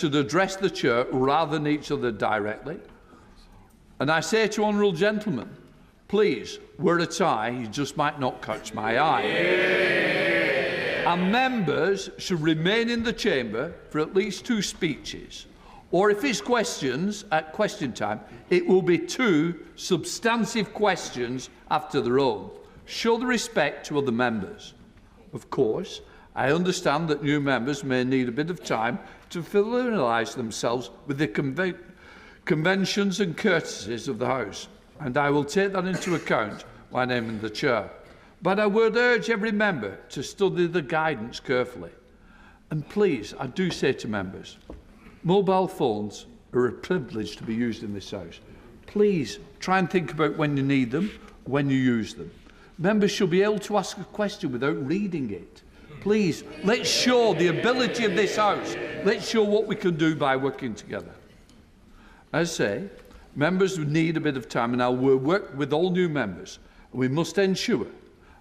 should address the chair rather than each other directly. And I say to honourable gentlemen, please, wear a tie, you just might not catch my eye. And members should remain in the chamber for at least 2 speeches. Or if it's questions at question time, it will be 2 substantive questions after their own. Show the respect to other members. Of course, I understand that new members may need a bit of time to familiarise themselves with the conventions and courtesies of the House, and I will take that into account when naming the chair. But I would urge every member to study the guidance carefully. And please, I do say to members, mobile phones are a privilege to be used in this House. Please try and think about when you need them, when you use them. Members should be able to ask a question without reading it. Please, let's show the ability of this House. Let's show what we can do by working together. As I say, members need a bit of time, and I will work with all new members. We must ensure,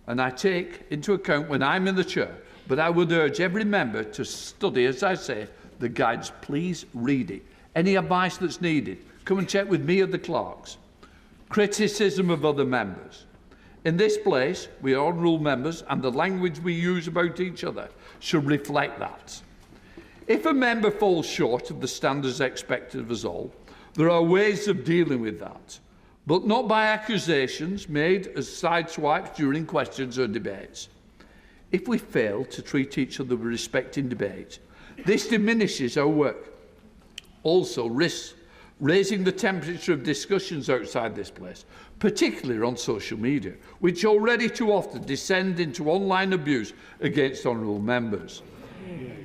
and I take into account when I'm in the chair, but I would urge every member to study, as I say, the guides. Please read it. Any advice that's needed, come and check with me or the clerks. Criticism of other members. In this place, we are honourable members, and the language we use about each other should reflect that. If a member falls short of the standards expected of us all, there are ways of dealing with that, but not by accusations made as sideswipes during questions or debates. If we fail to treat each other with respect in debate, this diminishes our work. Also risks raising the temperature of discussions outside this place, particularly on social media, which already too often descend into online abuse against honourable members.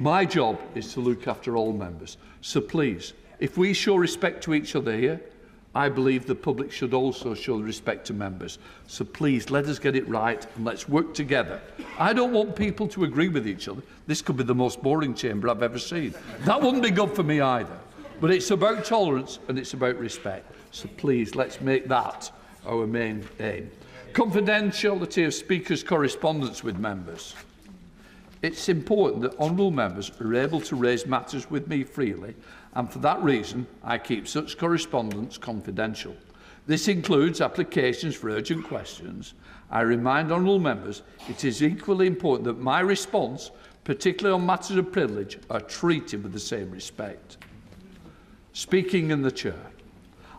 My job is to look after all members, so please, if we show respect to each other here, I believe the public should also show respect to members. So please, let us get it right and let's work together. I don't want people to agree with each other. This could be the most boring chamber I've ever seen. That wouldn't be good for me either. But it's about tolerance and it's about respect. So please, let's make that our main aim. Confidentiality of speakers' correspondence with members. It's important that honourable members are able to raise matters with me freely, and for that reason, I keep such correspondence confidential. This includes applications for urgent questions. I remind honourable members it is equally important that my response, particularly on matters of privilege, are treated with the same respect. Speaking in the chair.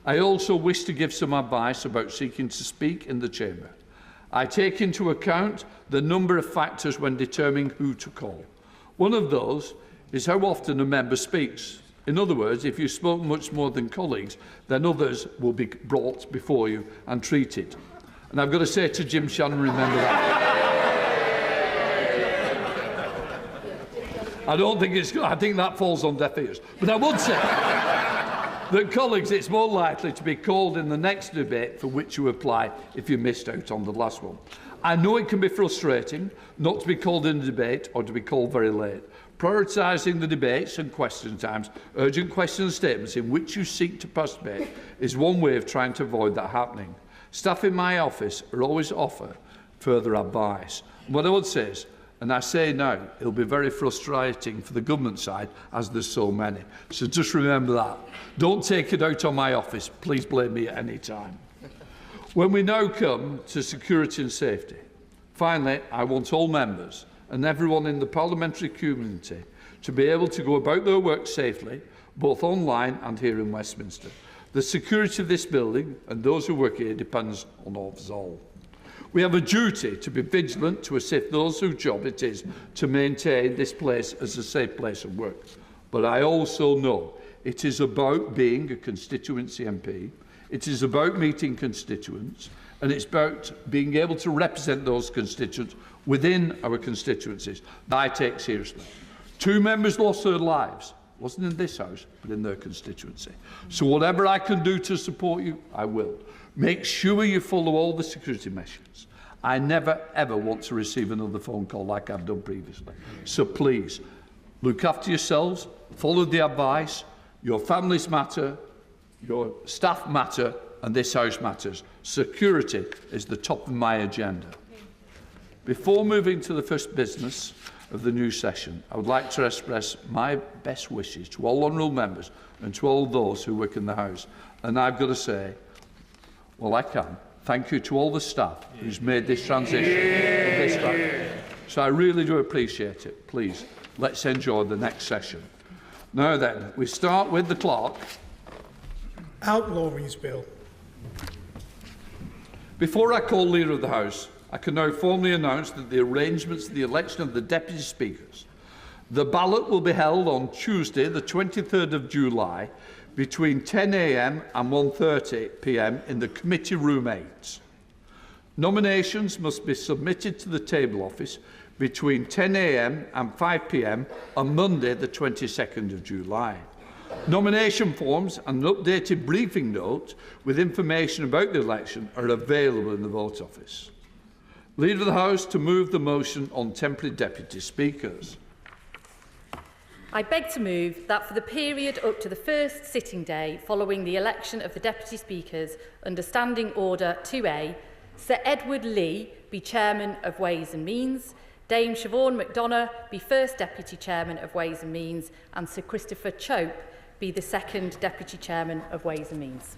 I also wish to give some advice about seeking to speak in the chamber. I take into account the number of factors when determining who to call. One of those is how often a member speaks. In other words, if you spoke much more than colleagues, then others will be brought before you and treated. And I've got to say to Jim Shannon, remember that. I think that falls on deaf ears. But I would say that, colleagues, it's more likely to be called in the next debate for which you apply if you missed out on the last one. I know it can be frustrating not to be called in a debate or to be called very late. Prioritising the debates and question times, urgent question statements in which you seek to participate is one way of trying to avoid that happening. Staff in my office are always offer further advice. What I would say is, and I say now, it'll be very frustrating for the government side as there's so many. So just remember that. Don't take it out on my office. Please blame me at any time. When we now come to security and safety, finally, I want all members and everyone in the parliamentary community to be able to go about their work safely, both online and here in Westminster. The security of this building and those who work here depends on us all. We have a duty to be vigilant to assist those whose job it is to maintain this place as a safe place of work. But I also know it is about being a constituency MP, it is about meeting constituents, and it's about being able to represent those constituents within our constituencies that I take seriously. 2 members lost their lives, wasn't in this House, but in their constituency. So whatever I can do to support you, I will. Make sure you follow all the security measures. I never, ever want to receive another phone call like I've done previously. So please, look after yourselves, follow the advice. Your families matter, your staff matter, and this House matters. Security is the top of my agenda. Before moving to the first business of the new session, I would like to express my best wishes to all honourable members and to all those who work in the House. And I've got to say, well, I can. Thank you to all the staff who's made this transition. So I really do appreciate it. Please, let's enjoy the next session. Now then, we start with the clerk. Outlawries Bill. Before I call Leader of the House, I can now formally announce that the arrangements for the election of the Deputy Speakers. The ballot will be held on Tuesday, the 23rd of July, between 10 a.m. and 1:30 p.m. in the Committee Room 8. Nominations must be submitted to the table office between 10 a.m. and 5 p.m. on Monday, the 22nd of July. Nomination forms and an updated briefing note with information about the election are available in the vote office. Leader of the House to move the motion on temporary deputy speakers. I beg to move that for the period up to the first sitting day following the election of the Deputy Speakers under Standing Order 2A, Sir Edward Lee be Chairman of Ways and Means, Dame Siobhan McDonough be First Deputy Chairman of Ways and Means, and Sir Christopher Chope be the Second Deputy Chairman of Ways and Means.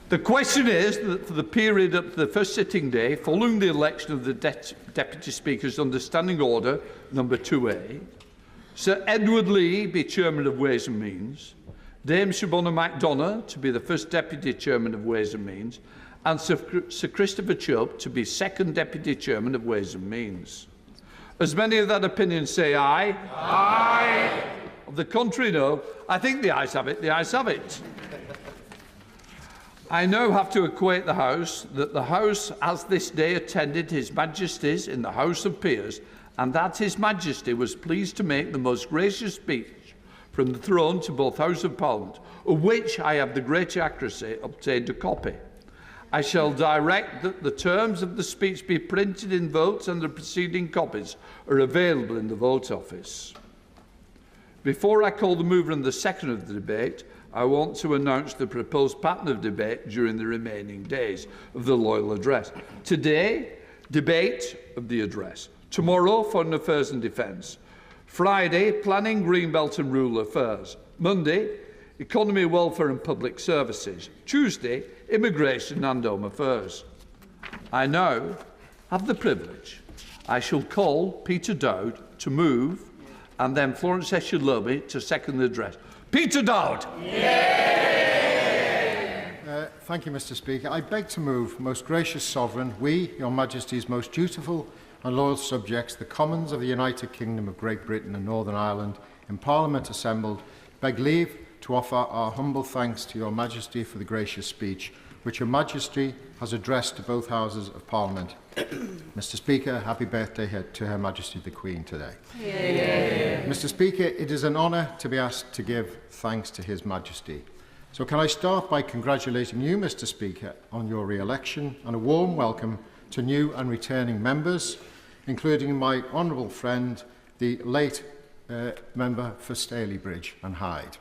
The question is that for the period up to the first sitting day following the election of the Deputy Speakers under Standing Order number 2A, Sir Edward Lee be Chairman of Ways and Means, Dame Siobhan McDonough to be the First Deputy Chairman of Ways and Means, and Sir Christopher Chope to be Second Deputy Chairman of Ways and Means. As many of that opinion say aye. Aye. Of the contrary, no. I think the ayes have it. The ayes have it. I now have to acquaint the House that the House has this day attended His Majesty's in the House of Peers, and that His Majesty was pleased to make the most gracious speech from the throne to both Houses of Parliament, of which I have the great accuracy obtained a copy. I shall direct that the terms of the speech be printed in votes, and the preceding copies are available in the vote office. Before I call the mover and the seconder of the debate, I want to announce the proposed pattern of debate during the remaining days of the Loyal Address. Today, debate of the address. Tomorrow, Foreign Affairs and Defence. Friday, Planning, Greenbelt and Rural Affairs. Monday, Economy, Welfare and Public Services. Tuesday, Immigration and Home Affairs. I now have the privilege. I shall call Peter Dowd to move, and then Florence Escher-Lobby to second the address. Peter Dowd. Thank you, Mr. Speaker. I beg to move, most gracious Sovereign, we, Your Majesty's most dutiful and loyal subjects, the Commons of the United Kingdom of Great Britain and Northern Ireland, in Parliament assembled, beg leave to offer our humble thanks to Your Majesty for the gracious speech which Your Majesty has addressed to both Houses of Parliament. Mr. Speaker, happy birthday to Her Majesty the Queen today. Yeah. Mr. Speaker, it is an honour to be asked to give thanks to His Majesty. So can I start by congratulating you, Mr. Speaker, on your re-election, and a warm welcome to new and returning members, including my honourable friend, the late member for Stalybridge and Hyde.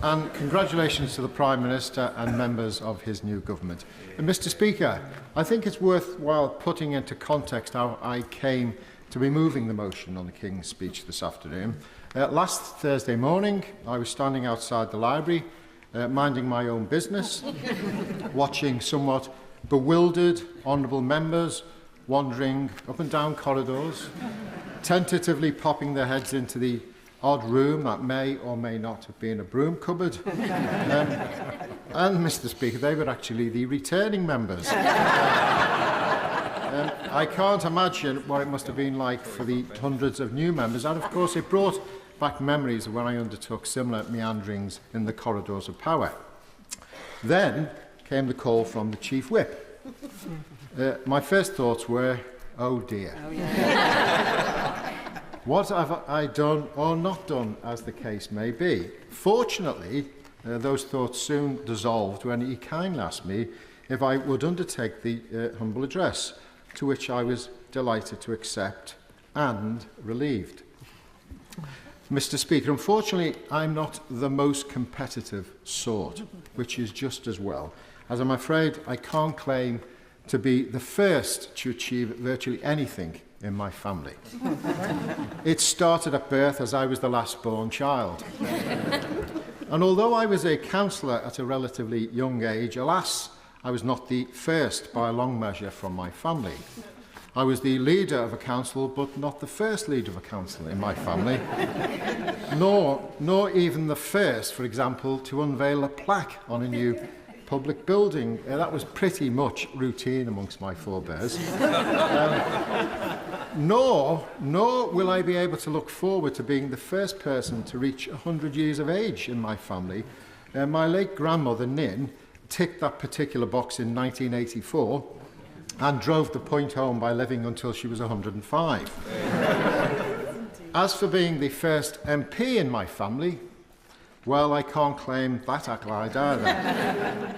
And congratulations to the Prime Minister and members of his new government. And Mr. Speaker, I think it's worthwhile putting into context how I came to be moving the motion on the King's speech this afternoon. Last Thursday morning, I was standing outside the library, minding my own business, watching somewhat bewildered honourable members wandering up and down corridors, tentatively popping their heads into the odd room that may or may not have been a broom cupboard. And, Mr. Speaker, they were actually the returning members. I can't imagine what it must have been like for the hundreds of new members, and of course it brought back memories of when I undertook similar meanderings in the corridors of power. Then came the call from the Chief Whip. My first thoughts were, oh dear. Oh, yeah. What have I done or not done, as the case may be? Fortunately, those thoughts soon dissolved when he kindly asked me if I would undertake the humble address, to which I was delighted to accept and relieved. Mr. Speaker, unfortunately, I'm not the most competitive sort, which is just as well. as I'm afraid I can't claim to be the first to achieve virtually anything in my family. It started at birth as I was the last born child. And although I was a councillor at a relatively young age, alas, I was not the first by a long measure from my family. I was the leader of a council, but not the first leader of a council in my family, nor even the first, for example, to unveil a plaque on a new public building. That was pretty much routine amongst my forebears. Nor will I be able to look forward to being the first person to reach 100 years of age in my family. My late grandmother, Nin, ticked that particular box in 1984 and drove the point home by living until she was 105. As for being the first MP in my family, well, I can't claim that accolade either,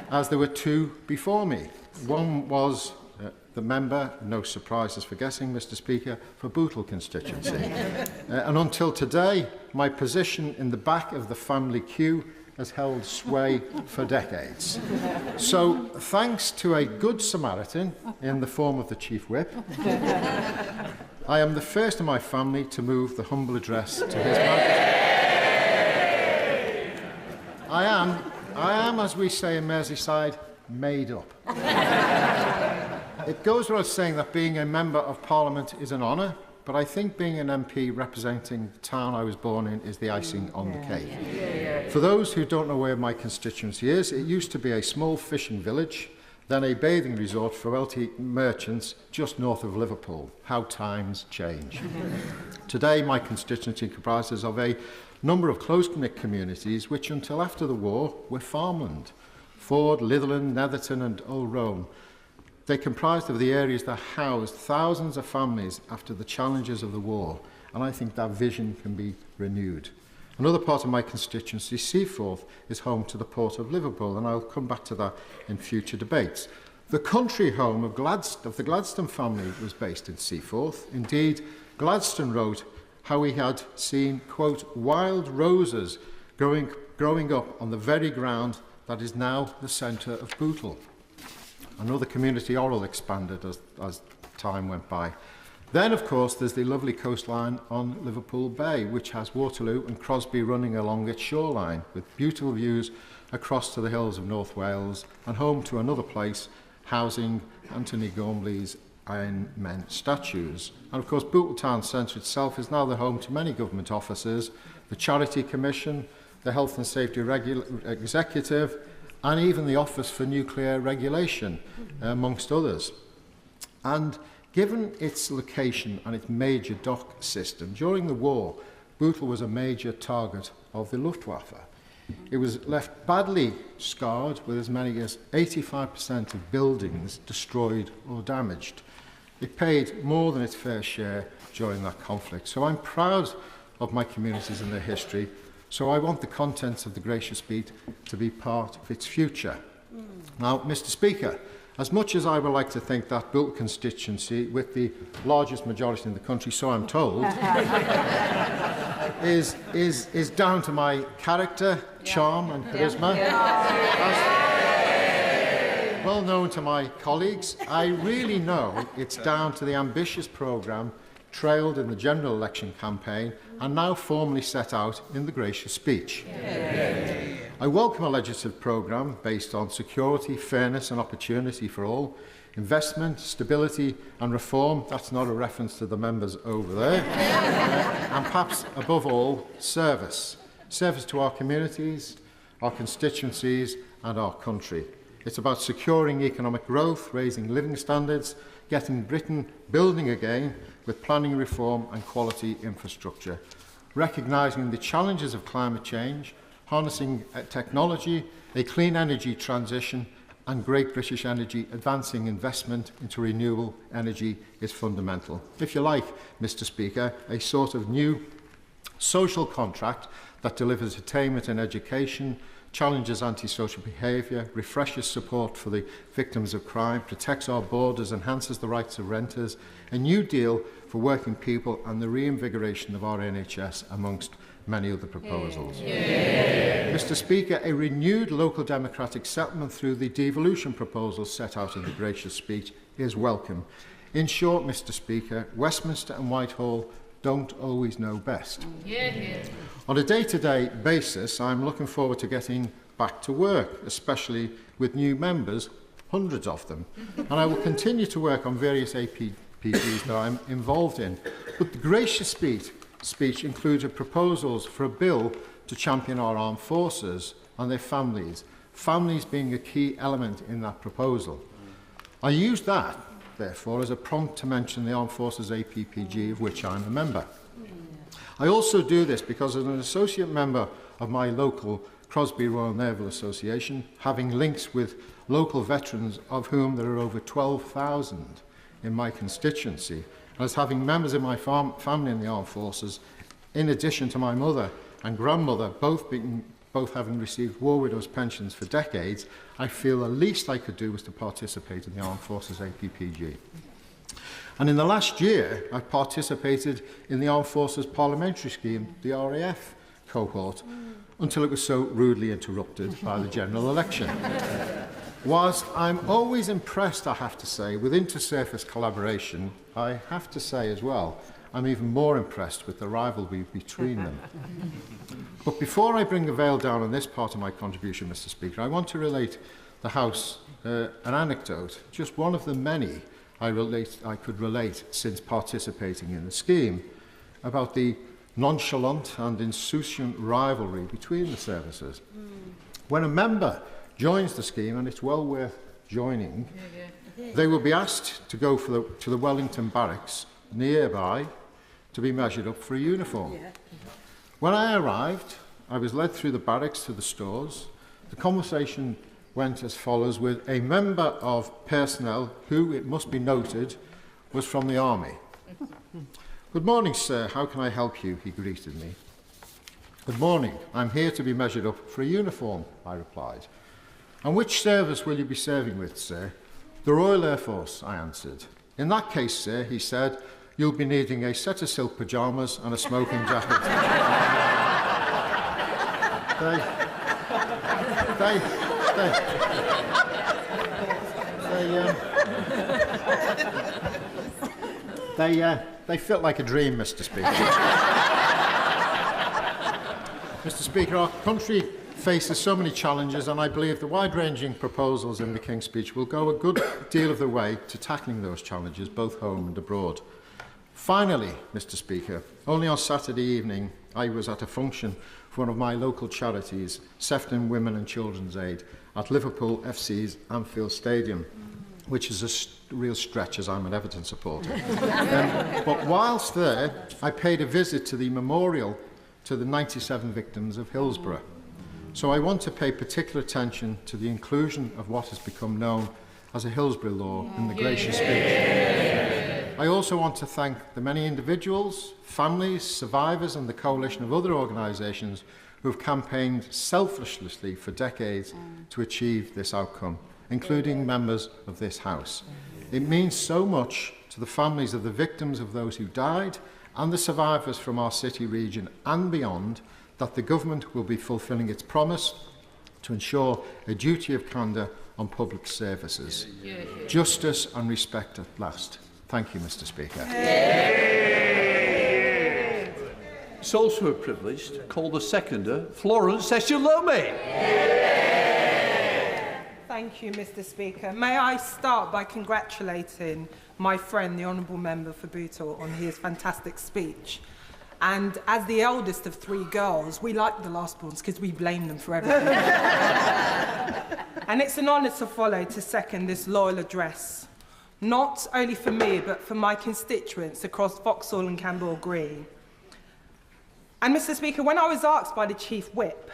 as there were two before me. One was the member, no surprises for guessing, Mr. Speaker, for Bootle constituency. And until today, my position in the back of the family queue has held sway for decades. So, thanks to a good Samaritan in the form of the Chief Whip, I am the first in my family to move the humble address to His Majesty. I am, as we say in Merseyside, made up. It goes without saying that being a Member of Parliament is an honour, but I think being an MP representing the town I was born in is the icing on the cake. For those who don't know where my constituency is, it used to be a small fishing village, then a bathing resort for wealthy merchants just north of Liverpool. How times change. Today, my constituency comprises of a number of close-knit communities which, until after the war, were farmland. Ford, Litherland, Netherton and Old Rome. They comprised of the areas that housed thousands of families after the challenges of the war, and I think that vision can be renewed. Another part of my constituency, Seaforth, is home to the Port of Liverpool, and I'll come back to that in future debates. The country home of the Gladstone family was based in Seaforth. Indeed, Gladstone wrote how he had seen, quote, wild roses growing up on the very ground that is now the centre of Bootle. Another community, Orrell, expanded as time went by. Then, of course, there's the lovely coastline on Liverpool Bay, which has Waterloo and Crosby running along its shoreline, with beautiful views across to the hills of North Wales, and home to another place housing Anthony Gormley's Iron Men statues. And, of course, Bootle Town Centre itself is now the home to many government offices, the Charity Commission, the Health and Safety Executive, and even the Office for Nuclear Regulation, amongst others. And given its location and its major dock system, during the war, Bootle was a major target of the Luftwaffe. It was left badly scarred, with as many as 85% of buildings destroyed or damaged. It paid more than its fair share during that conflict. So I'm proud of my communities and their history. So I want the contents of the gracious speech to be part of its future. Now, Mr. Speaker, as much as I would like to think that Bootle constituency, with the largest majority in the country, so I'm told, is down to my character, charm and charisma, as well known to my colleagues, I really know it's down to the ambitious programme trailed in the general election campaign and now formally set out in the gracious speech. I welcome a legislative programme based on security, fairness and opportunity for all, investment, stability and reform. That's not a reference to the members over there. And perhaps above all, service. Service to our communities, our constituencies and our country. It's about securing economic growth, raising living standards, getting Britain building again with planning reform and quality infrastructure, recognising the challenges of climate change, harnessing technology, a clean energy transition and Great British Energy advancing investment into renewable energy is fundamental. If you like, Mr. Speaker, a sort of new social contract that delivers attainment in education, challenges antisocial behaviour, refreshes support for the victims of crime, protects our borders, enhances the rights of renters, a new deal for working people and the reinvigoration of our NHS, amongst many other proposals. Mr. Speaker, a renewed local democratic settlement through the devolution proposals set out in the gracious speech is welcome. In short, Mr. Speaker, Westminster and Whitehall don't always know best. On a day-to-day basis, I'm looking forward to getting back to work, especially with new members, hundreds of them, and I will continue to work on various APPGs that I'm involved in. But the gracious speech included proposals for a bill to champion our armed forces and their families, families being a key element in that proposal. I used that, therefore, as a prompt to mention the Armed Forces APPG, of which I'm a member. I also do this because as an associate member of my local Crosby Royal Naval Association, having links with local veterans, of whom there are over 12,000 in my constituency, and as having members of my family in the armed forces, in addition to my mother and grandmother, both having received war widows' pensions for decades, I feel the least I could do was to participate in the Armed Forces APPG. And in the last year, I participated in the Armed Forces Parliamentary Scheme, the RAF cohort, until it was so rudely interrupted by the general election. Whilst I'm always impressed, I have to say, with inter-service collaboration, I have to say as well, I'm even more impressed with the rivalry between them. But before I bring the veil down on this part of my contribution, Mr. Speaker, I want to relate the House an anecdote, just one of the many I could relate since participating in the scheme, about the nonchalant and insouciant rivalry between the services. When a member joins the scheme, and it's well worth joining, they will be asked to go to the Wellington Barracks nearby to be measured up for a uniform. When I arrived, I was led through the barracks to the stores. The conversation went as follows with a member of personnel who, it must be noted, was from the army. "Good morning, sir. How can I help you?" he greeted me. "Good morning. I'm here to be measured up for a uniform," I replied. "And which service will you be serving with, sir?" "The Royal Air Force," I answered. "In that case, sir," he said, "you'll be needing a set of silk pyjamas and a smoking jacket." They felt like a dream, Mr. Speaker. Mr. Speaker, our country faces so many challenges, and I believe the wide-ranging proposals in the King's Speech will go a good deal of the way to tackling those challenges, both home and abroad. Finally, Mr. Speaker, only on Saturday evening, I was at a function for one of my local charities, Sefton Women and Children's Aid, at Liverpool FC's Anfield Stadium, which is a real stretch as I'm an Everton supporter. But whilst there, I paid a visit to the memorial to the 97 victims of Hillsborough. So I want to pay particular attention to the inclusion of what has become known as a Hillsborough Law in the gracious speech. I also want to thank the many individuals, families, survivors and the coalition of other organisations who have campaigned selflessly for decades to achieve this outcome, including members of this House. It means so much to the families of the victims of those who died and the survivors from our city region and beyond that the government will be fulfilling its promise to ensure a duty of candour on public services. Justice and respect at last. Thank you, Mr. Speaker. It's also a privilege to call the seconder, Florence Eshalome. Thank you, Mr. Speaker. May I start by congratulating my friend, the Honourable Member for Bootle, on his fantastic speech. And as the eldest of 3 girls, we like the lastborns because we blame them for everything. And it's an honour to follow to second this loyal address, not only for me, but for my constituents across Vauxhall and Camberwell Green. And Mr. Speaker, when I was asked by the Chief Whip,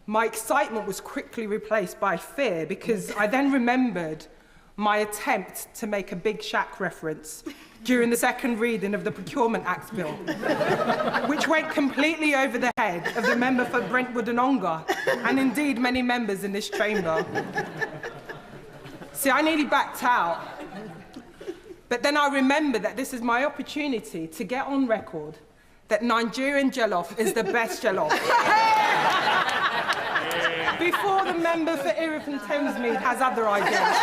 my excitement was quickly replaced by fear because I then remembered my attempt to make a Big Shack reference during the second reading of the Procurement Act Bill, which went completely over the head of the member for Brentwood and Ongar, and indeed many members in this chamber. See, I nearly backed out, but then I remembered that this is my opportunity to get on record that Nigerian jollof is the best jollof. Before the member for Erith and Thamesmead has other ideas.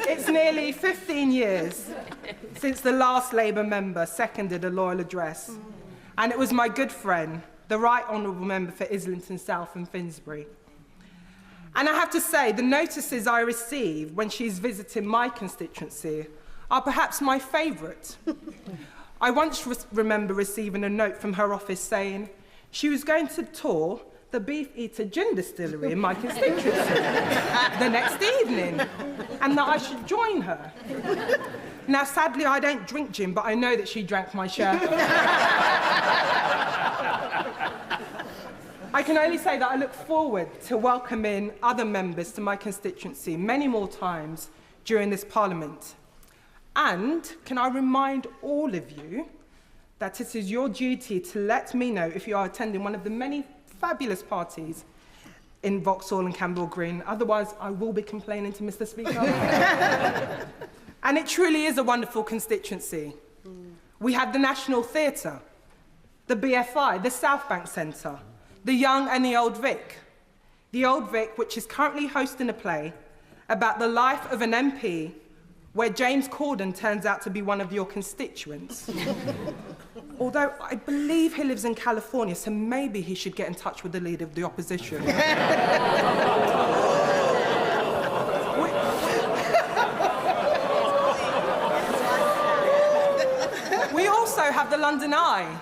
It's nearly 15 years since the last Labour member seconded a loyal address, and it was my good friend, the Right Honourable Member for Islington South and Finsbury. And I have to say, the notices I receive when she's visiting my constituency are perhaps my favourite. I once remember receiving a note from her office saying she was going to tour the Beef Eater Gin Distillery in my constituency the next evening, and that I should join her. Now, sadly, I don't drink gin, but I know that she drank my share. I can only say that I look forward to welcoming other members to my constituency many more times during this Parliament. And can I remind all of you that it is your duty to let me know if you are attending one of the many fabulous parties in Vauxhall and Campbell Green. Otherwise, I will be complaining to Mr. Speaker. And it truly is a wonderful constituency. We have the National Theatre, the BFI, the South Bank Centre, the Young and the Old Vic. The Old Vic, which is currently hosting a play about the life of an MP where James Corden turns out to be one of your constituents. Although I believe he lives in California, so maybe he should get in touch with the leader of the opposition. We also have the London Eye,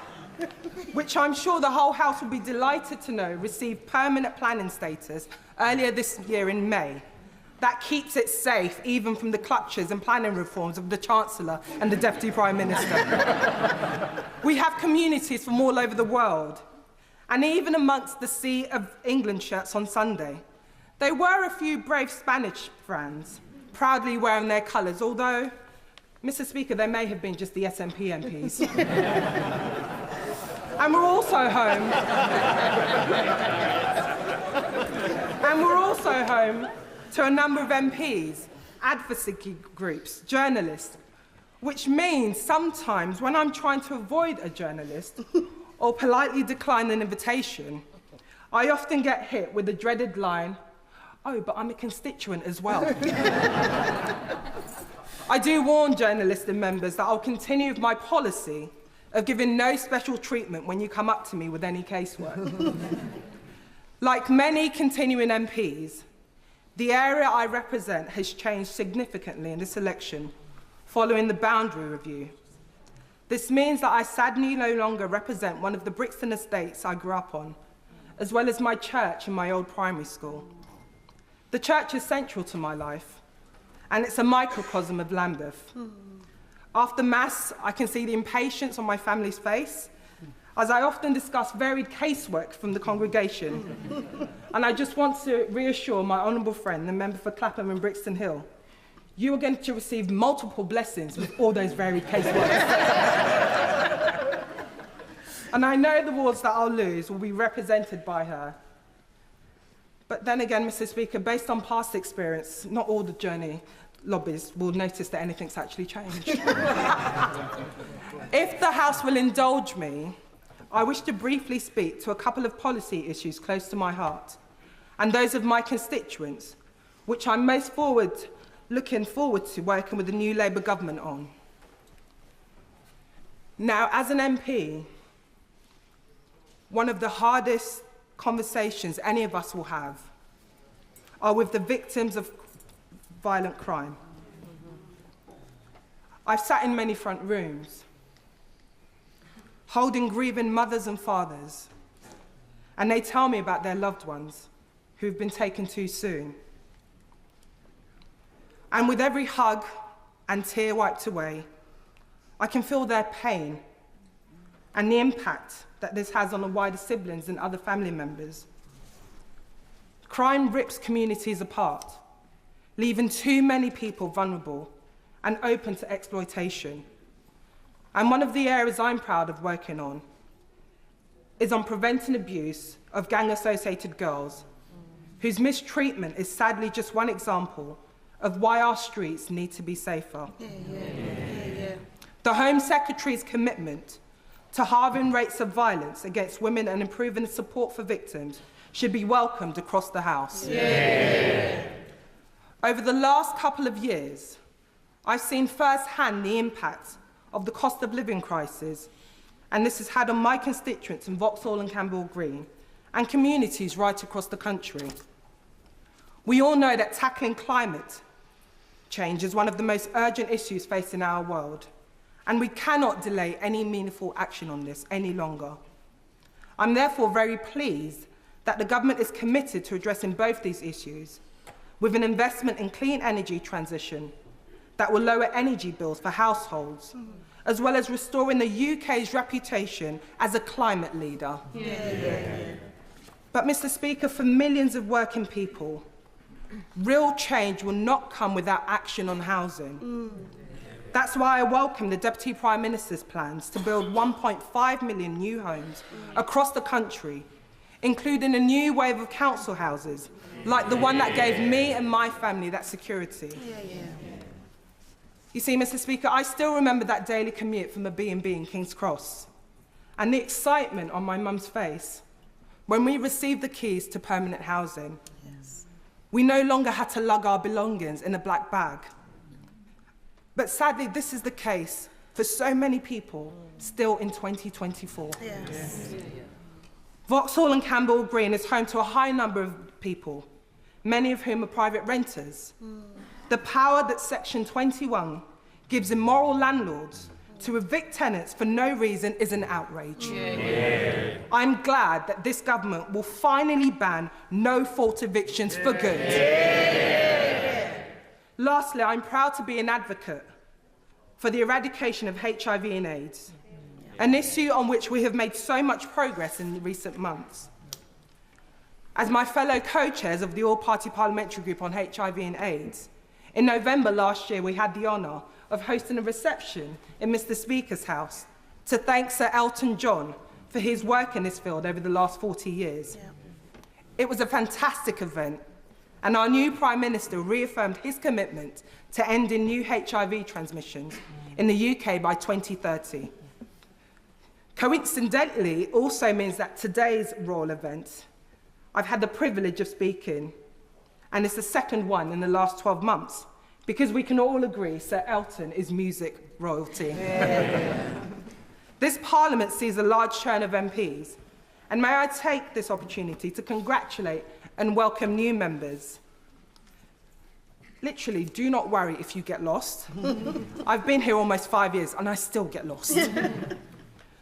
which I'm sure the whole House will be delighted to know received permanent planning status earlier this year in May. That keeps it safe even from the clutches and planning reforms of the Chancellor and the Deputy Prime Minister. We have communities from all over the world, and even amongst the Sea of England shirts on Sunday, there were a few brave Spanish fans proudly wearing their colours, although, Mr. Speaker, they may have been just the SNP MPs. And we're also home to a number of MPs, advocacy groups, journalists, which means sometimes when I'm trying to avoid a journalist or politely decline an invitation, I often get hit with the dreaded line, "Oh, but I'm a constituent as well." I do warn journalists and members that I'll continue with my policy of giving no special treatment when you come up to me with any casework. Like many continuing MPs, the area I represent has changed significantly in this election following the boundary review. This means that I sadly no longer represent one of the Brixton estates I grew up on, as well as my church and my old primary school. The church is central to my life, and it's a microcosm of Lambeth. After Mass, I can see the impatience on my family's face, as I often discuss varied casework from the congregation. And I just want to reassure my honourable friend, the member for Clapham and Brixton Hill, you are going to receive multiple blessings with all those varied caseworks. And I know the wards that I'll lose will be represented by her. But then again, Mr. Speaker, based on past experience, not all the journey lobbies will notice that anything's actually changed. If the House will indulge me, I wish to briefly speak to a couple of policy issues close to my heart, and those of my constituents, which I'm most looking forward to working with the new Labour government on. Now, as an MP, one of the hardest conversations any of us will have are with the victims of violent crime. I've sat in many front rooms, holding grieving mothers and fathers, and they tell me about their loved ones who've been taken too soon. And with every hug and tear wiped away, I can feel their pain and the impact that this has on the wider siblings and other family members. Crime rips communities apart, leaving too many people vulnerable and open to exploitation. And one of the areas I'm proud of working on is on preventing abuse of gang-associated girls, whose mistreatment is sadly just one example of why our streets need to be safer. The Home Secretary's commitment to halving rates of violence against women and improving support for victims should be welcomed across the House. Yeah. Over the last couple of years, I've seen firsthand the impact of the cost of living crisis, and this has had on my constituents in Vauxhall and Campbell Green and communities right across the country. We all know that tackling climate change is one of the most urgent issues facing our world, and we cannot delay any meaningful action on this any longer. I'm therefore very pleased that the government is committed to addressing both these issues with an investment in clean energy transition that will lower energy bills for households, as well as restoring the UK's reputation as a climate leader. Yeah. But, Mr. Speaker, for millions of working people, real change will not come without action on housing. That's why I welcome the Deputy Prime Minister's plans to build 1.5 million new homes across the country, including a new wave of council houses, like the one that gave me and my family that security. You see, Mr. Speaker, I still remember that daily commute from a B&B in King's Cross and the excitement on my mum's face when we received the keys to permanent housing. We no longer had to lug our belongings in a black bag. But sadly, this is the case for so many people still in 2024. Vauxhall and Campbell Green is home to a high number of people, many of whom are private renters. The power that Section 21 gives immoral landlords to evict tenants for no reason is an outrage. I'm glad that this government will finally ban no-fault evictions for good. Lastly, I'm proud to be an advocate for the eradication of HIV and AIDS, an issue on which we have made so much progress in recent months. As my fellow co-chairs of the All-Party Parliamentary Group on HIV and AIDS, in November last year we had the honour of hosting a reception in Mr. Speaker's house to thank Sir Elton John for his work in this field over the last 40 years. It was a fantastic event, and our new Prime Minister reaffirmed his commitment to ending new HIV transmissions in the UK by 2030. Coincidentally, it also means that today's royal event, I've had the privilege of speaking, and it's the second one in the last 12 months, because we can all agree Sir Elton is music royalty. This Parliament sees a large churn of MPs, and may I take this opportunity to congratulate and welcome new members. Literally, do not worry if you get lost. I've been here almost 5 years and I still get lost.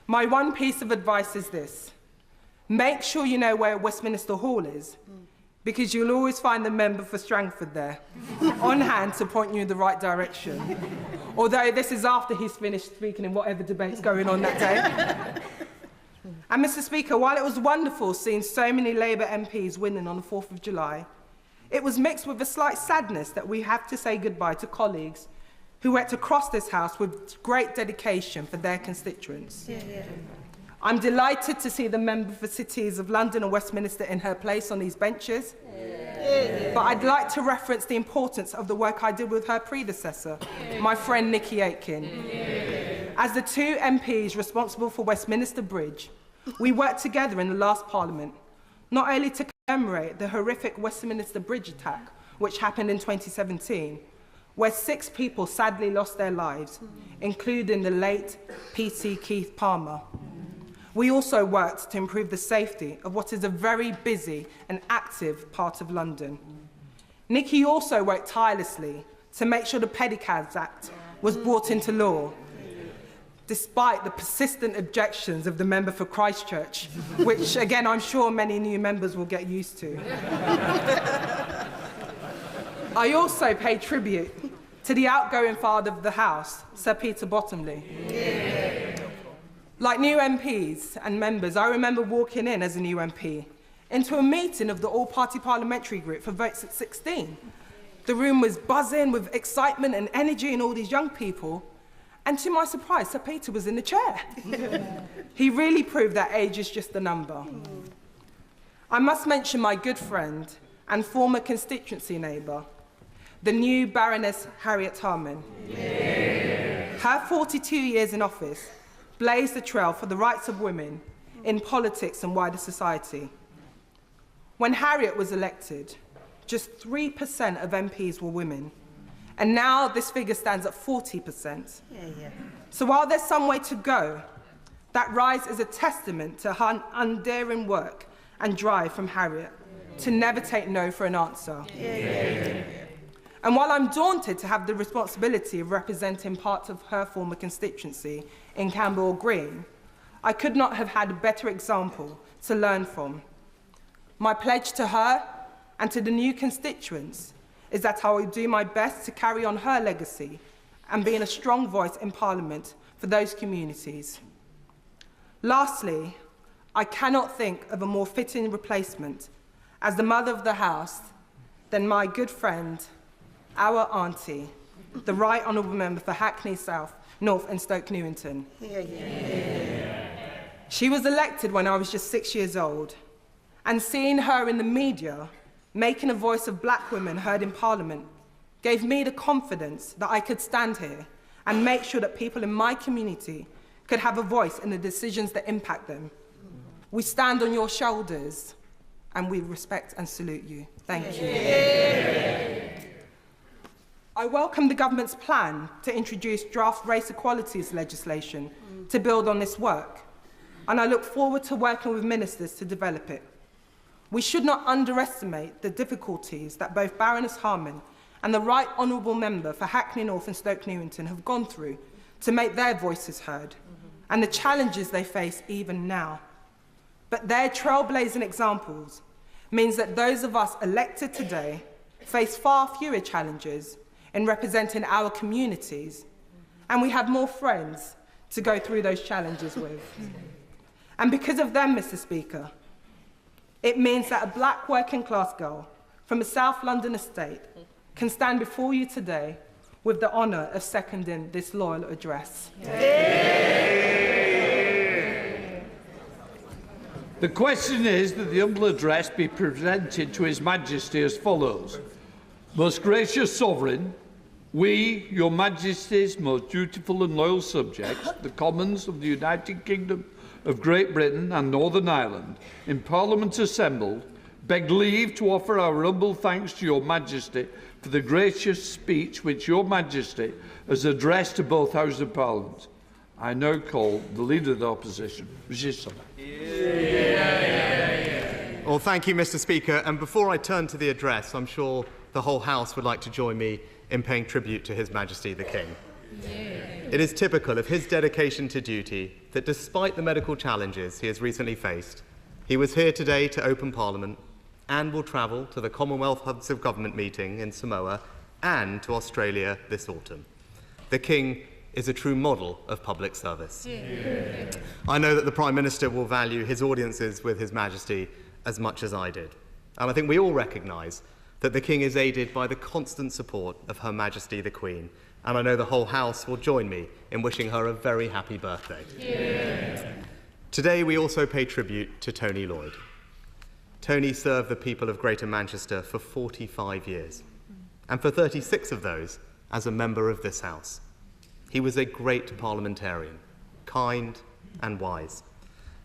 My one piece of advice is this: make sure you know where Westminster Hall is, because you'll always find the member for Strangford there, on hand to point you in the right direction. Although this is after he's finished speaking in whatever debate's going on that day. And Mr. Speaker, while it was wonderful seeing so many Labour MPs winning on the 4th of July, it was mixed with a slight sadness that we have to say goodbye to colleagues who had to cross this House with great dedication for their constituents. I'm delighted to see the member for cities of London and Westminster in her place on these benches. But I'd like to reference the importance of the work I did with her predecessor, my friend Nikki Aitken. As the two MPs responsible for Westminster Bridge, we worked together in the last Parliament, not only to commemorate the horrific Westminster Bridge attack, which happened in 2017, where 6 people sadly lost their lives, including the late P.C. Keith Palmer. We also worked to improve the safety of what is a very busy and active part of London. Nikki also worked tirelessly to make sure the Pedicabs Act was brought into law, despite the persistent objections of the member for Christchurch, which, again, I'm sure many new members will get used to. I also pay tribute to the outgoing father of the House, Sir Peter Bottomley. Like new MPs and members, I remember walking in as a new MP into a meeting of the All-Party Parliamentary Group for votes at 16. The room was buzzing with excitement and energy and all these young people, and to my surprise, Sir Peter was in the chair. He really proved that age is just a number. I must mention my good friend and former constituency neighbour, the new Baroness Harriet Harman. Her 42 years in office blazed the trail for the rights of women in politics and wider society. When Harriet was elected, just 3% of MPs were women, and now this figure stands at 40%. So while there's some way to go, that rise is a testament to her undaring work and drive from Harriet to never take no for an answer. And while I'm daunted to have the responsibility of representing part of her former constituency in Camberwell Green, I could not have had a better example to learn from. My pledge to her and to the new constituents is that I will do my best to carry on her legacy and being a strong voice in Parliament for those communities. Lastly, I cannot think of a more fitting replacement as the mother of the house than my good friend, our auntie, the Right Honourable Member for Hackney South, North and Stoke Newington. She was elected when I was just 6 years old, and seeing her in the media making a voice of black women heard in Parliament gave me the confidence that I could stand here and make sure that people in my community could have a voice in the decisions that impact them. We stand on your shoulders and we respect and salute you. Thank you. I welcome the government's plan to introduce draft race equalities legislation to build on this work, and I look forward to working with ministers to develop it. We should not underestimate the difficulties that both Baroness Harman and the Right Honourable Member for Hackney North and Stoke Newington have gone through to make their voices heard, and the challenges they face even now. But their trailblazing examples means that those of us elected today face far fewer challenges in representing our communities, and we have more friends to go through those challenges with. And because of them, Mr. Speaker, it means that a black working class girl from a South London estate can stand before you today with the honour of seconding this loyal address. The question is that the humble address be presented to His Majesty as follows. Most gracious Sovereign, we, Your Majesty's most dutiful and loyal subjects, the Commons of the United Kingdom of Great Britain and Northern Ireland, in Parliament assembled, beg leave to offer our humble thanks to Your Majesty for the gracious speech which Your Majesty has addressed to both Houses of Parliament. I now call the Leader of the Opposition, Rishi Sunak. Well, thank you, Mr. Speaker. And before I turn to the address, I'm sure the whole House would like to join me in paying tribute to His Majesty the King. It is typical of his dedication to duty that despite the medical challenges he has recently faced, he was here today to open Parliament and will travel to the Commonwealth Hubs of Government meeting in Samoa and to Australia this autumn. The King is a true model of public service. I know that the Prime Minister will value his audiences with His Majesty as much as I did. And I think we all recognise that the King is aided by the constant support of Her Majesty the Queen, and I know the whole House will join me in wishing her a very happy birthday. Today we also pay tribute to Tony Lloyd. Tony served the people of Greater Manchester for 45 years, and for 36 of those as a member of this House. He was a great parliamentarian, kind and wise.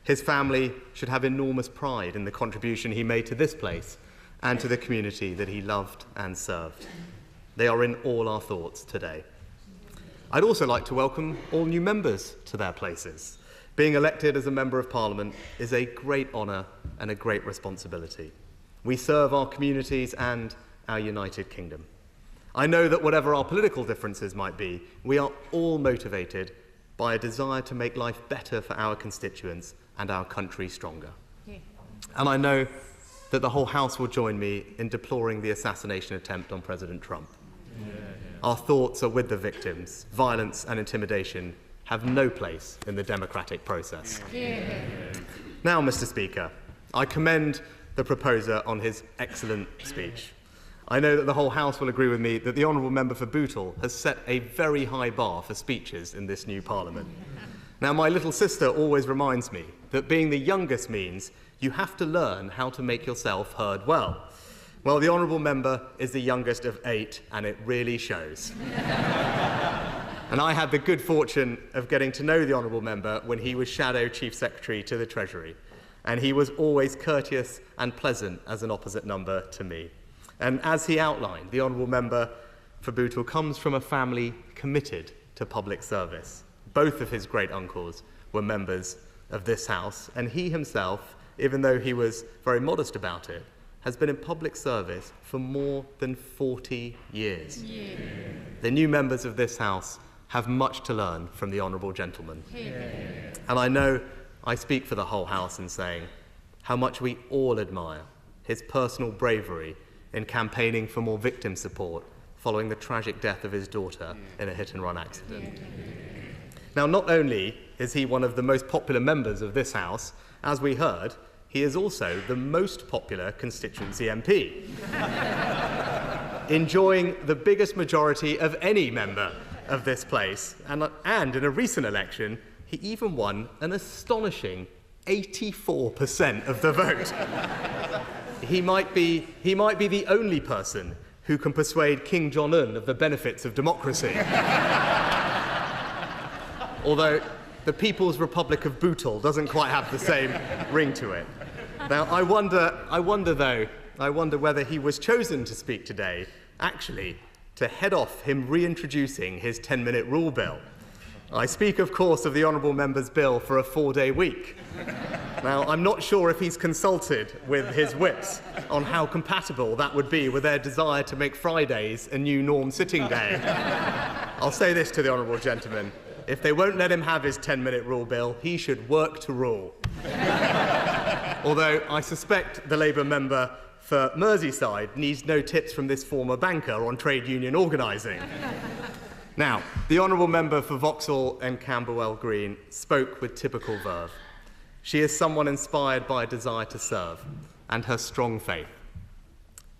His family should have enormous pride in the contribution he made to this place and to the community that he loved and served. They are in all our thoughts today. I'd also like to welcome all new members to their places. Being elected as a Member of Parliament is a great honour and a great responsibility. We serve our communities and our United Kingdom. I know that whatever our political differences might be, we are all motivated by a desire to make life better for our constituents and our country stronger. And I know that the whole House will join me in deploring the assassination attempt on President Trump. Our thoughts are with the victims. Violence and intimidation have no place in the democratic process. Now, Mr. Speaker, I commend the proposer on his excellent speech. I know that the whole House will agree with me that the Honourable Member for Bootle has set a very high bar for speeches in this new Parliament. Now, my little sister always reminds me that being the youngest means you have to learn how to make yourself heard well. Well, the Honourable Member is the youngest of 8, and it really shows. And I had the good fortune of getting to know the honourable member when he was Shadow Chief Secretary to the Treasury. And he was always courteous and pleasant as an opposite number to me. And as he outlined, the honourable member for Bootle comes from a family committed to public service. Both of his great-uncles were members of this House, and he himself, even though he was very modest about it, has been in public service for more than 40 years. Yeah. The new members of this House have much to learn from the honourable gentleman. Yeah. And I know I speak for the whole House in saying how much we all admire his personal bravery in campaigning for more victim support following the tragic death of his daughter in a hit-and-run accident. Yeah. Now, not only is he one of the most popular members of this House, as we heard, he is also the most popular constituency MP, enjoying the biggest majority of any member of this place. And in a recent election, he even won an astonishing 84% of the vote. He might be the only person who can persuade King Jong-un of the benefits of democracy. Although the People's Republic of Bootle doesn't quite have the same ring to it. Now, I wonder whether he was chosen to speak today, actually, to head off him reintroducing his 10-minute rule bill. I speak, of course, of the honourable member's bill for a 4-day week. Now, I'm not sure if he's consulted with his whips on how compatible that would be with their desire to make Fridays a new norm sitting day. I'll say this to the honourable gentleman. If they won't let him have his 10-minute rule bill, he should work to rule. Although I suspect the Labour member for Merseyside needs no tips from this former banker on trade union organising. Now, the honourable member for Vauxhall and Camberwell Green spoke with typical verve. She is someone inspired by a desire to serve and her strong faith.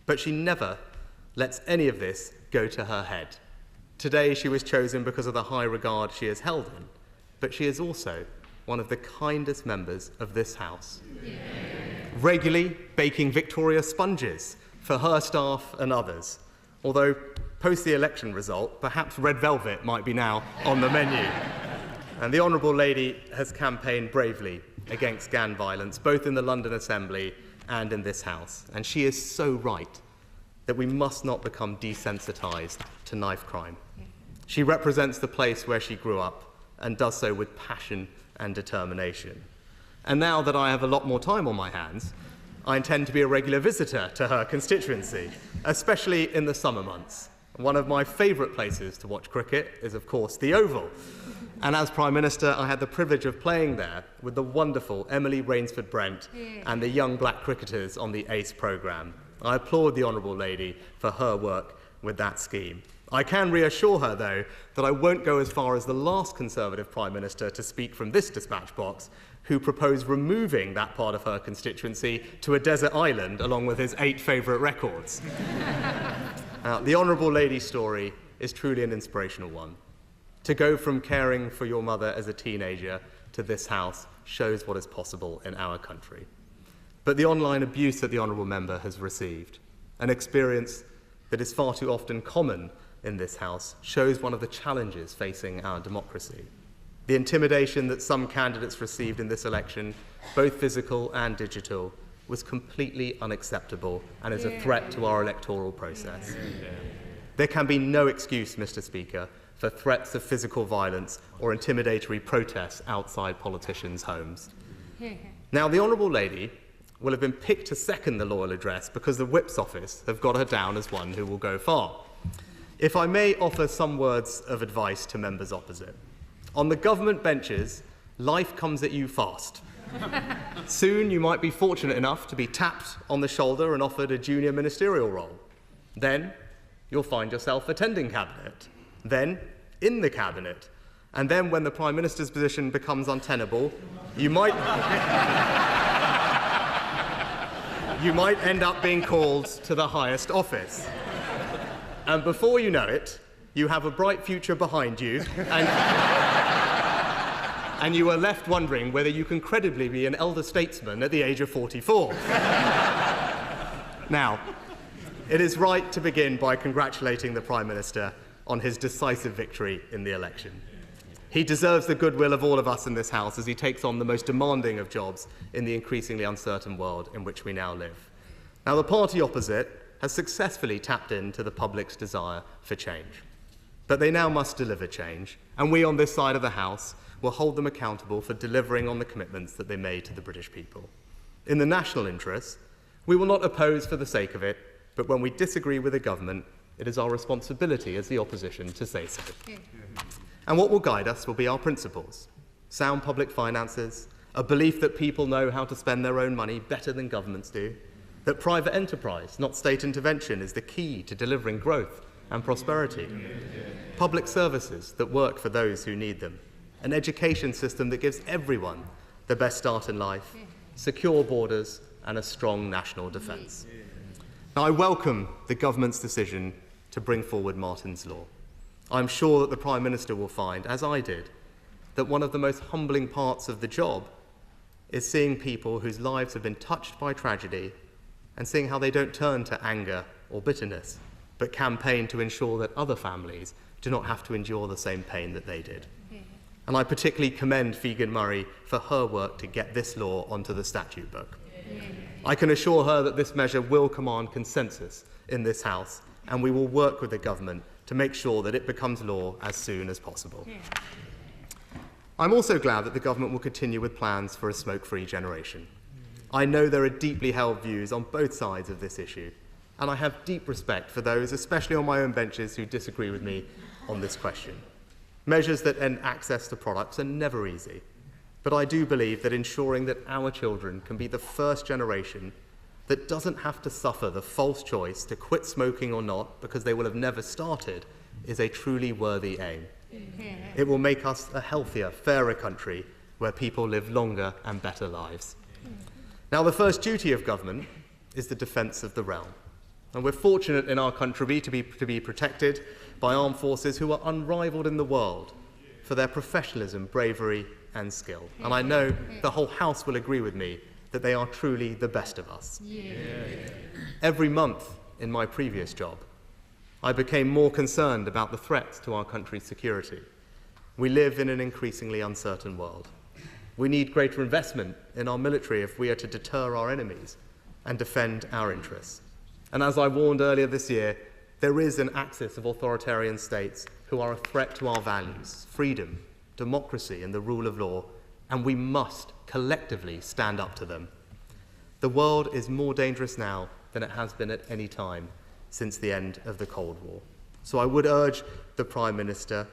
But she never lets any of this go to her head. Today she was chosen because of the high regard she is held in, but she is also one of the kindest members of this House. Yeah. Regularly baking Victoria sponges for her staff and others, although post the election result, perhaps red velvet might be now on the menu. And the honourable lady has campaigned bravely against gang violence, both in the London Assembly and in this House. And she is so right that we must not become desensitised to knife crime. She represents the place where she grew up and does so with passion and determination. And now that I have a lot more time on my hands, I intend to be a regular visitor to her constituency, especially in the summer months. One of my favourite places to watch cricket is, of course, the Oval. And as Prime Minister, I had the privilege of playing there with the wonderful Emily Rainsford-Brent and the young black cricketers on the ACE programme. I applaud the honourable lady for her work with that scheme. I can reassure her, though, that I won't go as far as the last Conservative Prime Minister to speak from this dispatch box, who proposed removing that part of her constituency to a desert island along with his 8 favourite records. The honourable lady's story is truly an inspirational one. To go from caring for your mother as a teenager to this House shows what is possible in our country. But the online abuse that the honourable member has received, an experience that is far too often common in this House, shows one of the challenges facing our democracy. The intimidation that some candidates received in this election, both physical and digital, was completely unacceptable and is a threat to our electoral process. There can be no excuse, Mr. Speaker, for threats of physical violence or intimidatory protests outside politicians' homes. Now, the honourable lady will have been picked to second the Loyal Address because the Whip's office have got her down as one who will go far. If I may offer some words of advice to members opposite. On the government benches, life comes at you fast. Soon you might be fortunate enough to be tapped on the shoulder and offered a junior ministerial role. Then you'll find yourself attending cabinet, then in the cabinet, and then when the Prime Minister's position becomes untenable, you might end up being called to the highest office. And before you know it, you have a bright future behind you, and you are left wondering whether you can credibly be an elder statesman at the age of 44. Now, it is right to begin by congratulating the Prime Minister on his decisive victory in the election. He deserves the goodwill of all of us in this House as he takes on the most demanding of jobs in the increasingly uncertain world in which we now live. Now, the party opposite has successfully tapped into the public's desire for change. But they now must deliver change, and we on this side of the House will hold them accountable for delivering on the commitments that they made to the British people. In the national interest, we will not oppose for the sake of it, but when we disagree with the government, it is our responsibility as the opposition to say so. And what will guide us will be our principles: sound public finances, a belief that people know how to spend their own money better than governments do, that private enterprise, not state intervention, is the key to delivering growth and prosperity, public services that work for those who need them, an education system that gives everyone the best start in life, secure borders, and a strong national defence. Now, I welcome the government's decision to bring forward Martin's Law. I'm sure that the Prime Minister will find, as I did, that one of the most humbling parts of the job is seeing people whose lives have been touched by tragedy and seeing how they don't turn to anger or bitterness, but campaign to ensure that other families do not have to endure the same pain that they did. And I particularly commend Figen Murray for her work to get this law onto the statute book. I can assure her that this measure will command consensus in this House, and we will work with the government to make sure that it becomes law as soon as possible. I'm also glad that the government will continue with plans for a smoke-free generation. I know there are deeply held views on both sides of this issue, and I have deep respect for those, especially on my own benches, who disagree with me on this question. Measures that end access to products are never easy, but I do believe that ensuring that our children can be the first generation that doesn't have to suffer the false choice to quit smoking or not because they will have never started is a truly worthy aim. It will make us a healthier, fairer country where people live longer and better lives. Now, the first duty of government is the defence of the realm. And we're fortunate in our country to be protected by armed forces who are unrivalled in the world for their professionalism, bravery and skill. And I know the whole House will agree with me that they are truly the best of us. Every month in my previous job, I became more concerned about the threats to our country's security. We live in an increasingly uncertain world. We need greater investment in our military if we are to deter our enemies and defend our interests. And as I warned earlier this year, there is an axis of authoritarian states who are a threat to our values, freedom, democracy, and the rule of law, and we must collectively stand up to them. The world is more dangerous now than it has been at any time since the end of the Cold War. So I would urge the Prime Minister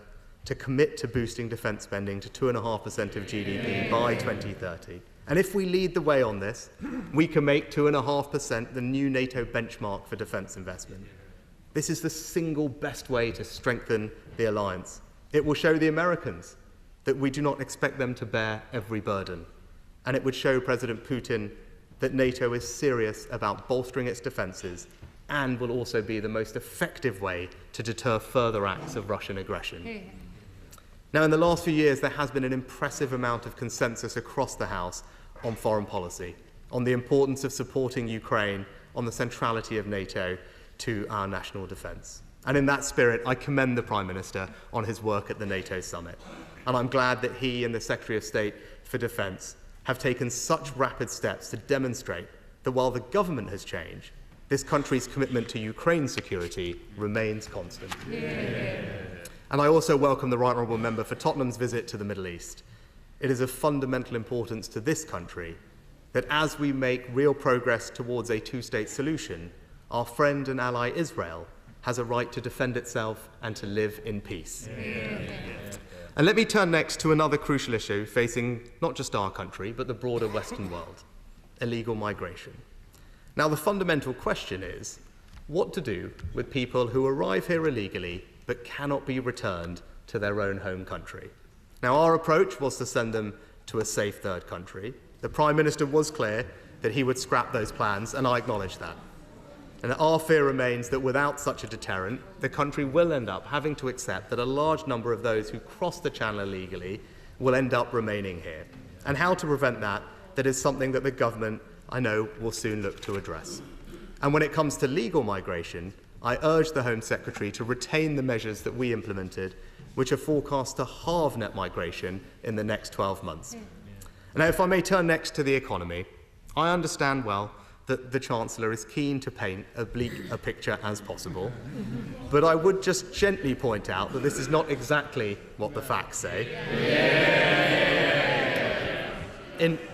to commit to boosting defence spending to 2.5% of GDP by 2030. And if we lead the way on this, we can make 2.5% the new NATO benchmark for defence investment. This is the single best way to strengthen the alliance. It will show the Americans that we do not expect them to bear every burden. And it would show President Putin that NATO is serious about bolstering its defences and will also be the most effective way to deter further acts of Russian aggression. Now, in the last few years, there has been an impressive amount of consensus across the House on foreign policy, on the importance of supporting Ukraine, on the centrality of NATO to our national defence. And in that spirit, I commend the Prime Minister on his work at the NATO summit. And I'm glad that he and the Secretary of State for Defence have taken such rapid steps to demonstrate that while the government has changed, this country's commitment to Ukraine's security remains constant. And I also welcome the Right Honourable Member for Tottenham's visit to the Middle East. It is of fundamental importance to this country that as we make real progress towards a two-state solution, our friend and ally Israel has a right to defend itself and to live in peace. And let me turn next to another crucial issue facing not just our country, but the broader Western world: illegal migration. Now, the fundamental question is what to do with people who arrive here illegally but cannot be returned to their own home country. Now, our approach was to send them to a safe third country. The Prime Minister was clear that he would scrap those plans, and I acknowledge that. And our fear remains that without such a deterrent, the country will end up having to accept that a large number of those who cross the channel illegally will end up remaining here. And how to prevent that is something that the government, I know, will soon look to address. And when it comes to legal migration, I urge the Home Secretary to retain the measures that we implemented, which are forecast to halve net migration in the next 12 months. Now, if I may turn next to the economy, I understand well that the Chancellor is keen to paint as bleak a picture as possible, but I would just gently point out that this is not exactly what the facts say.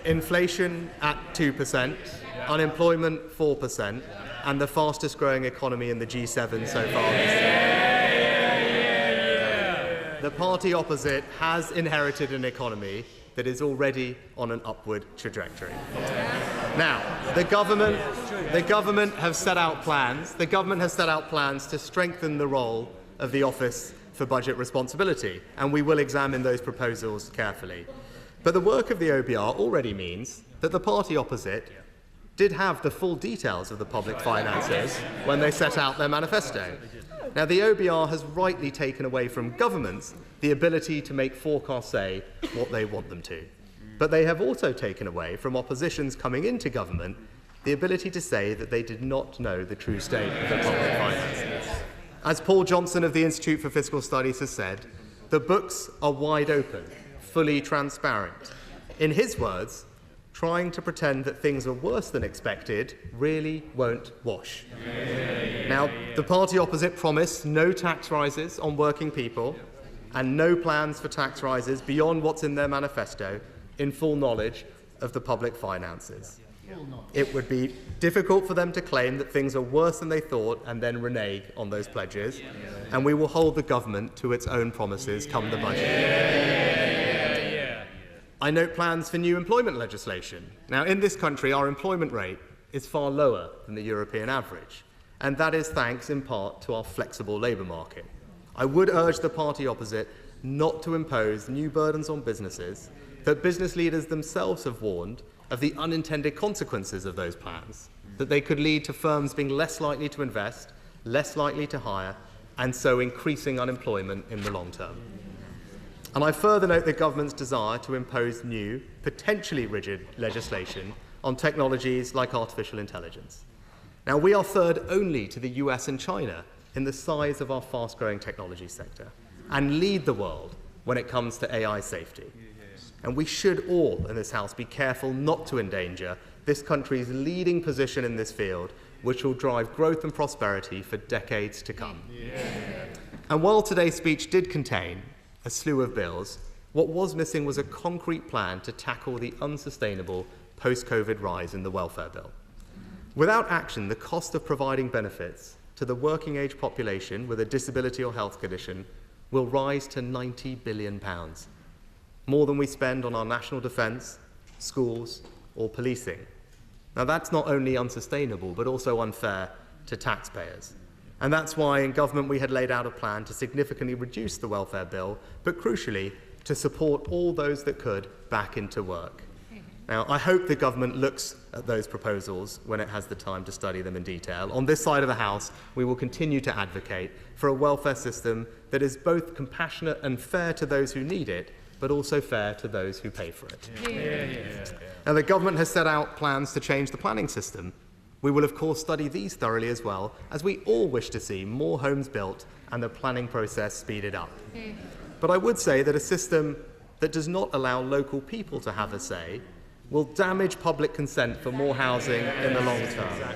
Inflation at 2%, unemployment 4%, and the fastest growing economy in the G7 so far this year. The party opposite has inherited an economy that is already on an upward trajectory. Now, the government has set out plans. The government has set out plans to strengthen the role of the Office for Budget Responsibility, and we will examine those proposals carefully. But the work of the OBR already means that the party opposite did have the full details of the public finances when they set out their manifesto. Now, the OBR has rightly taken away from governments the ability to make forecasts say what they want them to. But they have also taken away from oppositions coming into government the ability to say that they did not know the true state of the public finances. As Paul Johnson of the Institute for Fiscal Studies has said, the books are wide open, fully transparent. In his words, trying to pretend that things are worse than expected really won't wash. Now, the party opposite promised no tax rises on working people and no plans for tax rises beyond what's in their manifesto, in full knowledge of the public finances. It would be difficult for them to claim that things are worse than they thought and then renege on those pledges, and we will hold the government to its own promises come the budget. I note plans for new employment legislation. Now, in this country, our employment rate is far lower than the European average, and that is thanks in part to our flexible labour market. I would urge the party opposite not to impose new burdens on businesses that business leaders themselves have warned of the unintended consequences of those plans, that they could lead to firms being less likely to invest, less likely to hire, and so increasing unemployment in the long term. And I further note the government's desire to impose new, potentially rigid legislation on technologies like artificial intelligence. Now, we are third only to the US and China in the size of our fast-growing technology sector and lead the world when it comes to AI safety. And we should all in this House be careful not to endanger this country's leading position in this field, which will drive growth and prosperity for decades to come. And while today's speech did contain a slew of bills, what was missing was a concrete plan to tackle the unsustainable post-COVID rise in the welfare bill. Without action, the cost of providing benefits to the working-age population with a disability or health condition will rise to £90 billion, more than we spend on our national defence, schools, or policing. Now, that's not only unsustainable, but also unfair to taxpayers. And that's why in government we had laid out a plan to significantly reduce the welfare bill, but crucially, to support all those that could back into work. Now, I hope the government looks at those proposals when it has the time to study them in detail. On this side of the House, we will continue to advocate for a welfare system that is both compassionate and fair to those who need it, but also fair to those who pay for it. Now, the government has set out plans to change the planning system. We will, of course, study these thoroughly as well, as we all wish to see more homes built and the planning process speeded up. But I would say that a system that does not allow local people to have a say will damage public consent for more housing in the long term.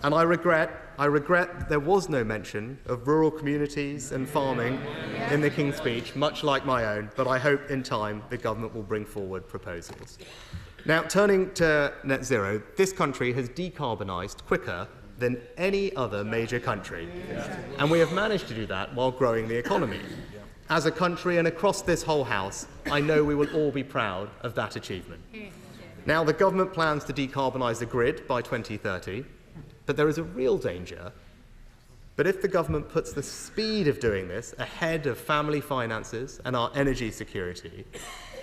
And I regret there was no mention of rural communities and farming in the King's speech, much like my own, but I hope in time the government will bring forward proposals. Now, turning to net zero, this country has decarbonised quicker than any other major country. And we have managed to do that while growing the economy. As a country and across this whole House, I know we will all be proud of that achievement. Now, the government plans to decarbonise the grid by 2030, but there is a real danger. But if the government puts the speed of doing this ahead of family finances and our energy security,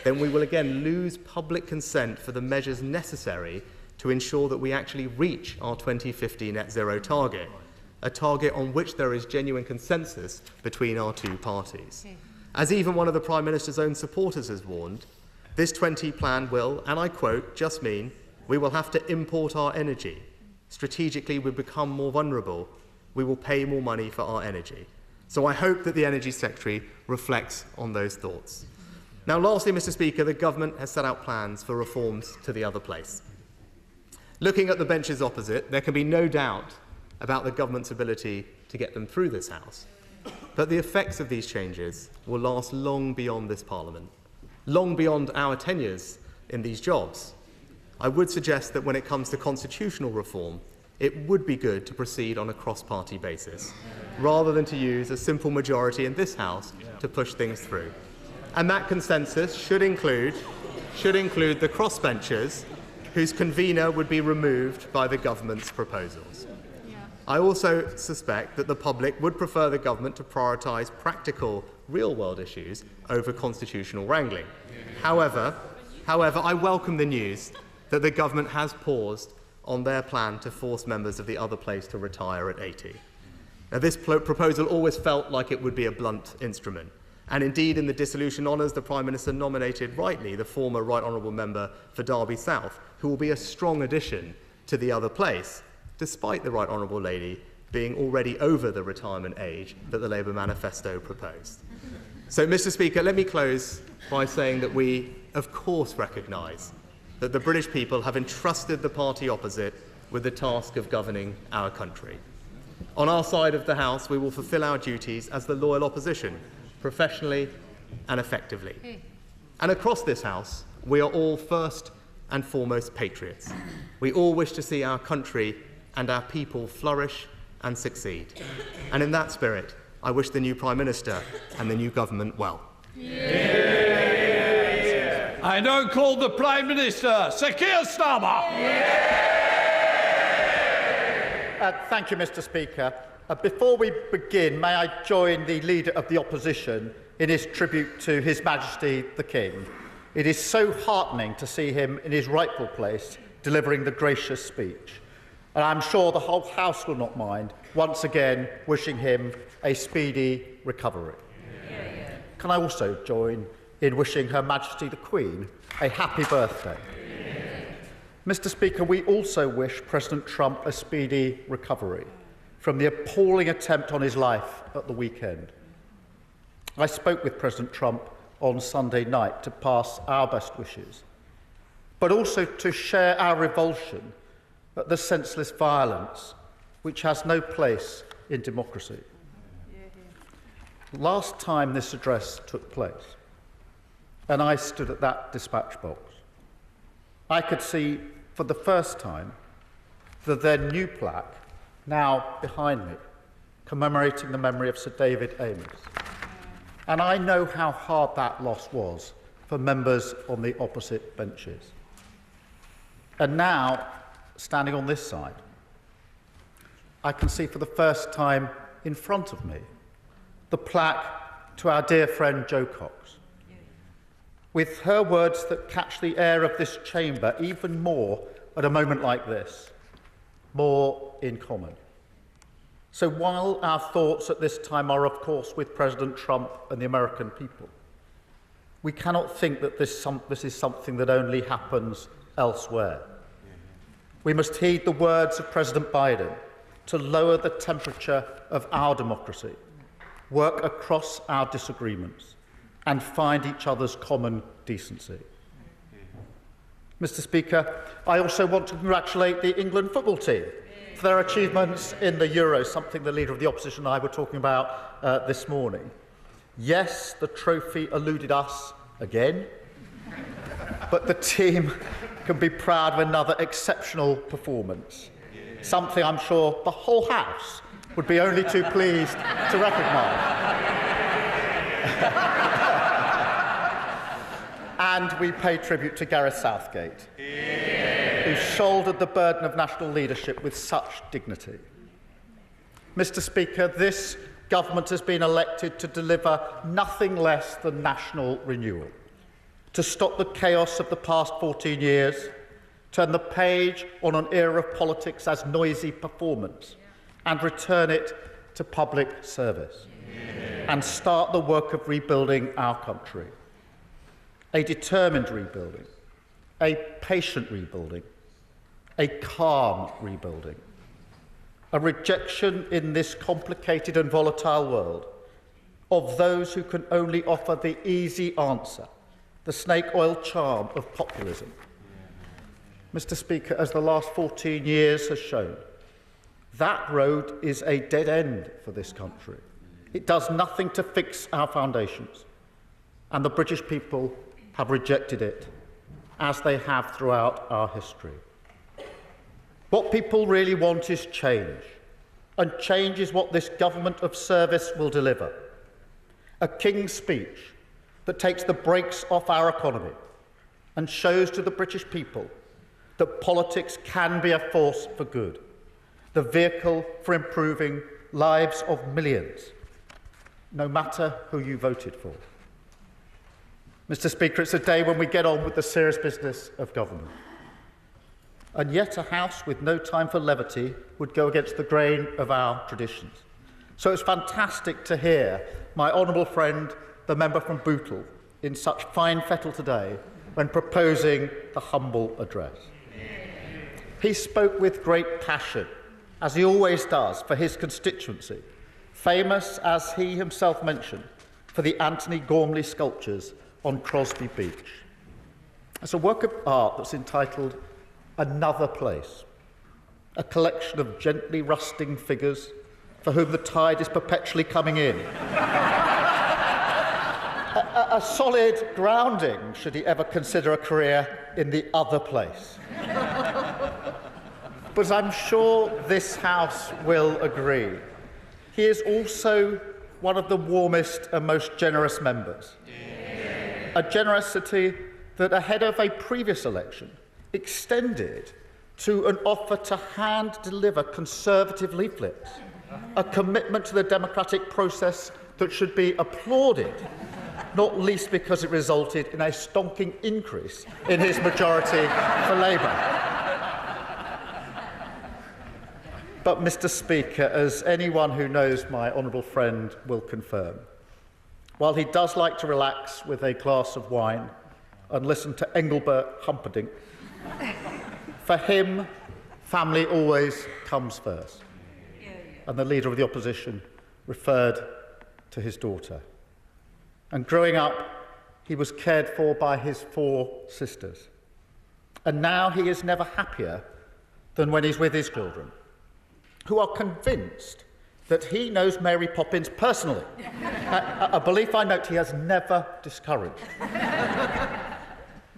then we will again lose public consent for the measures necessary to ensure that we actually reach our 2050 net zero target, a target on which there is genuine consensus between our two parties. As even one of the Prime Minister's own supporters has warned, this 20 plan will, and I quote, just mean we will have to import our energy. Strategically, we become more vulnerable, we will pay more money for our energy. So I hope that the Energy Secretary reflects on those thoughts. Now, lastly, Mr. Speaker, the government has set out plans for reforms to the other place. Looking at the benches opposite, there can be no doubt about the government's ability to get them through this House. But the effects of these changes will last long beyond this Parliament, long beyond our tenures in these jobs. I would suggest that when it comes to constitutional reform, it would be good to proceed on a cross-party basis, rather than to use a simple majority in this House to push things through. And that consensus should include the crossbenchers whose convener would be removed by the government's proposals. I also suspect that the public would prefer the government to prioritise practical, real-world issues over constitutional wrangling. However, I welcome the news that the government has paused on their plan to force members of the other place to retire at 80. Now, this proposal always felt like it would be a blunt instrument. And indeed, in the dissolution honours, the Prime Minister nominated rightly the former Right Honourable Member for Derby South, who will be a strong addition to the other place, despite the Right Honourable Lady being already over the retirement age that the Labour manifesto proposed. So, Mr. Speaker, let me close by saying that we, of course, recognise that the British people have entrusted the party opposite with the task of governing our country. On our side of the House, we will fulfil our duties as the loyal opposition, professionally and effectively. And across this House, we are all first and foremost patriots. We all wish to see our country and our people flourish and succeed. And in that spirit, I wish the new Prime Minister and the new government well. I now call the Prime Minister, Sir Keir Starmer. Thank you, Mr. Speaker. Before we begin, may I join the Leader of the Opposition in his tribute to His Majesty the King. It is so heartening to see him in his rightful place, delivering the gracious speech. And I'm sure the whole House will not mind, once again, wishing him a speedy recovery. Can I also join in wishing Her Majesty the Queen a happy birthday? Mr. Speaker, we also wish President Trump a speedy recovery from the appalling attempt on his life at the weekend. I spoke with President Trump on Sunday night to pass our best wishes, but also to share our revulsion at the senseless violence which has no place in democracy. Last time this address took place, and I stood at that dispatch box, I could see for the first time the then new plaque, now behind me, commemorating the memory of Sir David Amess. And I know how hard that loss was for members on the opposite benches. And now, standing on this side, I can see for the first time in front of me the plaque to our dear friend Jo Cox, with her words that catch the air of this chamber even more at a moment like this, more in common. So while our thoughts at this time are, of course, with President Trump and the American people, we cannot think that this is something that only happens elsewhere. We must heed the words of President Biden to lower the temperature of our democracy, work across our disagreements, and find each other's common decency. Mr. Speaker, I also want to congratulate the England football team for their achievements in the Euros, something the Leader of the Opposition and I were talking about this morning. Yes, the trophy eluded us again, but the team can be proud of another exceptional performance, something I'm sure the whole House would be only too pleased to recognise. And we pay tribute to Gareth Southgate, who shouldered the burden of national leadership with such dignity. Mr. Speaker, this government has been elected to deliver nothing less than national renewal, to stop the chaos of the past 14 years, turn the page on an era of politics as noisy performance, and return it to public service, and start the work of rebuilding our country. A determined rebuilding, a patient rebuilding, a calm rebuilding. a rejection in this complicated and volatile world of those who can only offer the easy answer, the snake oil charm of populism. Mr. Speaker, as the last 14 years has shown, that road is a dead end for this country. It does nothing to fix our foundations, and the British people have rejected it, as they have throughout our history. What people really want is change, and change is what this government of service will deliver. A King's Speech that takes the brakes off our economy and shows to the British people that politics can be a force for good, the vehicle for improving lives of millions, no matter who you voted for. Mr. Speaker, it's a day when we get on with the serious business of government. And yet a House with no time for levity would go against the grain of our traditions. So it's fantastic to hear my honourable friend, the member from Bootle, in such fine fettle today when proposing the humble address. He spoke with great passion, as he always does, for his constituency, famous, as he himself mentioned, for the Anthony Gormley sculptures on Crosby Beach. It's a work of art that's entitled Another Place, a collection of gently rusting figures for whom the tide is perpetually coming in. A solid grounding should he ever consider a career in the other place. But I'm sure this House will agree. He is also one of the warmest and most generous members. A generosity that, ahead of a previous election, extended to an offer to hand-deliver Conservative leaflets, a commitment to the democratic process that should be applauded, not least because it resulted in a stonking increase in his majority for Labour. But, Mr. Speaker, as anyone who knows my honourable friend will confirm, while he does like to relax with a glass of wine and listen to Engelbert Humperdinck, for him, family always comes first. And the Leader of the Opposition referred to his daughter. And growing up, he was cared for by his 4 sisters. And now he is never happier than when he's with his children, who are convinced that he knows Mary Poppins personally, a belief I note he has never discouraged.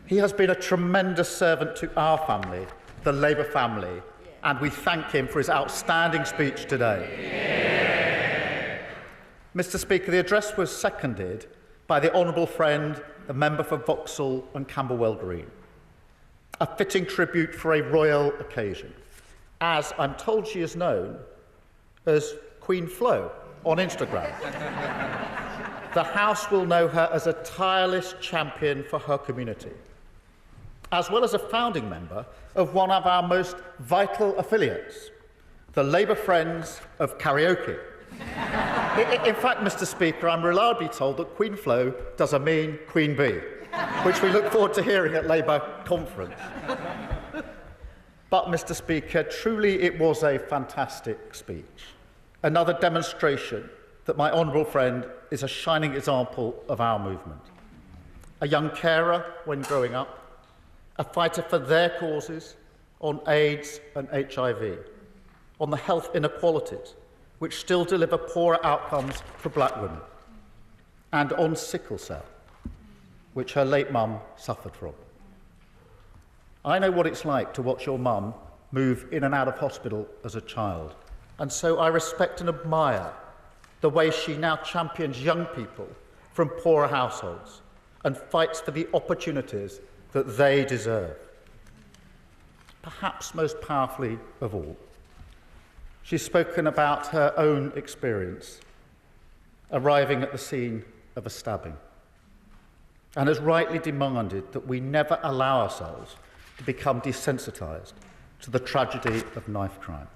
He has been a tremendous servant to our family, the Labour family, and we thank him for his outstanding speech today. Mr. Speaker, the address was seconded by the honourable friend, the member for Vauxhall and Camberwell Green. A fitting tribute for a royal occasion, as I'm told she is known as Queen Flo on Instagram. The House will know her as a tireless champion for her community, as well as a founding member of one of our most vital affiliates, the Labour Friends of Karaoke. In fact, Mr. Speaker, I'm reliably told that Queen Flo does mean Queen Bee, which we look forward to hearing at Labour conference. But, Mr. Speaker, truly it was a fantastic speech. Another demonstration that my honourable friend is a shining example of our movement. A young carer when growing up, a fighter for their causes on AIDS and HIV, on the health inequalities which still deliver poorer outcomes for black women, and on sickle cell, which her late mum suffered from. I know what it's like to watch your mum move in and out of hospital as a child, and so I respect and admire the way she now champions young people from poorer households and fights for the opportunities that they deserve. Perhaps most powerfully of all, she's spoken about her own experience arriving at the scene of a stabbing and has rightly demanded that we never allow ourselves to become desensitised to the tragedy of knife crime.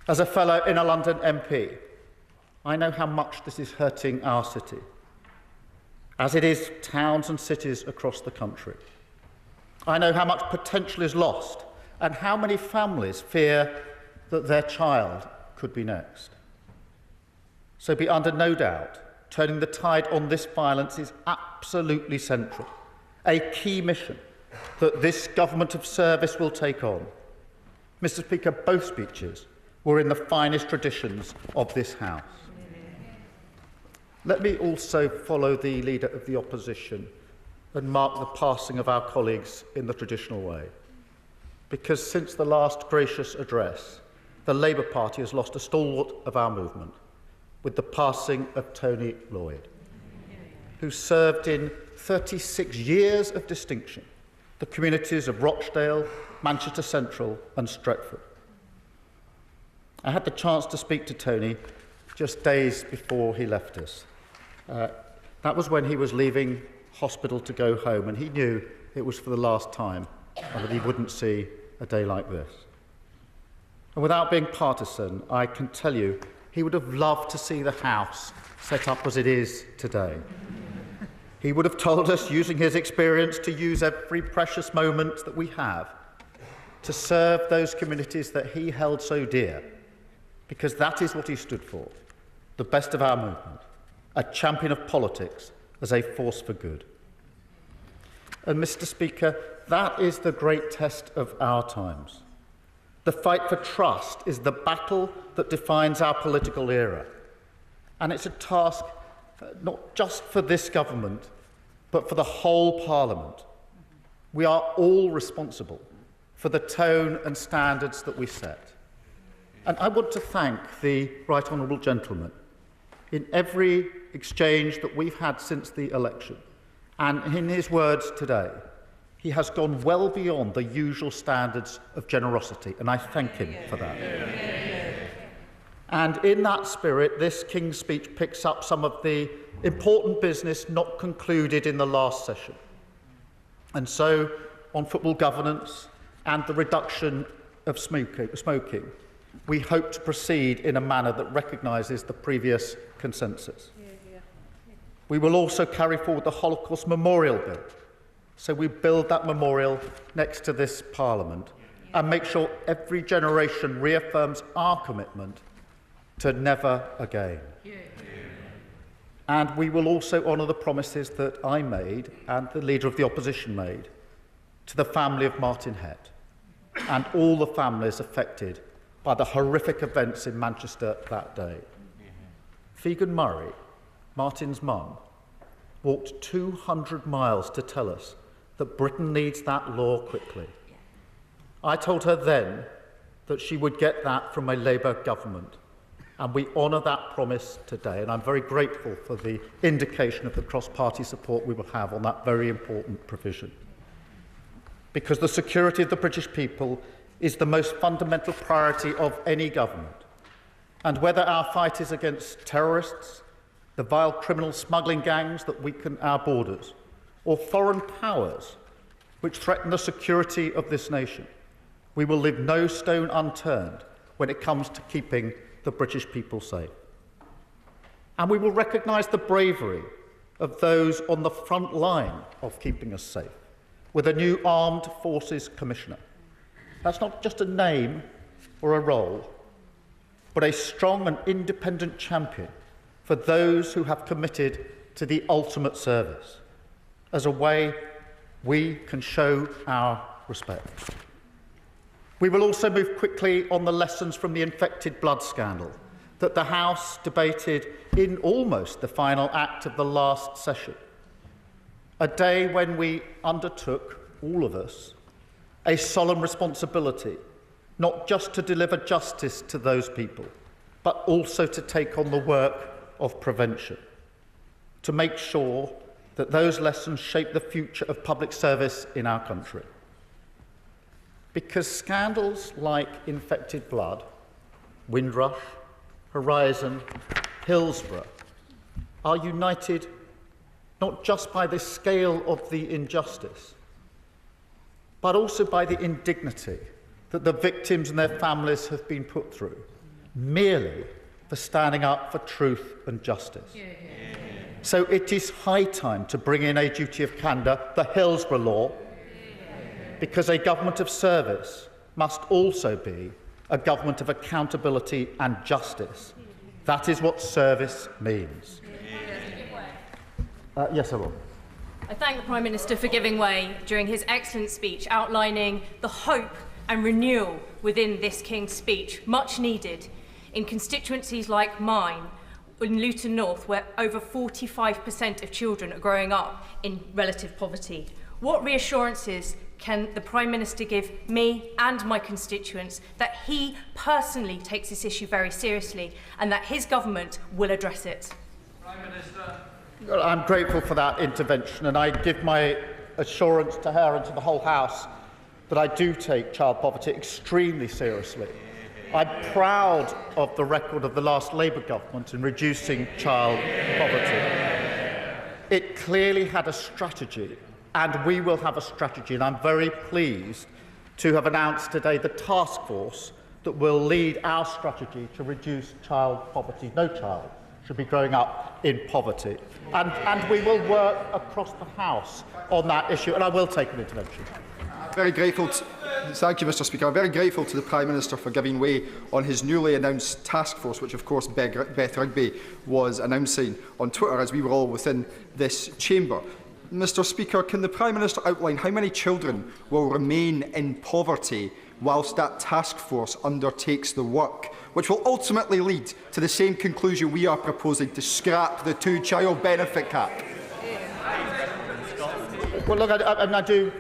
As a fellow inner London MP, I know how much this is hurting our city, as it is towns and cities across the country. I know how much potential is lost and how many families fear that their child could be next. So be under no doubt, turning the tide on this violence is absolutely central, a key mission that this government of service will take on. Mr. Speaker, both speeches were in the finest traditions of this House. Let me also follow the Leader of the Opposition and mark the passing of our colleagues in the traditional way. Because since the last gracious address, the Labour Party has lost a stalwart of our movement with the passing of Tony Lloyd, who served in 36 years of distinction the communities of Rochdale, Manchester Central and Stretford. I had the chance to speak to Tony just days before he left us. That was when he was leaving hospital to go home, and he knew it was for the last time and that he wouldn't see a day like this. And without being partisan, I can tell you he would have loved to see the House set up as it is today. He would have told us, using his experience, to use every precious moment that we have to serve those communities that he held so dear, because that is what he stood for, the best of our movement, a champion of politics as a force for good. And, Mr. Speaker, that is the great test of our times. The fight for trust is the battle that defines our political era. And it's a task not just for this government, but for the whole Parliament. We are all responsible for the tone and standards that we set. And I want to thank the Right Honourable Gentleman in every exchange that we've had since the election. And in his words today, he has gone well beyond the usual standards of generosity, and I thank him for that. And in that spirit, this King's Speech picks up some of the important business not concluded in the last session. And so, on football governance and the reduction of smoking, we hope to proceed in a manner that recognises the previous consensus. We will also carry forward the Holocaust Memorial Bill. So we build that memorial next to this Parliament and make sure every generation reaffirms our commitment to never again. And we will also honour the promises that I made and the Leader of the Opposition made to the family of Martin Hett and all the families affected by the horrific events in Manchester that day. Figan Murray, Martin's mum, walked 200 miles to tell us that Britain needs that law quickly. I told her then that she would get that from a Labour government, and we honour that promise today, and I'm very grateful for the indication of the cross-party support we will have on that very important provision. Because the security of the British people is the most fundamental priority of any government. And whether our fight is against terrorists, the vile criminal smuggling gangs that weaken our borders, or foreign powers which threaten the security of this nation, we will leave no stone unturned when it comes to keeping the British people safe. And we will recognise the bravery of those on the front line of keeping us safe, with a new Armed Forces Commissioner. That's not just a name or a role, but a strong and independent champion for those who have committed to the ultimate service, as a way we can show our respect. We will also move quickly on the lessons from the infected blood scandal that the House debated in almost the final act of the last session, a day when we undertook, all of us, a solemn responsibility not just to deliver justice to those people, but also to take on the work of prevention, to make sure that those lessons shape the future of public service in our country. Because scandals like infected blood, Windrush, Horizon, Hillsborough are united not just by the scale of the injustice, but also by the indignity that the victims and their families have been put through, merely for standing up for truth and justice. So it is high time to bring in a duty of candour, the Hillsborough Law, because a government of service must also be a government of accountability and justice. That is what service means. Yes, I will. I thank the Prime Minister for giving way during his excellent speech, outlining the hope and renewal within this King's speech, much needed in constituencies like mine, in Luton North, where over 45% of children are growing up in relative poverty. What reassurances can the Prime Minister give me and my constituents that he personally takes this issue very seriously and that his government will address it? Prime Minister. Well, I'm grateful for that intervention, and I give my assurance to her and to the whole House that I do take child poverty extremely seriously. I'm proud of the record of the last Labour government in reducing child poverty. It clearly had a strategy, and we will have a strategy, and I'm very pleased to have announced today the task force that will lead our strategy to reduce child poverty. No child should be growing up in poverty. And we will work across the House on that issue, and I will take an intervention. Very grateful. Thank you, Mr. Speaker. I'm very grateful to the Prime Minister for giving way on his newly announced task force, which, of course, Beth Rigby was announcing on Twitter as we were all within this chamber. Mr. Speaker, can the Prime Minister outline how many children will remain in poverty whilst that task force undertakes the work, which will ultimately lead to the same conclusion we are proposing, to scrap the two-child benefit cap? Well, look, I do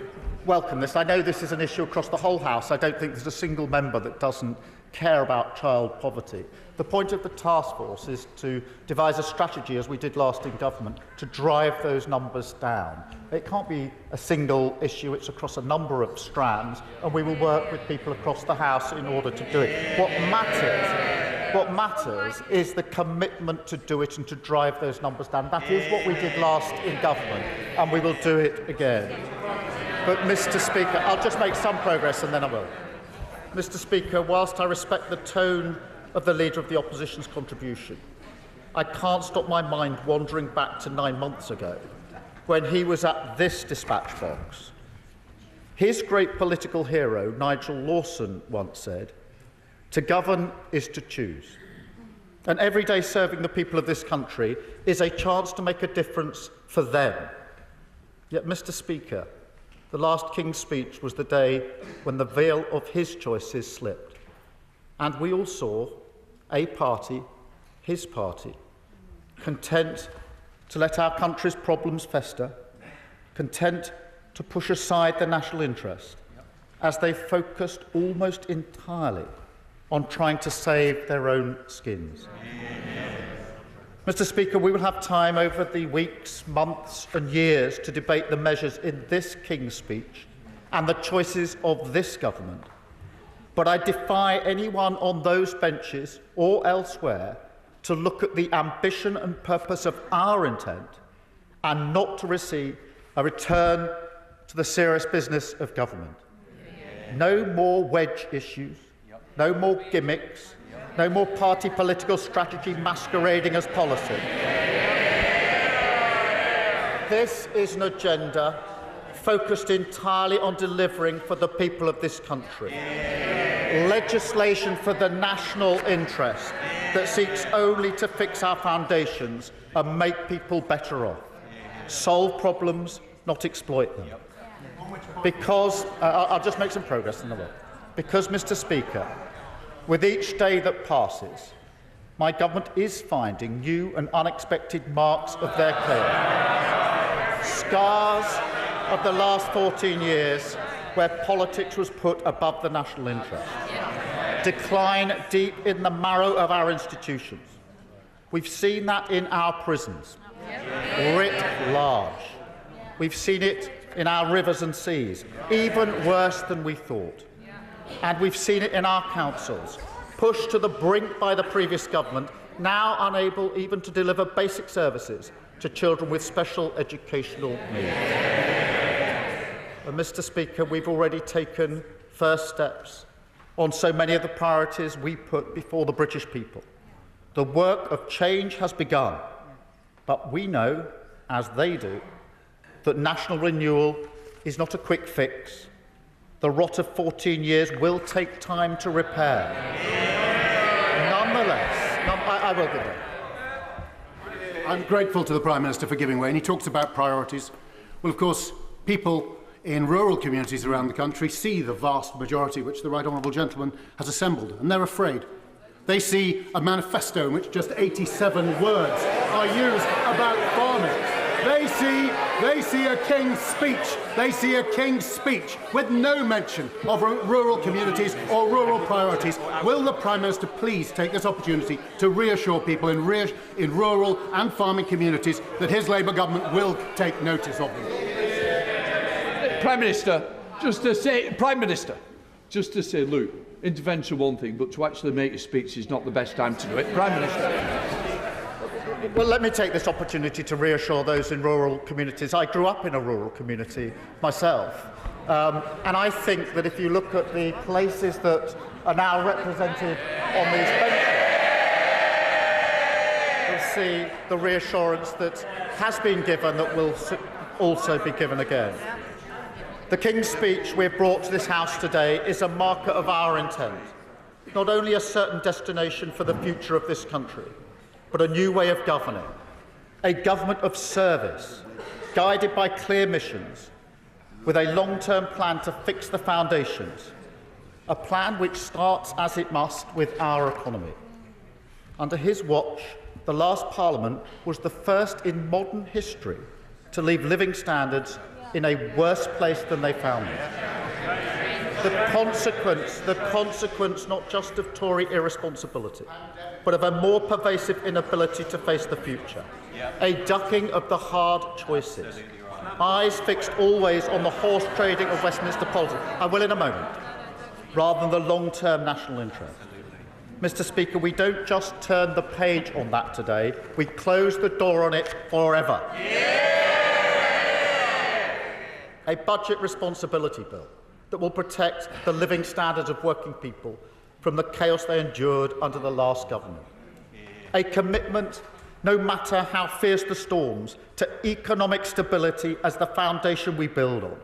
welcome this. I know this is an issue across the whole House. I don't think there's a single member that doesn't care about child poverty. The point of the task force is to devise a strategy, as we did last in government, to drive those numbers down. It can't be a single issue, it's across a number of strands, and we will work with people across the House in order to do it. What matters is the commitment to do it and to drive those numbers down. That is what we did last in government, and we will do it again. But, Mr. Speaker, I'll just make some progress and then I will. Mr. Speaker, whilst I respect the tone of the Leader of the Opposition's contribution, I can't stop my mind wandering back to 9 months ago when he was at this dispatch box. His great political hero, Nigel Lawson, once said, "To govern is to choose." And every day serving the people of this country is a chance to make a difference for them. Yet, Mr. Speaker, the last King's speech was the day when the veil of his choices slipped. And we all saw a party, his party, content to let our country's problems fester, content to push aside the national interest, as they focused almost entirely on trying to save their own skins. Mr. Speaker, we will have time over the weeks, months and years to debate the measures in this King's speech and the choices of this government. But I defy anyone on those benches or elsewhere to look at the ambition and purpose of our intent and not to receive a return to the serious business of government. No more wedge issues, no more gimmicks, no more party political strategy masquerading as policy. This is an agenda focused entirely on delivering for the people of this country. Legislation for the national interest that seeks only to fix our foundations and make people better off. Solve problems, not exploit them. Because, I'll just make some progress in the way. Because, Mr. Speaker, with each day that passes, my government is finding new and unexpected marks of their claim. Scars of the last 14 years where politics was put above the national interest. Decline deep in the marrow of our institutions. We've seen that in our prisons, writ large. We've seen it in our rivers and seas, even worse than we thought. And we've seen it in our councils, pushed to the brink by the previous government, now unable even to deliver basic services to children with special educational needs. And, Mr. Speaker, we've already taken first steps on so many of the priorities we put before the British people. The work of change has begun, but we know, as they do, that national renewal is not a quick fix, The rot of 14 years will take time to repair. Nonetheless, I will give it. I'm grateful to the Prime Minister for giving way, and he talks about priorities. Well, of course, people in rural communities around the country see the vast majority which the Right Honourable Gentleman has assembled, and they're afraid. They see a manifesto in which just 87 words are used about farming. They see a King's speech. They see a King's speech with no mention of rural communities or rural priorities. Will the Prime Minister please take this opportunity to reassure people in rural and farming communities that his Labour government will take notice of them? Prime Minister, just to say, look, intervention one thing, but to actually make a speech is not the best time to do it. Prime Minister. Well, let me take this opportunity to reassure those in rural communities. I grew up in a rural community myself, and I think that if you look at the places that are now represented on these benches, you'll see the reassurance that has been given that will also be given again. The King's speech we've brought to this House today is a marker of our intent, not only a certain destination for the future of this country, but a new way of governing, a government of service, guided by clear missions, with a long-term plan to fix the foundations, a plan which starts, as it must, with our economy. Under his watch, the last Parliament was the first in modern history to leave living standards in a worse place than they found them. The consequence not just of Tory irresponsibility, but of a more pervasive inability to face the future, a ducking of the hard choices, eyes fixed always on the horse trading of Westminster politics, I will in a moment, rather than the long-term national interest. Mr. Speaker, we don't just turn the page on that today, we close the door on it forever. A budget responsibility bill that will protect the living standards of working people from the chaos they endured under the last government. A commitment, no matter how fierce the storms, to economic stability as the foundation we build on.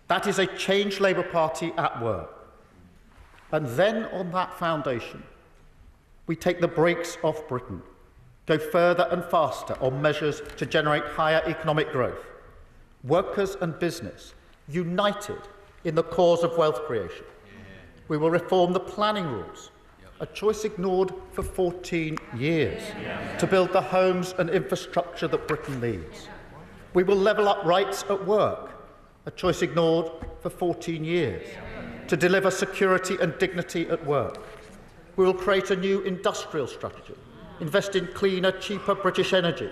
That is a changed Labour Party at work. And then on that foundation, we take the brakes off Britain, go further and faster on measures to generate higher economic growth. Workers and business united in the cause of wealth creation. We will reform the planning rules, a choice ignored for 14 years, to build the homes and infrastructure that Britain needs. We will level up rights at work, a choice ignored for 14 years, to deliver security and dignity at work. We will create a new industrial strategy, invest in cleaner, cheaper British energy,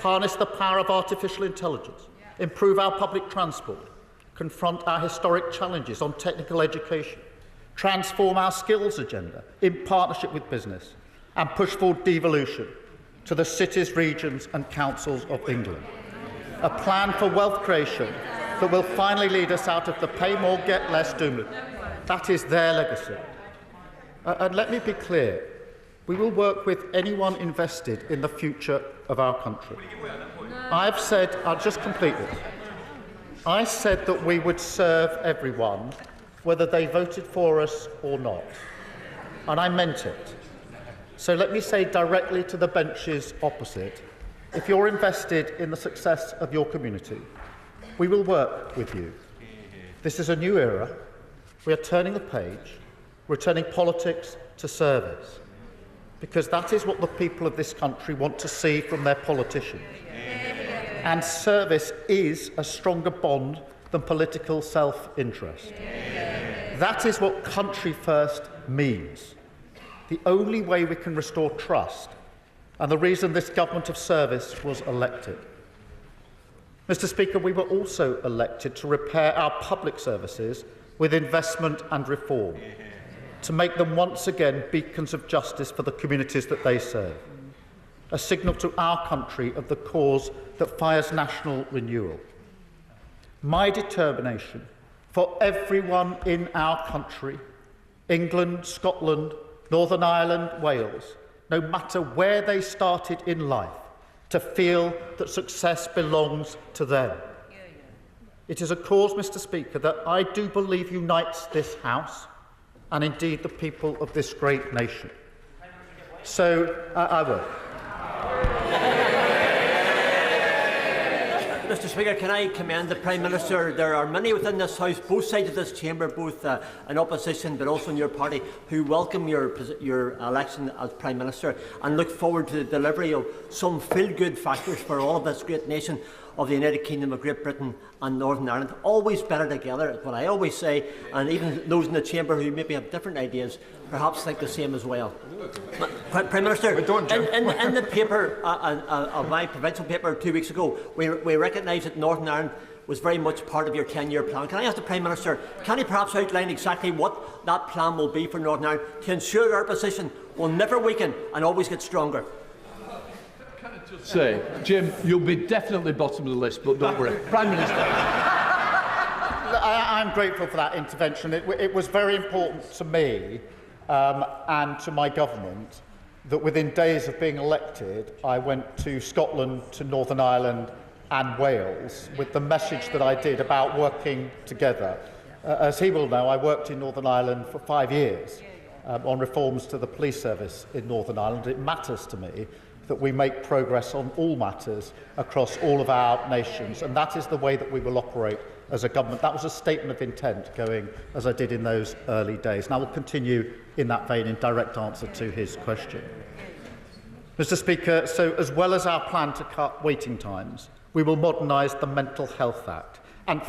harness the power of artificial intelligence, improve our public transport, confront our historic challenges on technical education, transform our skills agenda in partnership with business, and push forward devolution to the cities, regions and councils of England. A plan for wealth creation that will finally lead us out of the pay more, get less doom. That is their legacy. And let me be clear, we will work with anyone invested in the future of our country. I've said, I'll just complete this. I said that we would serve everyone, whether they voted for us or not. And I meant it. So let me say directly to the benches opposite, if you're invested in the success of your community, we will work with you. This is a new era. We are turning the page. We're turning politics to service. Because that is what the people of this country want to see from their politicians. And service is a stronger bond than political self-interest. That is what country first means. The only way we can restore trust, and the reason this government of service was elected. Mr. Speaker, we were also elected to repair our public services with investment and reform, to make them once again beacons of justice for the communities that they serve. A signal to our country of the cause that fires national renewal. My determination for everyone in our country, England, Scotland, Northern Ireland, Wales, no matter where they started in life, to feel that success belongs to them. It is a cause, Mr. Speaker, that I do believe unites this House and indeed the people of this great nation. So I will. Mr. Speaker, can I commend the Prime Minister? There are many within this House, both sides of this chamber, both in opposition but also in your party, who welcome your election as Prime Minister and look forward to the delivery of some feel-good factors for all of this great nation of the United Kingdom of Great Britain and Northern Ireland. Always better together, is what I always say, and even those in the chamber who maybe have different ideas perhaps think the same as well. Prime Minister, in the paper, of my provincial paper 2 weeks ago, we recognised that Northern Ireland was very much part of your 10-year plan. Can I ask the Prime Minister, can he perhaps outline exactly what that plan will be for Northern Ireland to ensure our position will never weaken and always get stronger? Can I just say, Jim, you'll be definitely bottom of the list, but don't worry. Prime Minister. I'm grateful for that intervention. It was very important to me and to my government that within days of being elected, I went to Scotland, to Northern Ireland and Wales with the message that I did about working together. As he will know, I worked in Northern Ireland for 5 years on reforms to the police service in Northern Ireland. It matters to me that we make progress on all matters across all of our nations, and that is the way that we will operate as a government. That was a statement of intent going as I did in those early days, and I will continue in that vein in direct answer to his question. Mr. Speaker, so as well as our plan to cut waiting times, we will modernise the Mental Health Act and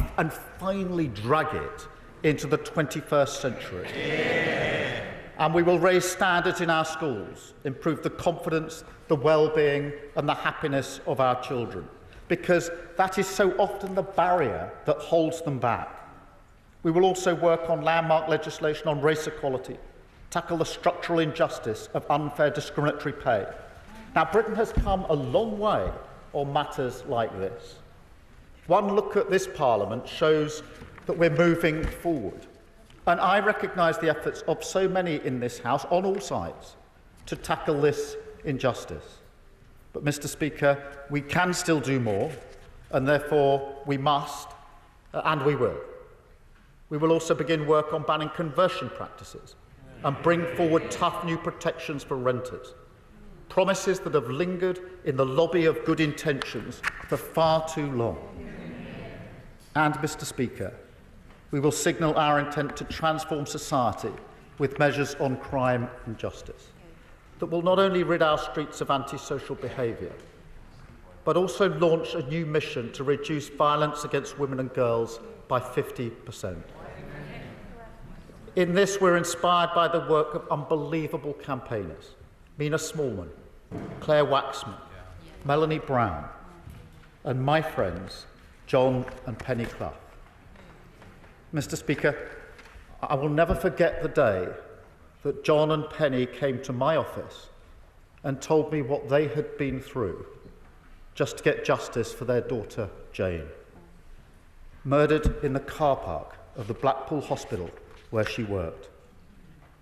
finally drag it into the 21st century. Yeah. And we will raise standards in our schools, improve the confidence, the well-being and the happiness of our children, because that is so often the barrier that holds them back. We will also work on landmark legislation on race equality, tackle the structural injustice of unfair discriminatory pay. Now, Britain has come a long way on matters like this. One look at this Parliament shows that we're moving forward. And I recognise the efforts of so many in this House, on all sides, to tackle this injustice. But, Mr. Speaker, we can still do more, and therefore we must, and we will. We will also begin work on banning conversion practices and bring forward tough new protections for renters. Promises that have lingered in the lobby of good intentions for far too long. And, Mr. Speaker, we will signal our intent to transform society with measures on crime and justice that will not only rid our streets of antisocial behaviour, but also launch a new mission to reduce violence against women and girls by 50%. In this, we're inspired by the work of unbelievable campaigners: Mina Smallman, Claire Waxman, Melanie Brown, and my friends, John and Penny Clough. Mr. Speaker, I will never forget the day that John and Penny came to my office and told me what they had been through just to get justice for their daughter, Jane, murdered in the car park of the Blackpool Hospital where she worked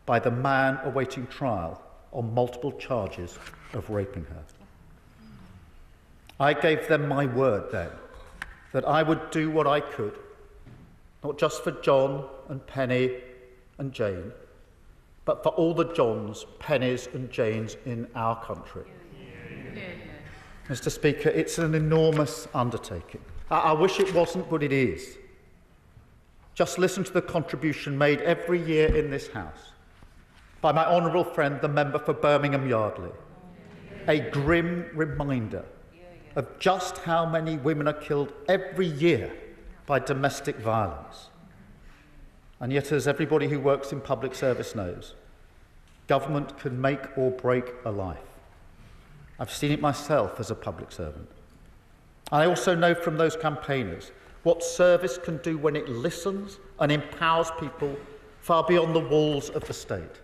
by the man awaiting trial on multiple charges of raping her. I gave them my word then that I would do what I could, not just for John and Penny and Jane, but for all the Johns, Pennies and Janes in our country. Mr. Speaker, it's an enormous undertaking. I wish it wasn't, but it is. Just listen to the contribution made every year in this House by my honourable friend, the member for Birmingham Yardley. A grim reminder of just how many women are killed every year by domestic violence. And yet, as everybody who works in public service knows, government can make or break a life. I've seen it myself as a public servant. I also know from those campaigners what service can do when it listens and empowers people far beyond the walls of the state.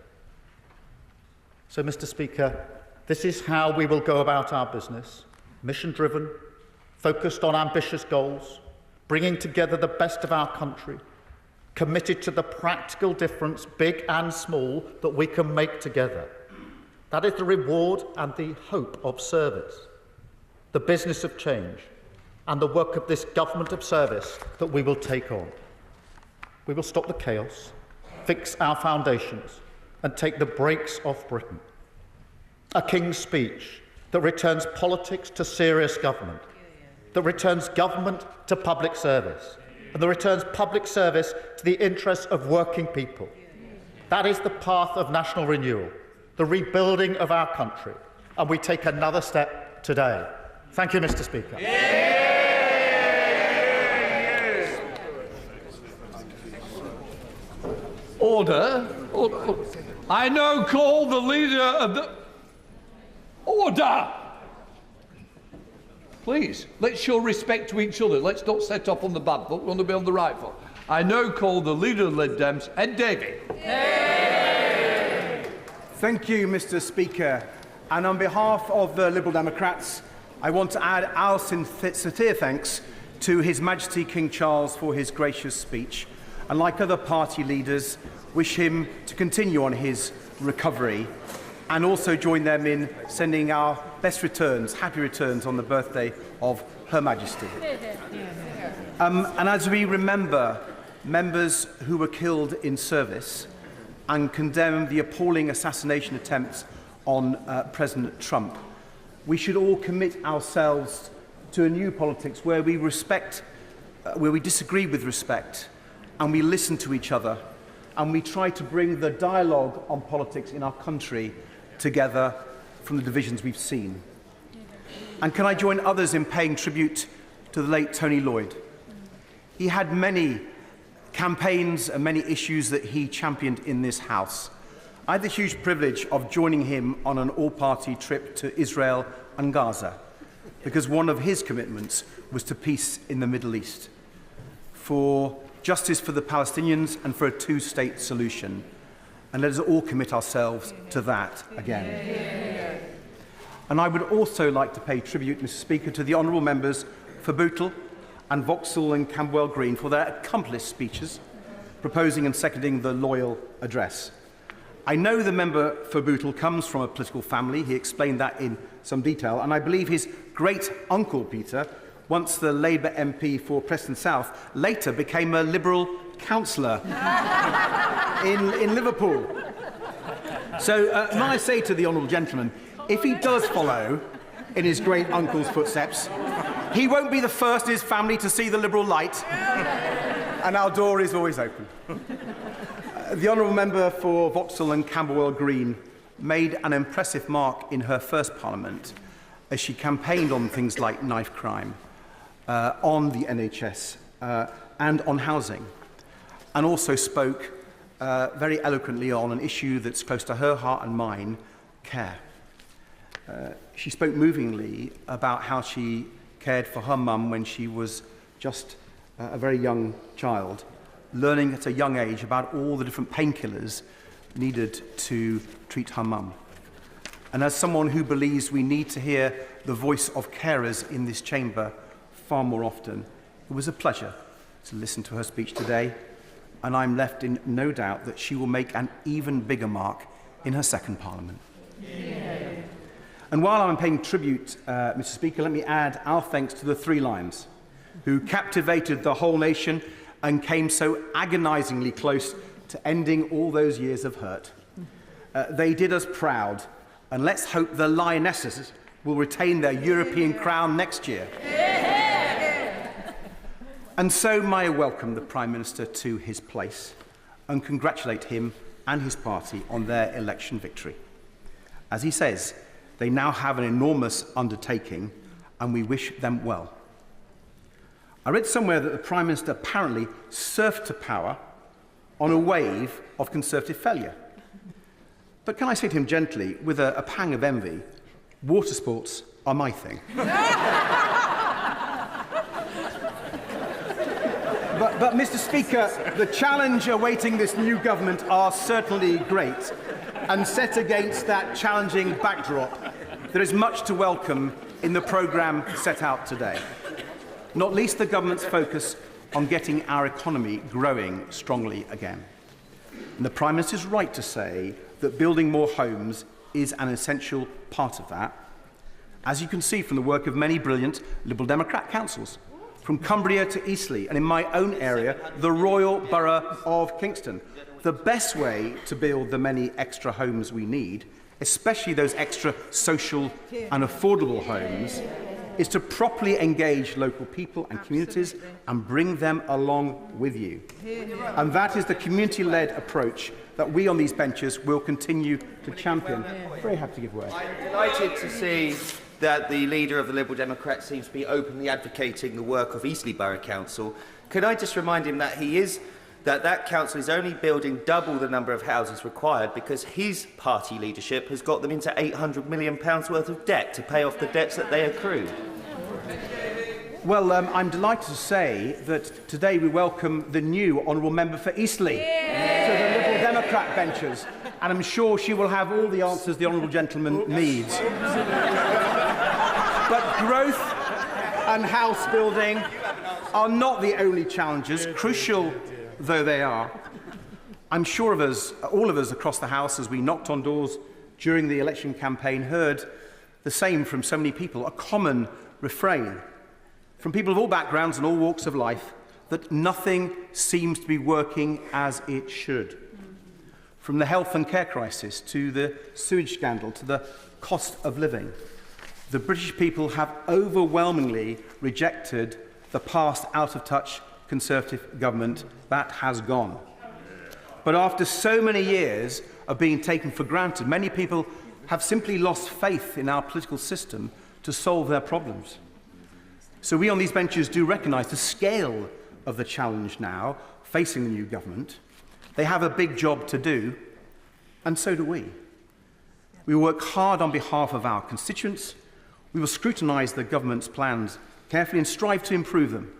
So, Mr. Speaker, this is how we will go about our business: mission-driven, focused on ambitious goals, bringing together the best of our country, committed to the practical difference, big and small, that we can make together. That is the reward and the hope of service, the business of change, and the work of this government of service that we will take on. We will stop the chaos, fix our foundations, and take the brakes off Britain. A King's Speech that returns politics to serious government, that returns government to public service, and that returns public service to the interests of working people. That is the path of national renewal, the rebuilding of our country, and we take another step today. Thank you, Mr. Speaker. Order. Order. I now call the leader of the... Order! Please, let's show respect to each other. Let's not set off on the bad foot. We want to be on the right foot. I now call the leader of the Lib Dems, Ed Davey. Thank you, Mr. Speaker. And on behalf of the Liberal Democrats, I want to add our sincere thanks to His Majesty King Charles for his gracious speech. And like other party leaders, wish him to continue on his recovery, and also join them in sending our best returns, happy returns on the birthday of Her Majesty. And as we remember members who were killed in service and condemn the appalling assassination attempts on President Trump, we should all commit ourselves to a new politics where we respect, where we disagree with respect, and we listen to each other, and we try to bring the dialogue on politics in our country together from the divisions we've seen. And can I join others in paying tribute to the late Tony Lloyd? He had many campaigns and many issues that he championed in this House. I had the huge privilege of joining him on an all-party trip to Israel and Gaza, because one of his commitments was to peace in the Middle East, for justice for the Palestinians and for a two-state solution. And let us all commit ourselves to that again. And I would also like to pay tribute, Mr. Speaker, to the honourable members for Bootle and Vauxhall and Camberwell Green for their accomplished speeches, proposing and seconding the loyal address. I know the member for Bootle comes from a political family. He explained that in some detail. And I believe his great-uncle, Peter, once the Labour MP for Preston South, later became a Liberal councillor in Liverpool. So may I say to the honourable gentleman, if he does follow in his great-uncle's footsteps, he won't be the first in his family to see the Liberal light, and our door is always open. The honourable member for Vauxhall and Camberwell Green made an impressive mark in her first Parliament as she campaigned on things like knife crime, on the NHS and on housing, and also spoke very eloquently on an issue that's close to her heart and mine, care. She spoke movingly about how she cared for her mum when she was just a very young child, learning at a young age about all the different painkillers needed to treat her mum. And as someone who believes we need to hear the voice of carers in this chamber far more often, it was a pleasure to listen to her speech today, and I'm left in no doubt that she will make an even bigger mark in her second Parliament. Yeah. And while I'm paying tribute, Mr. Speaker, let me add our thanks to the Three Lions, who captivated the whole nation and came so agonisingly close to ending all those years of hurt. They did us proud, and let's hope the Lionesses will retain their European crown next year. And so may I welcome the Prime Minister to his place and congratulate him and his party on their election victory. As he says, they now have an enormous undertaking, and we wish them well. I read somewhere that the Prime Minister apparently surfed to power on a wave of Conservative failure. But can I say to him gently, with a pang of envy, water sports are my thing. But, Mr. Speaker, the challenge awaiting this new government are certainly great, and set against that challenging backdrop, there is much to welcome in the programme set out today, not least the government's focus on getting our economy growing strongly again. And the Prime Minister is right to say that building more homes is an essential part of that, as you can see from the work of many brilliant Liberal Democrat councils, from Cumbria to Eastleigh, and in my own area, the Royal Borough of Kingston. The best way to build the many extra homes we need, especially those extra social and affordable homes, is to properly engage local people and communities and bring them along with you. And that is the community-led approach that we on these benches will continue to champion. Very happy to give way. I'm delighted to see that the leader of the Liberal Democrats seems to be openly advocating the work of Eastleigh Borough Council. Could I just remind him that that council is only building double the number of houses required because his party leadership has got them into £800 million worth of debt to pay off the debts that they accrued? Well, I'm delighted to say that today we welcome the new Honourable Member for Eastleigh to the Liberal Democrat benches, and I'm sure she will have all the answers the Honourable Gentleman needs. But growth and house building are not the only challenges, crucial though they are. I'm sure of us, all of us across the House, as we knocked on doors during the election campaign, heard the same from so many people, a common refrain from people of all backgrounds and all walks of life, that nothing seems to be working as it should. From the health and care crisis to the sewage scandal to the cost of living, the British people have overwhelmingly rejected the past out-of-touch Conservative government that has gone. But after so many years of being taken for granted, many people have simply lost faith in our political system to solve their problems. So we on these benches do recognise the scale of the challenge now facing the new government. They have a big job to do, and so do we. We work hard on behalf of our constituents. We will scrutinise the government's plans carefully and strive to improve them.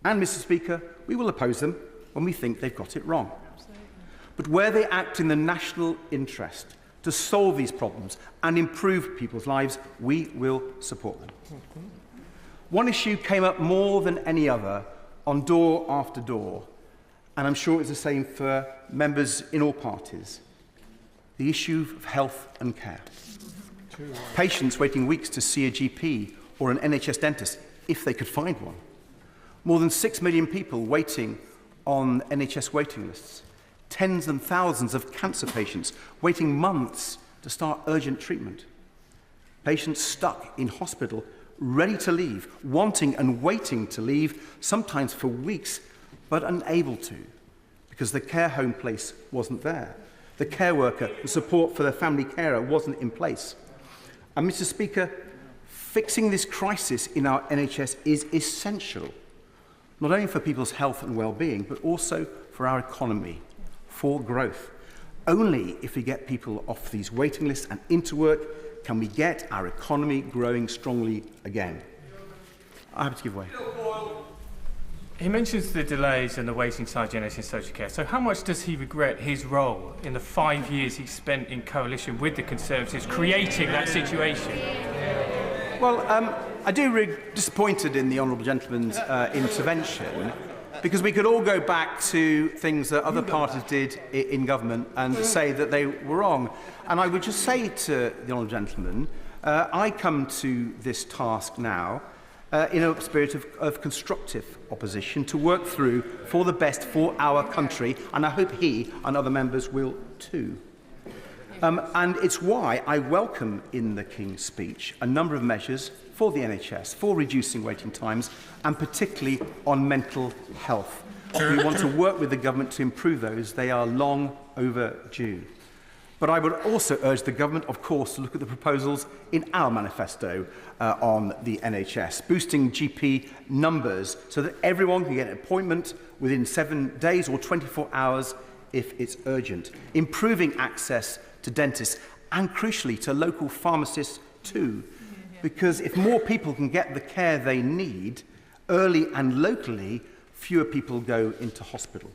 And, Mr. Speaker, we will oppose them when we think they've got it wrong. But where they act in the national interest to solve these problems and improve people's lives, we will support them. One issue came up more than any other on door after door, and I'm sure it's the same for members in all parties: the issue of health and care. Patients waiting weeks to see a GP or an NHS dentist, if they could find one. More than 6 million people waiting on NHS waiting lists. Tens and thousands of cancer patients waiting months to start urgent treatment. Patients stuck in hospital, ready to leave, wanting and waiting to leave, sometimes for weeks, but unable to, because the care home place wasn't there. The care worker, the support for their family carer wasn't in place. And, Mr. Speaker, fixing this crisis in our NHS is essential, not only for people's health and well-being, but also for our economy, for growth. Only if we get people off these waiting lists and into work can we get our economy growing strongly again. I have to give way. He mentions the delays and the waiting times in NHS social care. So how much does he regret his role in the 5 years he spent in coalition with the Conservatives creating that situation? Well, I do disappointed in the Honourable Gentleman's intervention, because we could all go back to things that other parties did in government and say that they were wrong. And I would just say to the Honourable Gentleman, I come to this task now in a spirit of constructive opposition to work through for the best for our country, and I hope he and other members will too. And it's why I welcome in the King's speech a number of measures for the NHS, for reducing waiting times, and particularly on mental health. We want to work with the government to improve those. They are long overdue. But I would also urge the government, of course, to look at the proposals in our manifesto on the NHS, boosting GP numbers so that everyone can get an appointment within 7 days or 24 hours if it's urgent, improving access to dentists and, crucially, to local pharmacists too, because if more people can get the care they need early and locally, fewer people go into hospital,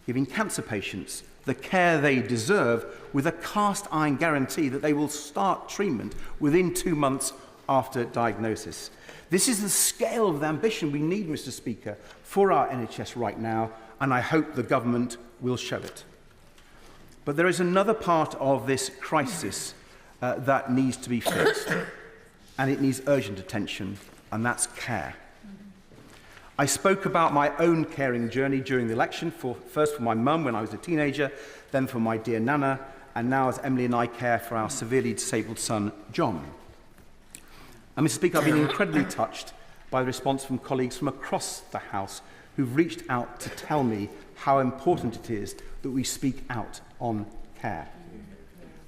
giving cancer patients the care they deserve with a cast-iron guarantee that they will start treatment within 2 months after diagnosis. This is the scale of the ambition we need, Mr. Speaker, for our NHS right now, and I hope the government will show it. But there is another part of this crisis that needs to be fixed. and it needs urgent attention, and that's care. I spoke about my own caring journey during the election, first for my mum when I was a teenager, then for my dear Nana, and now as Emily and I care for our severely disabled son, John. And Mr. Speaker, I've been incredibly touched by the response from colleagues from across the House who've reached out to tell me how important it is that we speak out on care.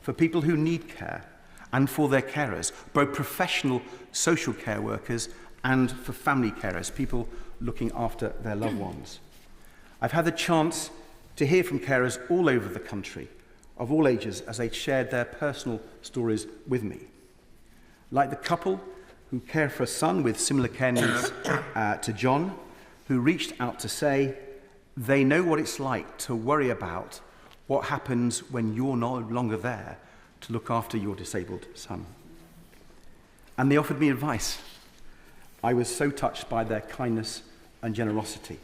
For people who need care and for their carers, both professional social care workers and for family carers, people looking after their loved ones. I've had the chance to hear from carers all over the country, of all ages, as they shared their personal stories with me. Like the couple who care for a son with similar care needs to John, who reached out to say they know what it's like to worry about what happens when you're no longer there to look after your disabled son. And they offered me advice. I was so touched by their kindness and generosity.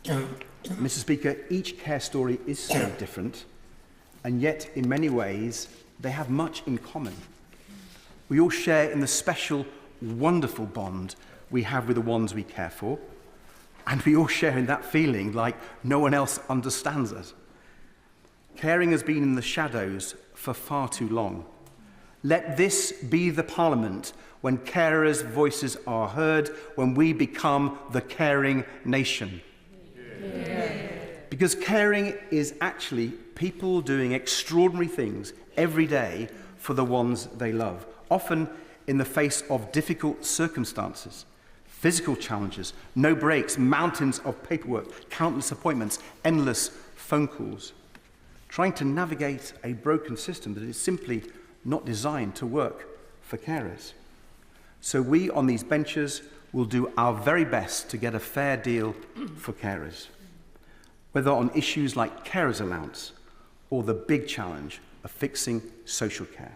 Mr. Speaker, each care story is so different, and yet in many ways they have much in common. We all share in the special, wonderful bond we have with the ones we care for, and we all share in that feeling like no one else understands us. Caring has been in the shadows for far too long. Let this be the Parliament when carers' voices are heard, when we become the caring nation. Yeah. Because caring is actually people doing extraordinary things every day for the ones they love, often in the face of difficult circumstances, physical challenges, no breaks, mountains of paperwork, countless appointments, endless phone calls, trying to navigate a broken system that is simply not designed to work for carers. So we on these benches will do our very best to get a fair deal for carers, whether on issues like carers allowance or the big challenge of fixing social care,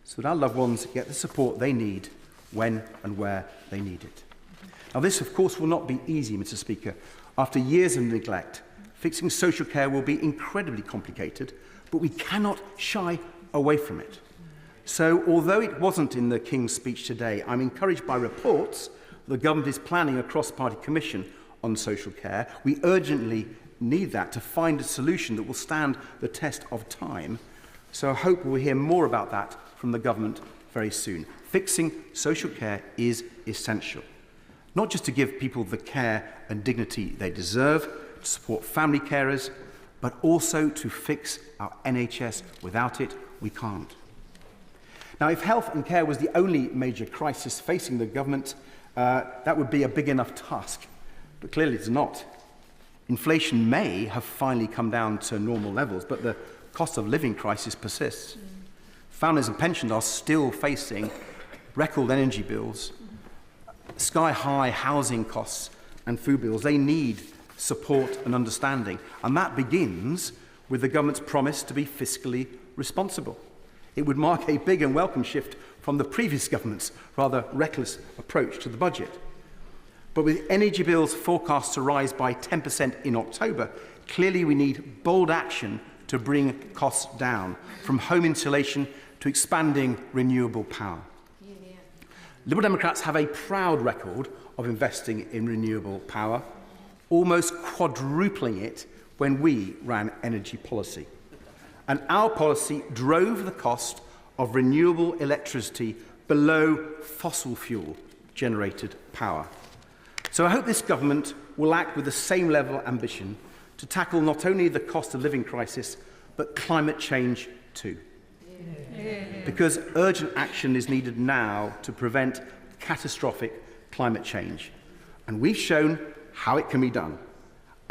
so that our loved ones get the support they need when and where they need it. Now this, of course, will not be easy, Mr. Speaker. After years of neglect, fixing social care will be incredibly complicated, but we cannot shy away from it. So, although it wasn't in the King's speech today, I'm encouraged by reports the government is planning a cross-party commission on social care. We urgently need that to find a solution that will stand the test of time. So I hope we'll hear more about that from the government very soon. Fixing social care is essential, not just to give people the care and dignity they deserve, to support family carers, but also to fix our NHS. Without it, we can't. Now, if health and care was the only major crisis facing the government, that would be a big enough task. But clearly it's not. Inflation may have finally come down to normal levels, but the cost of living crisis persists. Families and pensioners are still facing record energy bills, sky-high housing costs and food bills. They need support and understanding. And that begins with the government's promise to be fiscally responsible. It would mark a big and welcome shift from the previous government's rather reckless approach to the budget. But with energy bills forecast to rise by 10% in October, clearly we need bold action to bring costs down, from home insulation to expanding renewable power. Liberal Democrats have a proud record of investing in renewable power, almost quadrupling it when we ran energy policy. And our policy drove the cost of renewable electricity below fossil fuel generated power. So I hope this government will act with the same level of ambition to tackle not only the cost of living crisis, but climate change too. Because urgent action is needed now to prevent catastrophic climate change. And we've shown how it can be done.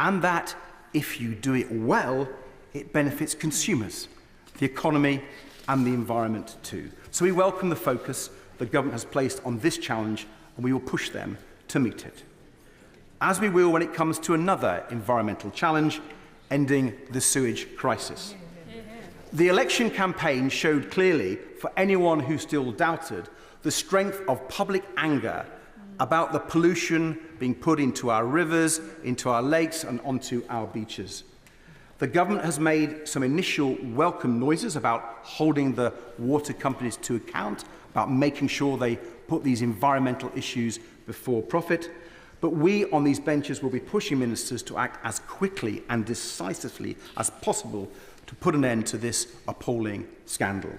And that, if you do it well, it benefits consumers, the economy and the environment too. So we welcome the focus the government has placed on this challenge, and we will push them to meet it. As we will when it comes to another environmental challenge, ending the sewage crisis. The election campaign showed clearly, for anyone who still doubted, the strength of public anger about the pollution being put into our rivers, into our lakes and onto our beaches. The government has made some initial welcome noises about holding the water companies to account about making sure they put these environmental issues before profit. But we on these benches will be pushing ministers to act as quickly and decisively as possible to put an end to this appalling scandal.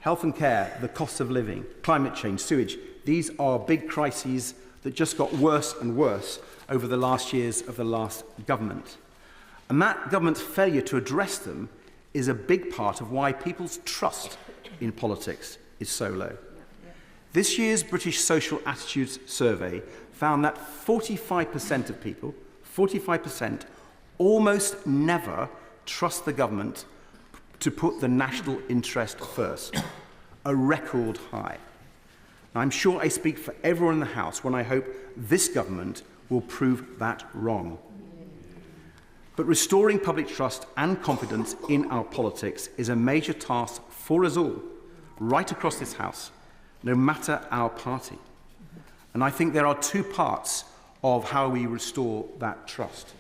Health and care, the cost of living, climate change, sewage, these are big crises that just got worse and worse over the last years of the last government. And that government's failure to address them is a big part of why people's trust in politics is so low. This year's British Social Attitudes Survey found that 45% of people, 45%, almost never trust the government to put the national interest first, a record high. Now, I'm sure I speak for everyone in the House when I hope this government will prove that wrong. But restoring public trust and confidence in our politics is a major task for us all, right across this House, no matter our party. And I think there are two parts of how we restore that trust.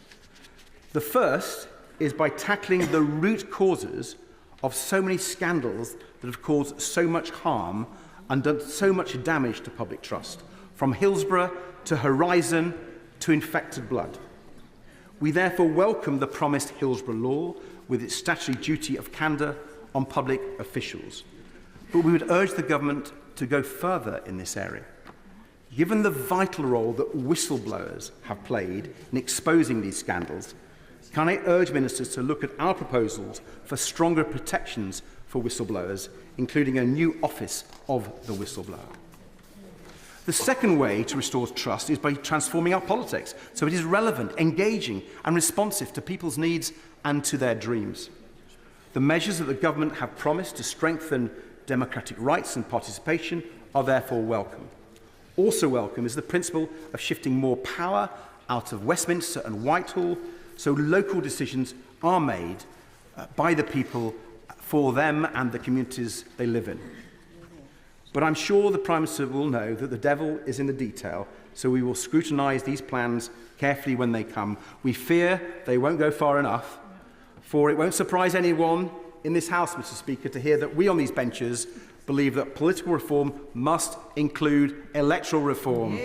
The first is by tackling the root causes of so many scandals that have caused so much harm and done so much damage to public trust, from Hillsborough to Horizon to infected blood. We therefore welcome the promised Hillsborough law with its statutory duty of candour on public officials. But we would urge the government to go further in this area. Given the vital role that whistleblowers have played in exposing these scandals, can I urge ministers to look at our proposals for stronger protections for whistleblowers, including a new office of the whistleblower? The second way to restore trust is by transforming our politics so it is relevant, engaging and responsive to people's needs and to their dreams. The measures that the government have promised to strengthen democratic rights and participation are therefore welcome. Also welcome is the principle of shifting more power out of Westminster and Whitehall so local decisions are made by the people for them and the communities they live in. But I'm sure the Prime Minister will know that the devil is in the detail, so we will scrutinise these plans carefully when they come. We fear they won't go far enough, for it won't surprise anyone in this House, Mr. Speaker, to hear that we on these benches believe that political reform must include electoral reform.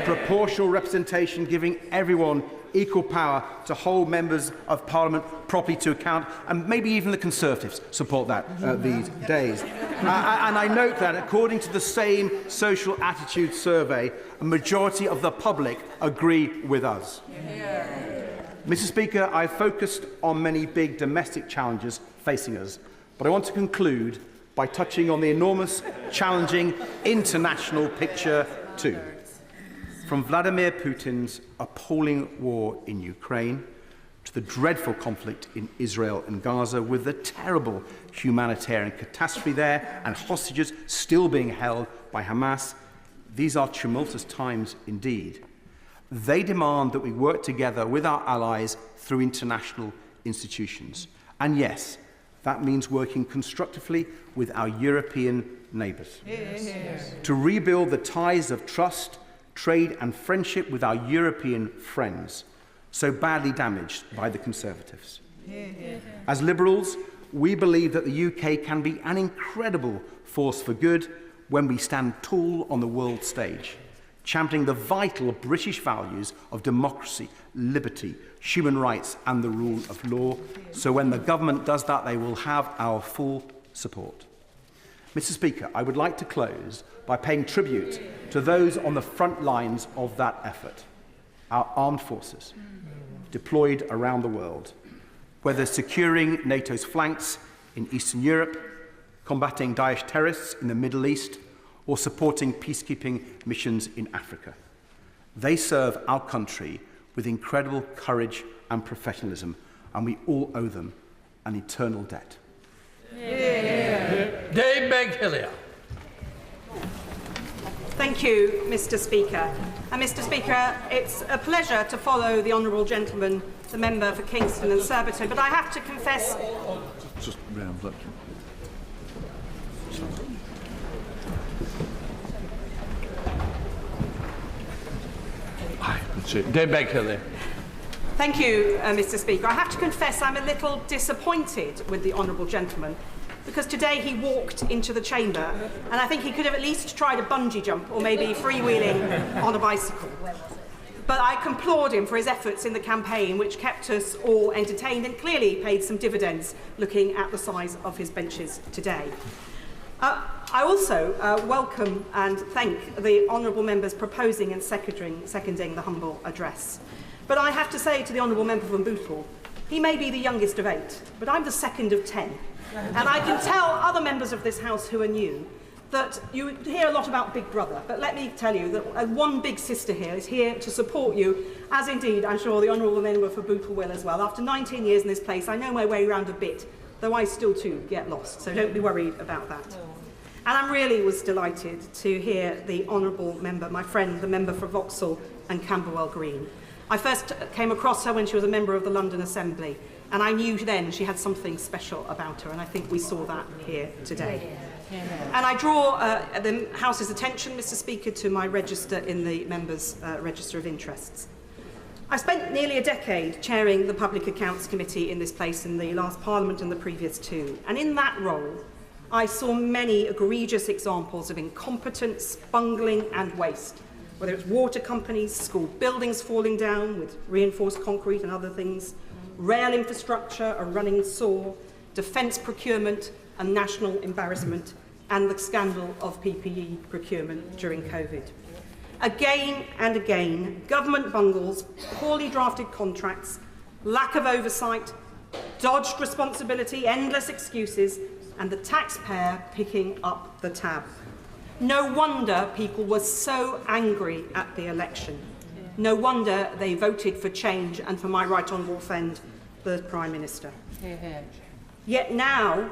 Proportional representation, giving everyone equal power to hold members of Parliament properly to account, and maybe even the Conservatives support that these days. And I note that, according to the same Social Attitudes Survey, a majority of the public agree with us. Mr. Speaker, I've focused on many big domestic challenges facing us, but I want to conclude by touching on the enormous, challenging international picture too. From Vladimir Putin's appalling war in Ukraine to the dreadful conflict in Israel and Gaza, with the terrible humanitarian catastrophe there and hostages still being held by Hamas, these are tumultuous times indeed. They demand that we work together with our allies through international institutions. And yes, that means working constructively with our European neighbours. To rebuild the ties of trust, trade and friendship with our European friends, so badly damaged by the Conservatives. As Liberals, we believe that the UK can be an incredible force for good when we stand tall on the world stage, championing the vital British values of democracy, liberty, human rights and the rule of law. So when the government does that, they will have our full support. Mr. Speaker, I would like to close by paying tribute to those on the front lines of that effort, our armed forces, deployed around the world, whether securing NATO's flanks in Eastern Europe, combating Daesh terrorists in the Middle East, or supporting peacekeeping missions in Africa. They serve our country with incredible courage and professionalism, and we all owe them an eternal debt. Dame Meg Hillier. Thank you, Mr. Speaker. And Mr. Speaker, it's a pleasure to follow the honourable gentleman, the member for Kingston and Surbiton, but I have to confess... Just round that. Dame Meg Hillier. Thank you, Mr. Speaker. I have to confess I'm a little disappointed with the honourable gentleman. because today he walked into the chamber, and I think he could have at least tried a bungee jump or maybe freewheeling on a bicycle. But I can applaud him for his efforts in the campaign, which kept us all entertained and clearly paid some dividends looking at the size of his benches today. I also welcome and thank the honourable members proposing and seconding the humble address. But I have to say to the honourable member from Bootle, he may be the youngest of 8, but I'm the second of 10. And I can tell other members of this House who are new that you hear a lot about Big Brother, but let me tell you that one big sister here is here to support you, as indeed I'm sure the honourable member for Bootle will as well. After 19 years in this place, I know my way around a bit, though I still too get lost, so don't be worried about that. And I really was delighted to hear the honourable member, my friend, the member for Vauxhall and Camberwell Green. I first came across her when she was a member of the London Assembly, and I knew then she had something special about her, and I think we saw that here today. And I draw the House's attention, Mr. Speaker, to my register in the Members' Register of Interests. I spent nearly a decade chairing the Public Accounts Committee in this place in the last Parliament and the previous 2, and in that role I saw many egregious examples of incompetence, bungling and waste, whether it's water companies, school buildings falling down with reinforced concrete and other things, rail infrastructure, a running saw, defence procurement and national embarrassment, and the scandal of PPE procurement during COVID. Again and again, government bungles, poorly drafted contracts, lack of oversight, dodged responsibility, endless excuses, and the taxpayer picking up the tab. No wonder people were so angry at the election. No wonder they voted for change and for my right honourable friend, the Prime Minister. Yet now,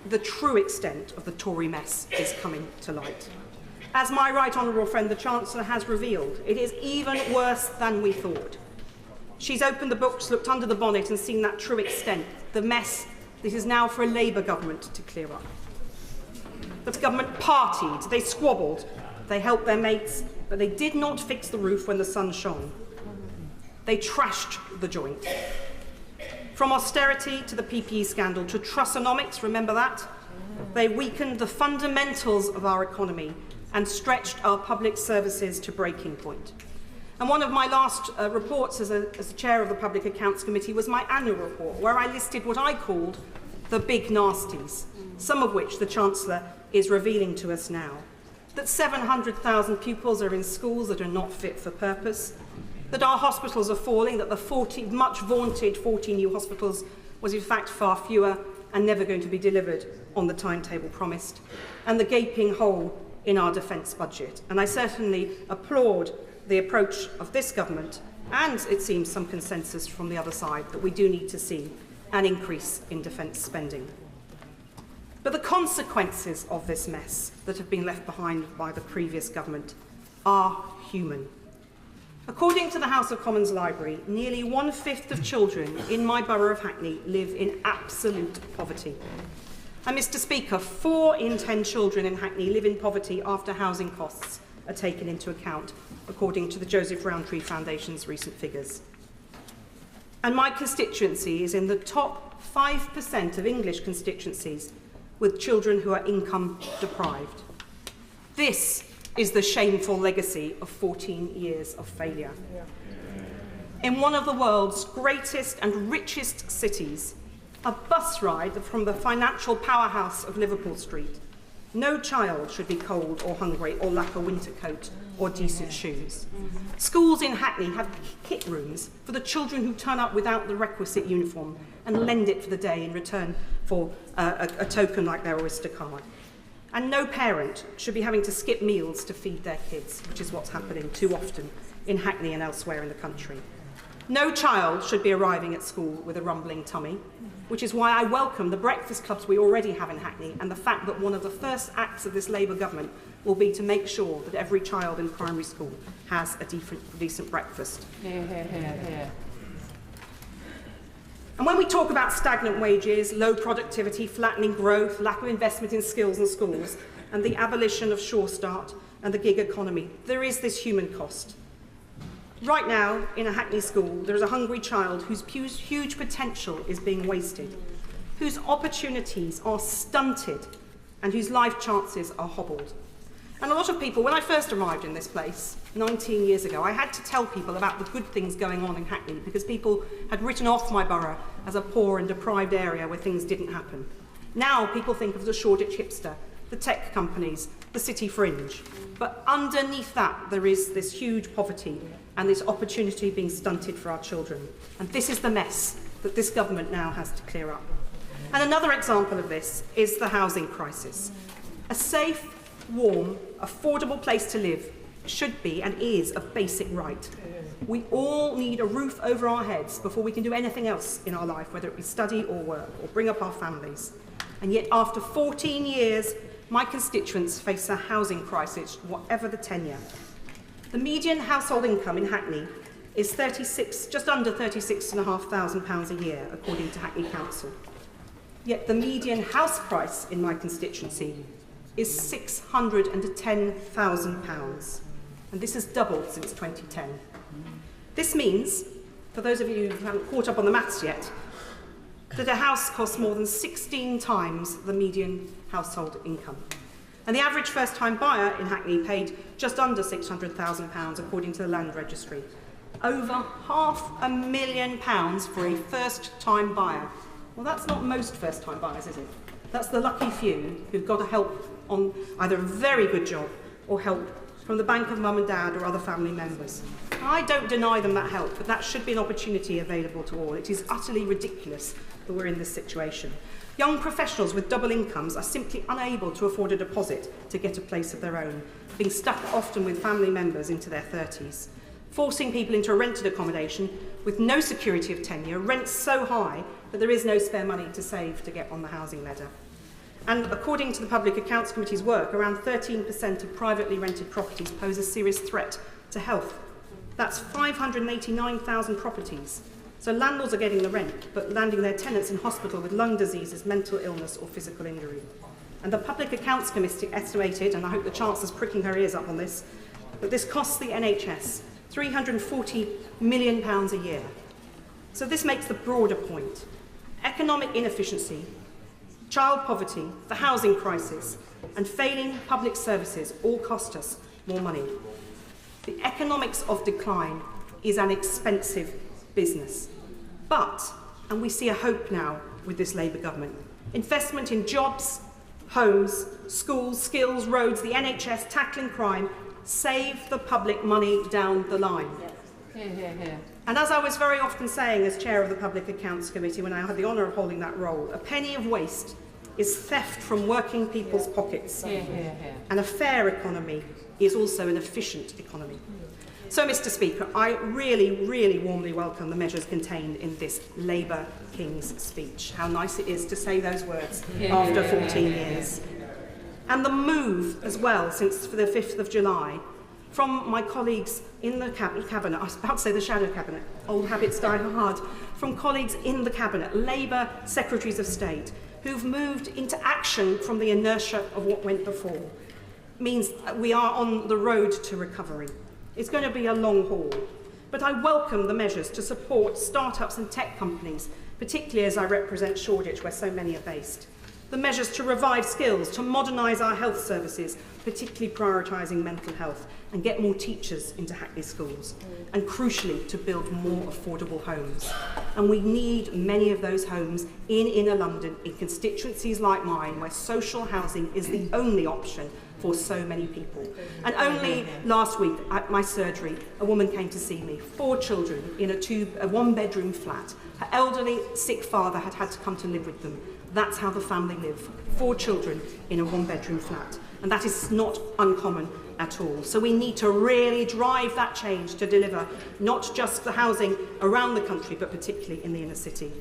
the true extent of the Tory mess is coming to light. As my right honourable friend, the Chancellor, has revealed, it is even worse than we thought. She's opened the books, looked under the bonnet and seen that true extent, the mess that is now for a Labour government to clear up. But the government partied, they squabbled, they helped their mates, but they did not fix the roof when the sun shone. They trashed the joint. From austerity to the PPE scandal to Trussonomics, remember that? They weakened the fundamentals of our economy and stretched our public services to breaking point. And one of my last reports as a chair of the Public Accounts Committee was my annual report, where I listed what I called the big nasties, some of which the Chancellor is revealing to us now. That 700,000 pupils are in schools that are not fit for purpose, that our hospitals are falling, that the much vaunted 40 new hospitals was in fact far fewer and never going to be delivered on the timetable promised, and the gaping hole in our defence budget. And I certainly applaud the approach of this government, and it seems some consensus from the other side, that we do need to see an increase in defence spending. But the consequences of this mess that have been left behind by the previous government are human. According to the House of Commons Library, nearly 1/5 of children in my borough of Hackney live in absolute poverty. And Mr. Speaker, 4 in 10 children in Hackney live in poverty after housing costs are taken into account, according to the Joseph Rowntree Foundation's recent figures. And my constituency is in the top 5% of English constituencies with children who are income deprived. This is the shameful legacy of 14 years of failure. In one of the world's greatest and richest cities, a bus ride from the financial powerhouse of Liverpool Street, no child should be cold or hungry or lack a winter coat or decent shoes. Schools in Hackney have kit rooms for the children who turn up without the requisite uniform and lend it for the day in return for a token like their Oyster card. And no parent should be having to skip meals to feed their kids, which is what's happening too often in Hackney and elsewhere in the country. No child should be arriving at school with a rumbling tummy, which is why I welcome the breakfast clubs we already have in Hackney and the fact that one of the first acts of this Labour government will be to make sure that every child in primary school has a decent breakfast. And when we talk about stagnant wages, low productivity, flattening growth, lack of investment in skills and schools, and the abolition of Sure Start and the gig economy, there is this human cost. Right now, in a Hackney school, there is a hungry child whose huge potential is being wasted, whose opportunities are stunted and whose life chances are hobbled. And a lot of people, when I first arrived in this place 19 years ago, I had to tell people about the good things going on in Hackney because people had written off my borough as a poor and deprived area where things didn't happen. Now people think of the Shoreditch hipster, the tech companies, the city fringe. But underneath that, there is this huge poverty and this opportunity being stunted for our children. And this is the mess that this government now has to clear up. And another example of this is the housing crisis. A safe, warm, affordable place to live should be and is a basic right. We all need a roof over our heads before we can do anything else in our life, whether it be study or work or bring up our families. And yet after 14 years, my constituents face a housing crisis, whatever the tenure. The median household income in Hackney is just under £36,500 a year, according to Hackney Council. Yet the median house price in my constituency is £610,000, and this has doubled since 2010. This means, for those of you who haven't caught up on the maths yet, that a house costs more than 16 times the median household income. And the average first-time buyer in Hackney paid just under £600,000, according to the Land Registry. Over £500,000 for a first-time buyer. Well, that's not most first-time buyers, is it? That's the lucky few who've got help on either a very good job or help from the bank of mum and dad or other family members. I don't deny them that help, but that should be an opportunity available to all. It is utterly ridiculous that we're in this situation. Young professionals with double incomes are simply unable to afford a deposit to get a place of their own, being stuck often with family members into their 30s. Forcing people into a rented accommodation with no security of tenure, rents so high that there is no spare money to save to get on the housing ladder. And according to the Public Accounts Committee's work, around 13% of privately rented properties pose a serious threat to health. That's 589,000 properties. So landlords are getting the rent, but landing their tenants in hospital with lung diseases, mental illness or physical injury. And the Public Accounts Committee estimated, and I hope the Chancellor's pricking her ears up on this, that this costs the NHS £340 million a year. So this makes the broader point. Economic inefficiency, child poverty, the housing crisis, and failing public services all cost us more money. The economics of decline is an expensive business. But, and we see a hope now with this Labour government, investment in jobs, homes, schools, skills, roads, the NHS, tackling crime, save the public money down the line. Hear, hear, hear. And as I was very often saying as chair of the Public Accounts Committee when I had the honour of holding that role, a penny of waste is theft from working people's pockets. Hear, hear, hear. And a fair economy is also an efficient economy. So, Mr. Speaker, I really, really warmly welcome the measures contained in this Labour King's speech. How nice it is to say those words after 14 years. And the move as well, since the 5th of July, from my colleagues in the Cabinet, I was about to say the shadow Cabinet, old habits die hard, from colleagues in the Cabinet, Labour Secretaries of State, who've moved into action from the inertia of what went before, means we are on the road to recovery. It's going to be a long haul. But I welcome the measures to support start-ups and tech companies, particularly as I represent Shoreditch, where so many are based. The measures to revive skills, to modernise our health services, particularly prioritising mental health, and get more teachers into Hackney schools, and crucially, to build more affordable homes. And we need many of those homes in inner London, in constituencies like mine, where social housing is the only option for so many people. And only last week at my surgery, a woman came to see me, 4 children in a one-bedroom flat. Her elderly, sick father had had to come to live with them. That's how the family live, 4 children in a one-bedroom flat. And that is not uncommon at all. So we need to really drive that change to deliver not just the housing around the country, but particularly in the inner city.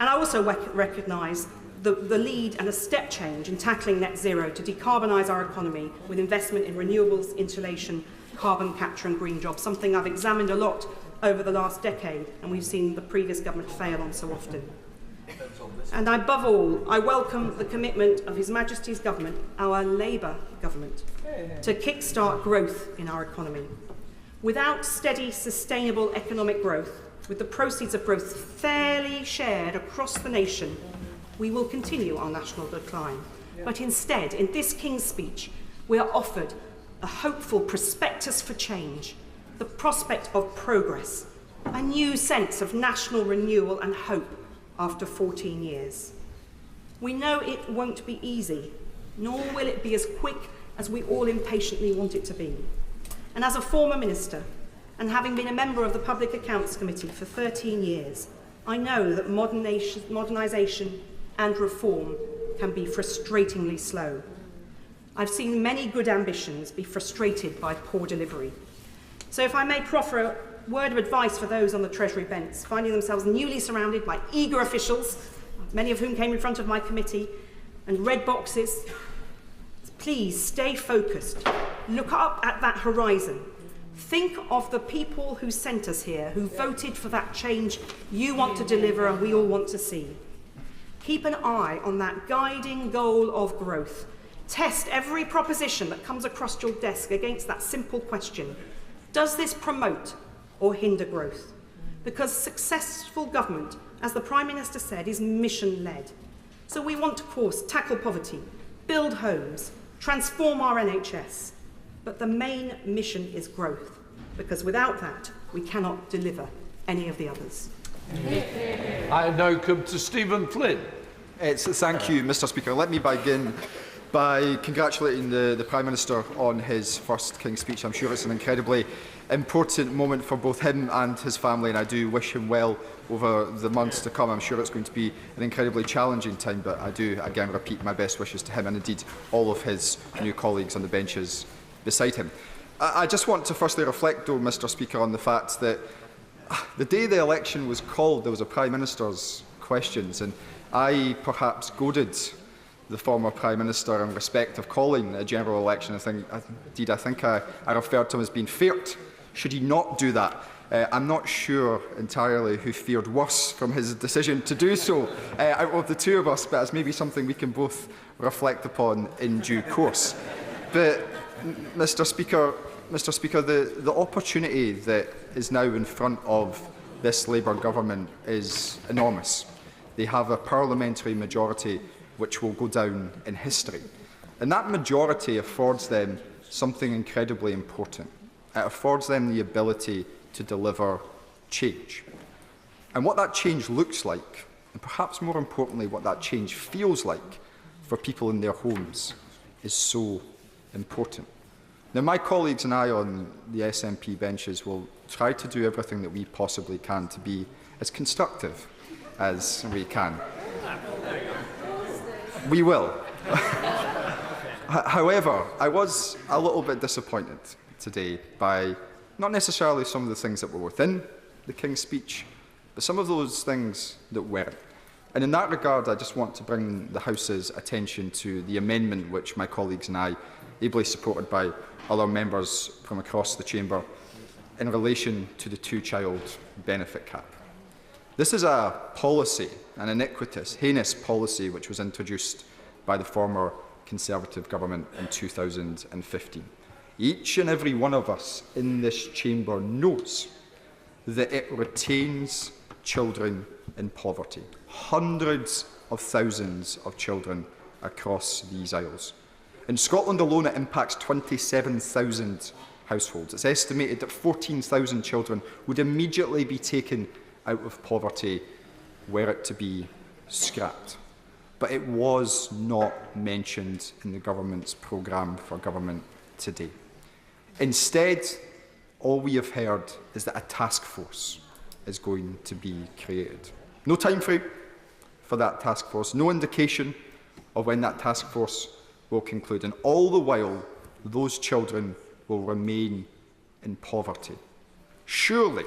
And I also recognise the lead and a step change in tackling net zero to decarbonise our economy with investment in renewables, insulation, carbon capture and green jobs, something I've examined a lot over the last decade, and we've seen the previous government fail on so often. And above all, I welcome the commitment of His Majesty's government, our Labour government, to kickstart growth in our economy. Without steady, sustainable economic growth, with the proceeds of growth fairly shared across the nation, we will continue our national decline. But instead, in this King's speech, we are offered a hopeful prospectus for change, the prospect of progress, a new sense of national renewal and hope after 14 years. We know it won't be easy, nor will it be as quick as we all impatiently want it to be. And as a former minister, and having been a member of the Public Accounts Committee for 13 years, I know that modernisation and reform can be frustratingly slow. I've seen many good ambitions be frustrated by poor delivery. So if I may proffer a word of advice for those on the Treasury bench, finding themselves newly surrounded by eager officials, many of whom came in front of my committee, and red boxes, please stay focused. Look up at that horizon. Think of the people who sent us here, who voted for that change you want to deliver and we all want to see. Keep an eye on that guiding goal of growth. Test every proposition that comes across your desk against that simple question: does this promote or hinder growth? Because successful government, as the Prime Minister said, is mission-led. So we want to, of course, tackle poverty, build homes, transform our NHS. But the main mission is growth, because without that, we cannot deliver any of the others. I now come to Stephen Flynn. Thank you, Mr. Speaker. Let me begin by congratulating the Prime Minister on his first King's speech. I'm sure it's an incredibly important moment for both him and his family, and I do wish him well over the months to come. I'm sure it's going to be an incredibly challenging time, but I do again repeat my best wishes to him and indeed all of his new colleagues on the benches beside him. I just want to firstly reflect, though, Mr. Speaker, on the fact that the day the election was called, there was a Prime Minister's questions, and I perhaps goaded the former Prime Minister in respect of calling a general election. I think I referred to him as being feared. Should he not do that? I'm not sure entirely who fared worse from his decision to do so out of the two of us, but it's maybe something we can both reflect upon in due course. But, Mr. Speaker, the opportunity that is now in front of this Labour government is enormous. They have a parliamentary majority which will go down in history. And that majority affords them something incredibly important. It affords them the ability to deliver change. And what that change looks like, and perhaps more importantly, what that change feels like for people in their homes, is so important. Now, my colleagues and I on the SNP benches will try to do everything that we possibly can to be as constructive as we can. We will. However, I was a little bit disappointed today by not necessarily some of the things that were within the King's speech, but some of those things that weren't. And in that regard, I just want to bring the House's attention to the amendment which my colleagues and I, ably supported by other members from across the chamber, in relation to the two-child benefit cap. This is a policy, an iniquitous, heinous policy, which was introduced by the former Conservative government in 2015. Each and every one of us in this chamber knows that it retains children in poverty. Hundreds of thousands of children across these isles. In Scotland alone, it impacts 27,000 households. It's estimated that 14,000 children would immediately be taken out of poverty were it to be scrapped. But it was not mentioned in the government's programme for government today. Instead, all we have heard is that a task force is going to be created. No time frame for that task force, no indication of when that task force will conclude, and all the while those children will remain in poverty. Surely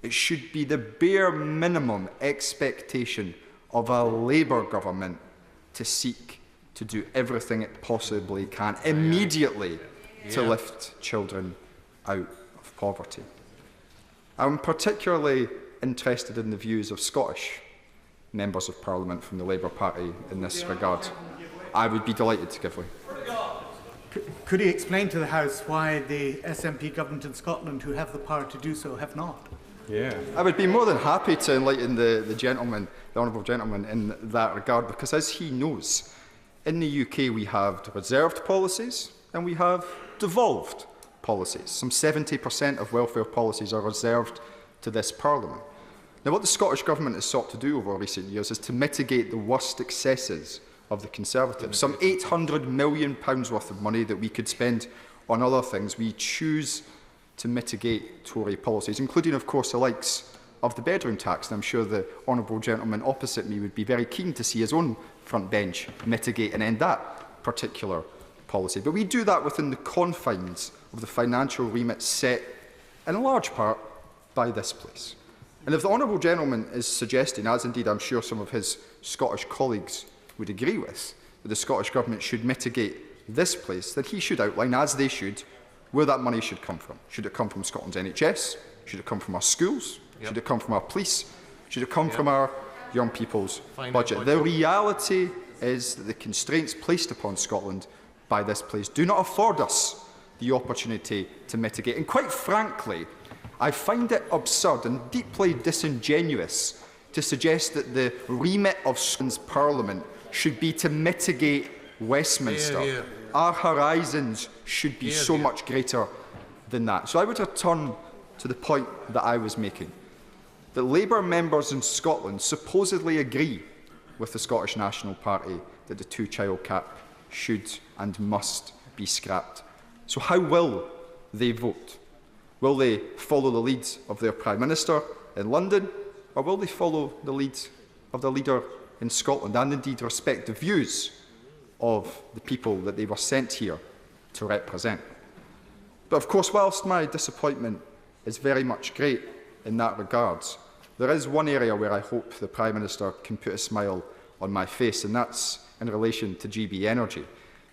it should be the bare minimum expectation of a Labour government to seek to do everything it possibly can immediately to lift children out of poverty. I'm particularly interested in the views of Scottish members of Parliament from the Labour Party in this regard. I would be delighted to give way. Could he explain to the House why the SNP government in Scotland, who have the power to do so, have not? I would be more than happy to enlighten the honourable gentleman in that regard, because as he knows, in the UK we have reserved policies and we have devolved policies. Some 70% of welfare policies are reserved to this Parliament. Now, what the Scottish Government has sought to do over recent years is to mitigate the worst excesses of the Conservatives. Some £800 million worth of money that we could spend on other things, we choose to mitigate Tory policies, including, of course, the likes of the bedroom tax. And I'm sure the honourable gentleman opposite me would be very keen to see his own front bench mitigate and end that particular policy. But we do that within the confines of the financial remit set, in large part, by this place. And if the honourable gentleman is suggesting, as indeed I'm sure some of his Scottish colleagues would agree with, that the Scottish Government should mitigate this place, then he should outline, as they should, where that money should come from. Should it come from Scotland's NHS? Should it come from our schools? Should it come from our police? Should it come from our young people's budget? The reality is that the constraints placed upon Scotland by this place do not afford us the opportunity to mitigate. And quite frankly, I find it absurd and deeply disingenuous to suggest that the remit of Scotland's Parliament should be to mitigate Westminster. Our horizons should be so much greater than that. So I would return to the point that I was making, that Labour members in Scotland supposedly agree with the Scottish National Party that the two-child cap should and must be scrapped. So how will they vote? Will they follow the lead of their Prime Minister in London, or will they follow the lead of the leader in Scotland, and indeed respect the views of the people that they were sent here to represent? But of course, whilst my disappointment is very much great in that regard, there is one area where I hope the Prime Minister can put a smile on my face, and that's in relation to GB Energy.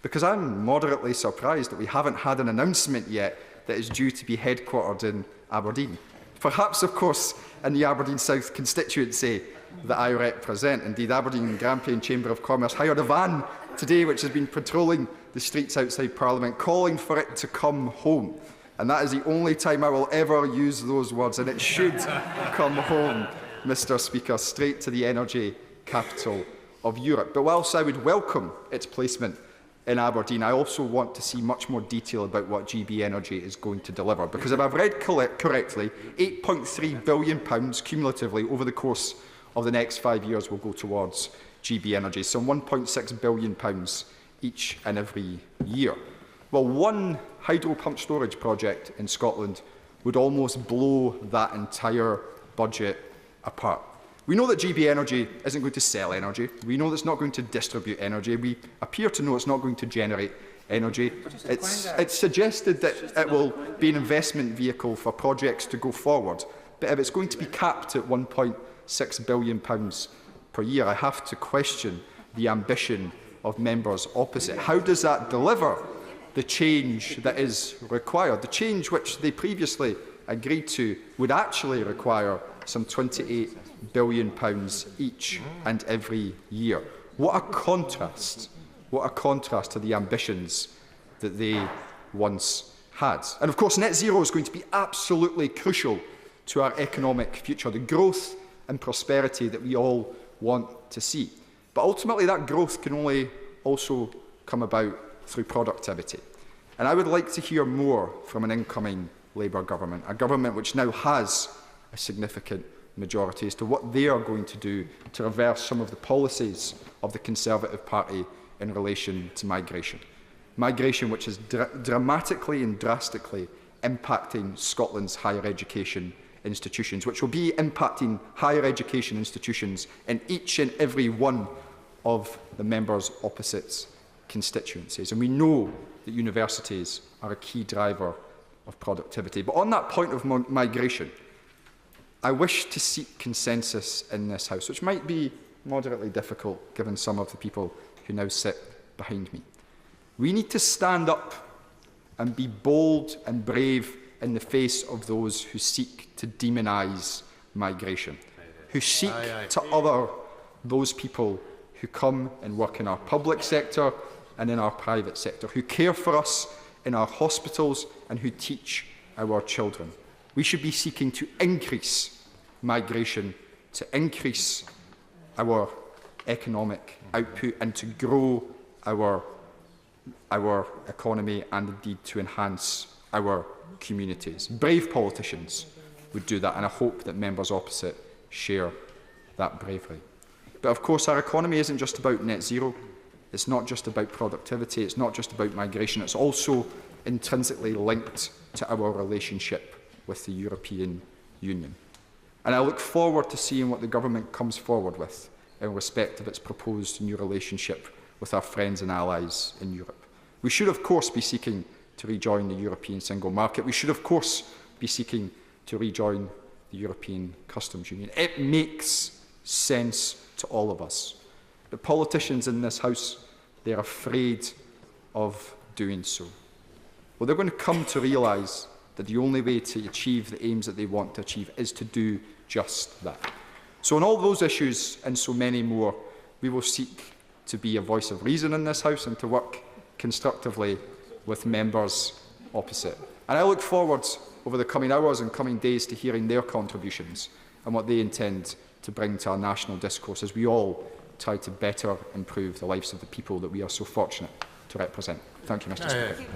Because I'm moderately surprised that we haven't had an announcement yet that is due to be headquartered in Aberdeen. Perhaps, of course, in the Aberdeen South constituency that I represent. Indeed, Aberdeen and Grampian Chamber of Commerce hired a van today which has been patrolling the streets outside Parliament, calling for it to come home. And that is the only time I will ever use those words, and it should come home, Mr. Speaker, straight to the energy capital of Europe. But whilst I would welcome its placement in Aberdeen, I also want to see much more detail about what GB Energy is going to deliver. Because if I've read correctly, £8.3 billion cumulatively over the course of the next 5 years will go towards GB Energy, some £1.6 billion each and every year. Well, one hydro pump storage project in Scotland would almost blow that entire budget apart. We know that GB Energy isn't going to sell energy. We know that it's not going to distribute energy. We appear to know it's not going to generate energy. It's suggested that it will be an investment vehicle for projects to go forward. But if it's going to be capped at £1.6 billion per year, I have to question the ambition of members opposite. How does that deliver the change that is required? The change which they previously agreed to would actually require some £28 billion each and every year. What a contrast! What a contrast to the ambitions that they once had. And of course, net zero is going to be absolutely crucial to our economic future, the growth and prosperity that we all want to see. But ultimately, that growth can only also come about through productivity. And I would like to hear more from an incoming Labour government, a government which now has a significant majority, as to what they are going to do to reverse some of the policies of the Conservative Party in relation to migration. Migration which is dramatically and drastically impacting Scotland's higher education institutions, which will be impacting higher education institutions in each and every one of the members opposite's constituencies. And we know that universities are a key driver of productivity. But on that point of migration, I wish to seek consensus in this House, which might be moderately difficult given some of the people who now sit behind me. We need to stand up and be bold and brave in the face of those who seek to demonise migration, who seek to other those people who come and work in our public sector and in our private sector, who care for us in our hospitals and who teach our children. We should be seeking to increase migration, to increase our economic output and to grow our economy and indeed to enhance our communities. Brave politicians would do that, and I hope that members opposite share that bravery. But of course our economy isn't just about net zero, it's not just about productivity, it's not just about migration, it's also intrinsically linked to our relationship with the European Union. And I look forward to seeing what the government comes forward with in respect of its proposed new relationship with our friends and allies in Europe. We should of course be seeking to rejoin the European single market. We should of course be seeking to rejoin the European Customs Union. It makes sense to all of us. The politicians in this House, they're afraid of doing so. Well, they're going to come to realise that the only way to achieve the aims that they want to achieve is to do just that. So on all those issues and so many more, we will seek to be a voice of reason in this House and to work constructively with members opposite. And I look forward over the coming hours and coming days to hearing their contributions and what they intend to bring to our national discourse as we all try to better improve the lives of the people that we are so fortunate to represent. Thank you, Mr. Speaker.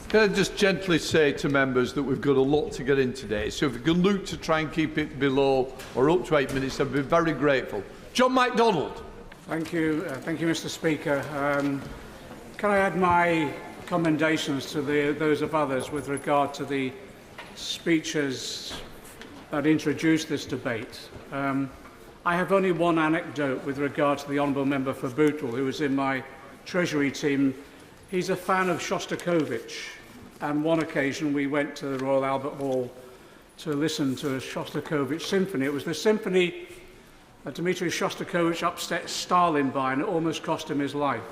Can I just gently say to members that we've got a lot to get in today, so if we can look to try and keep it below or up to 8 minutes, I'd be very grateful. John MacDonald. Thank you, Mr. Speaker. Can I add my commendations to those of others with regard to the speeches that introduced this debate? I have only one anecdote with regard to the Honourable Member for Bootle, who was in my Treasury team. He's a fan of Shostakovich, and one occasion we went to the Royal Albert Hall to listen to a Shostakovich symphony. It was the symphony that Dmitri Shostakovich upset Stalin by, and it almost cost him his life.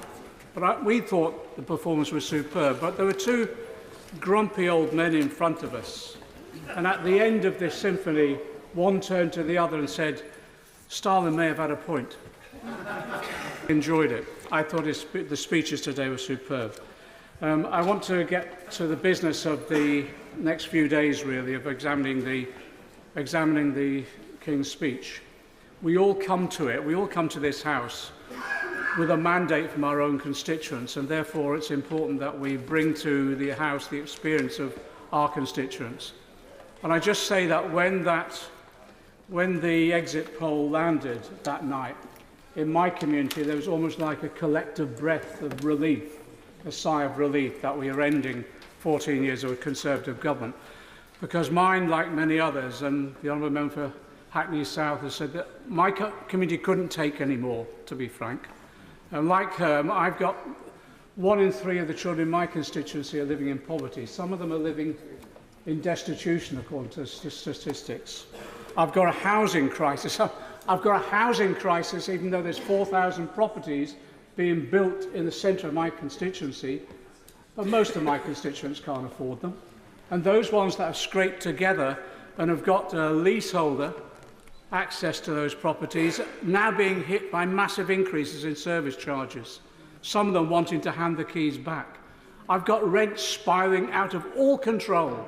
But we thought the performance was superb. But there were two grumpy old men in front of us, and at the end of this symphony, one turned to the other and said, "Stalin may have had a point." Enjoyed it. I thought the speeches today were superb. I want to get to the business of the next few days, really, of examining the King's speech. We all come to it. We all come to this House with a mandate from our own constituents, and therefore it's important that we bring to the House the experience of our constituents. And I just say that when the exit poll landed that night, in my community there was almost like a collective breath of relief, a sigh of relief that we are ending 14 years of a Conservative government. Because mine, like many others, and the Honourable Member for Hackney South has said that my community couldn't take any more, to be frank. And like her, I've got 1 in 3 of the children in my constituency are living in poverty. Some of them are living in destitution, according to statistics. I've got a housing crisis. I've got a housing crisis, even though there's 4,000 properties being built in the centre of my constituency, but most of my constituents can't afford them. And those ones that have scraped together and have got a leaseholder access to those properties now being hit by massive increases in service charges, some of them wanting to hand the keys back. I've got rents spiralling out of all control,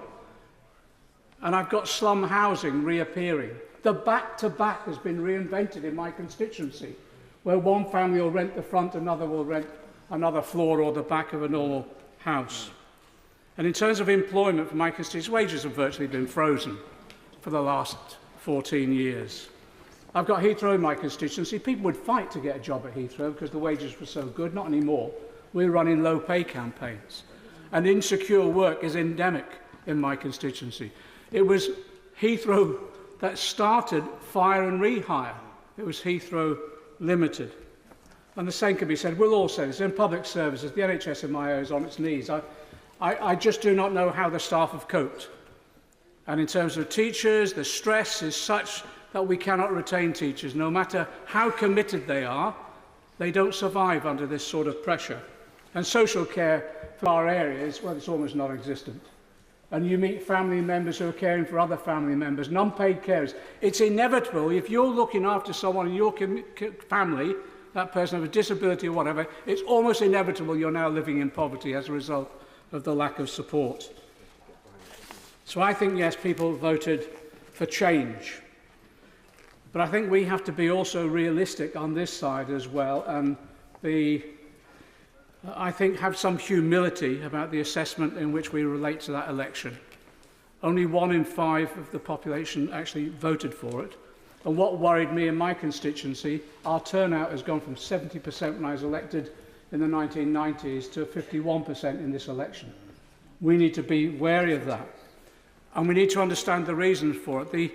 and I've got slum housing reappearing. The back-to-back has been reinvented in my constituency, where one family will rent the front, another will rent another floor or the back of a normal house. And in terms of employment for my constituency, wages have virtually been frozen for the last 14 years. I've got Heathrow in my constituency. People would fight to get a job at Heathrow because the wages were so good. Not anymore. We're running low-pay campaigns. And insecure work is endemic in my constituency. It was Heathrow that started fire and rehire. It was Heathrow Limited. And the same can be said, we'll all say this, in public services, the NHS in my area is on its knees. I just do not know how the staff have coped. And in terms of teachers, the stress is such that we cannot retain teachers. No matter how committed they are, they don't survive under this sort of pressure. And social care for our areas, well, it's almost non-existent. And you meet family members who are caring for other family members, and unpaid carers. It's inevitable, if you're looking after someone in your family, that person has a disability or whatever, it's almost inevitable you're now living in poverty as a result of the lack of support. So I think, yes, people voted for change. But I think we have to be also realistic on this side as well, and I think have some humility about the assessment in which we relate to that election. Only 1 in 5 of the population actually voted for it. And what worried me in my constituency, our turnout has gone from 70% when I was elected in the 1990s to 51% in this election. We need to be wary of that. And we need to understand the reasons for it.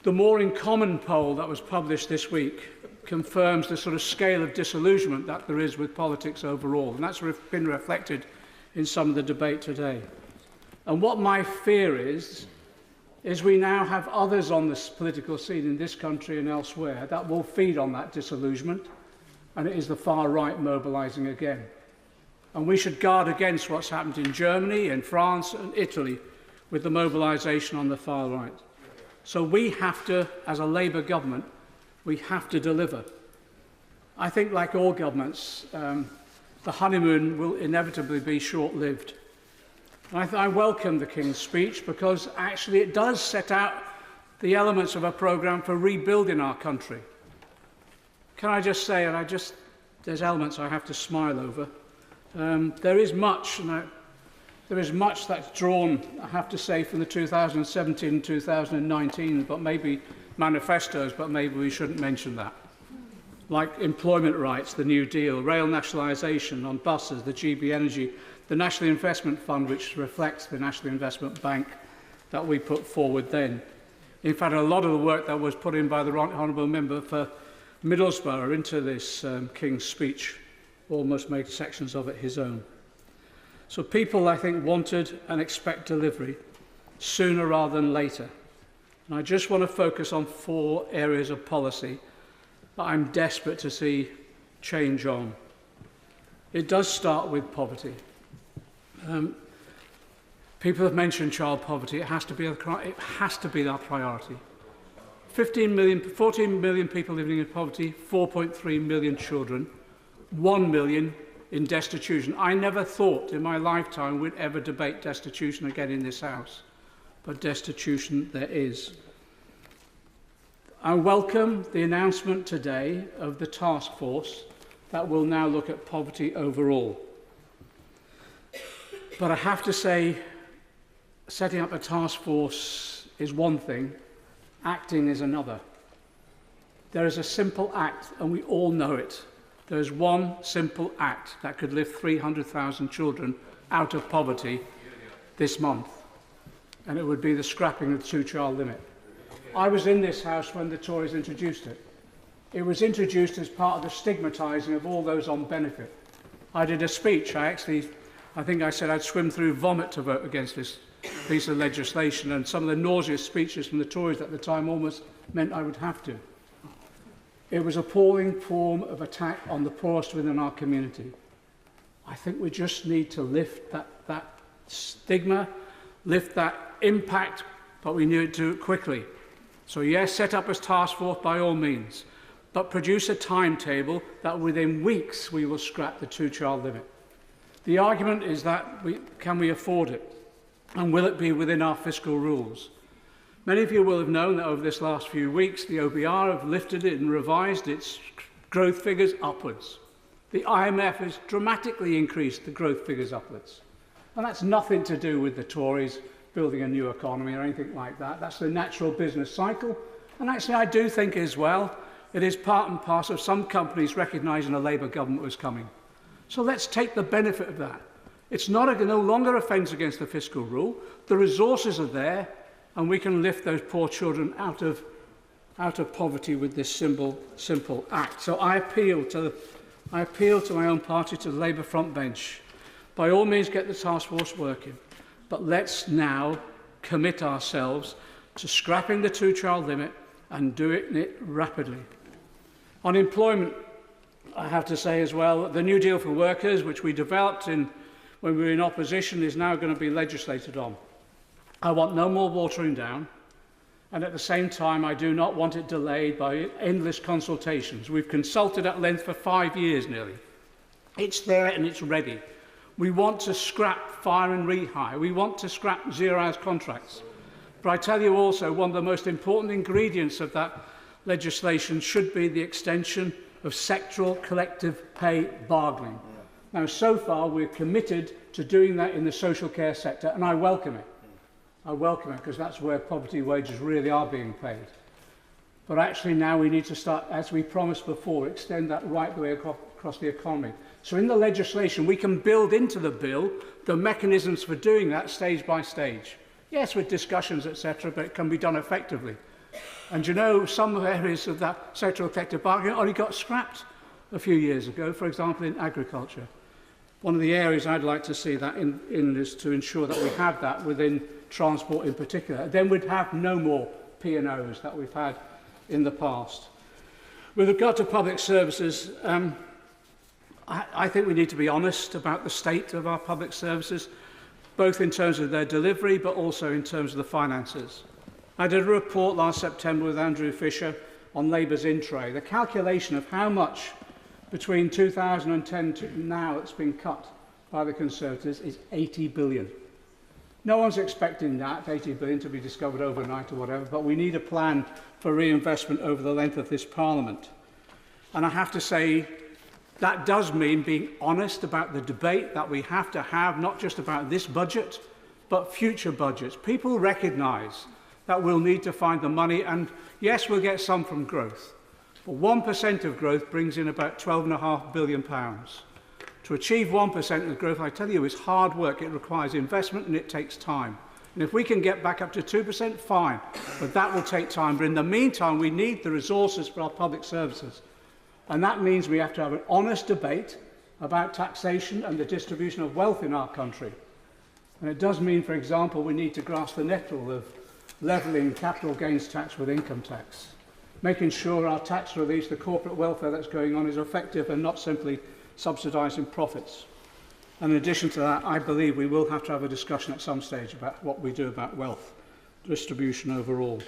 The More in Common poll that was published this week confirms the sort of scale of disillusionment that there is with politics overall. And that's been reflected in some of the debate today. And what my fear is we now have others on this political scene in this country and elsewhere that will feed on that disillusionment, and it is the far right mobilising again. And we should guard against what's happened in Germany, in France and Italy with the mobilisation on the far right. So we have to, as a Labour government, we have to deliver. I think, like all governments, the honeymoon will inevitably be short-lived. I welcome the King's speech because actually it does set out the elements of a programme for rebuilding our country. Can I just say, and there's elements I have to smile over, there is much that's drawn, I have to say, from the 2017 and 2019, but maybe manifestos, but maybe we shouldn't mention that. Like employment rights, the New Deal, rail nationalisation on buses, the GB Energy, the National Investment Fund, which reflects the National Investment Bank that we put forward then. In fact, a lot of the work that was put in by the Honourable Member for Middlesbrough into this King's speech almost made sections of it his own. So people, I think, wanted and expect delivery sooner rather than later. And I just want to focus on 4 areas of policy that I'm desperate to see change on. It does start with poverty. People have mentioned child poverty. It has to be our priority. 14 million people living in poverty, 4.3 million children, 1 million in destitution. I never thought in my lifetime we'd ever debate destitution again in this House, but destitution there is. I welcome the announcement today of the task force that will now look at poverty overall. But I have to say, setting up a task force is one thing, acting is another. There is a simple act, and we all know it. There is one simple act that could lift 300,000 children out of poverty this month, and it would be the scrapping of the 2-child limit. I was in this House when the Tories introduced it. It was introduced as part of the stigmatising of all those on benefit. I did a speech. I think I said I'd swim through vomit to vote against this piece of legislation, and some of the nauseous speeches from the Tories at the time almost meant I would have to. It was an appalling form of attack on the poorest within our community. I think we just need to lift that stigma, lift that impact, but we need to do it quickly. So yes, set up as task force by all means, but produce a timetable that within weeks we will scrap the 2-child limit. The argument is that can we afford it? And will it be within our fiscal rules? Many of you will have known that over this last few weeks, the OBR have lifted it and revised its growth figures upwards. The IMF has dramatically increased the growth figures upwards. And that's nothing to do with the Tories building a new economy or anything like that. That's the natural business cycle. And actually, I do think as well, it is part and parcel of some companies recognising a Labour government was coming. So let's take the benefit of that. It's no longer offence against the fiscal rule. The resources are there, and we can lift those poor children out of poverty with this simple act. So I appeal to my own party, to the Labour front bench. By all means, get the task force working, but let's now commit ourselves to scrapping the 2-child limit and doing it rapidly. On employment, I have to say as well, the New Deal for Workers, which we developed when we were in opposition, is now going to be legislated on. I want no more watering down, and at the same time, I do not want it delayed by endless consultations. We've consulted at length for 5 years nearly. It's there and it's ready. We want to scrap fire and rehire. We want to scrap zero-hours contracts. But I tell you also, one of the most important ingredients of that legislation should be the extension of sectoral collective pay bargaining. Now, so far, we're committed to doing that in the social care sector, and I welcome it. I welcome it because that's where poverty wages really are being paid. But actually now we need to start, as we promised before, extend that right the way across the economy. So in the legislation, we can build into the bill the mechanisms for doing that stage by stage. Yes, with discussions, etc., but it can be done effectively. And you know, some areas of that sectoral collective bargaining only got scrapped a few years ago, for example, in agriculture. One of the areas I'd like to see that in is to ensure that we have that within transport in particular. Then we'd have no more P&Os that we've had in the past. With regard to public services, I think we need to be honest about the state of our public services, both in terms of their delivery, but also in terms of the finances. I did a report last September with Andrew Fisher on Labour's in-tray. The calculation of how much between 2010 to now that's been cut by the Conservatives is 80 billion. No one's expecting that 80 billion to be discovered overnight or whatever, but we need a plan for reinvestment over the length of this Parliament. And I have to say, that does mean being honest about the debate that we have to have, not just about this budget, but future budgets. People recognise that we'll need to find the money, and yes, we'll get some from growth. But 1% of growth brings in about £12.5 billion. To achieve 1% of growth, I tell you, is hard work. It requires investment and it takes time. And if we can get back up to 2%, fine. But that will take time. But in the meantime, we need the resources for our public services. And that means we have to have an honest debate about taxation and the distribution of wealth in our country. And it does mean, for example, we need to grasp the nettle of levelling capital gains tax with income tax, making sure our tax relief, the corporate welfare that's going on, is effective and not simply subsidising profits. And in addition to that, I believe we will have to have a discussion at some stage about what we do about wealth distribution overall.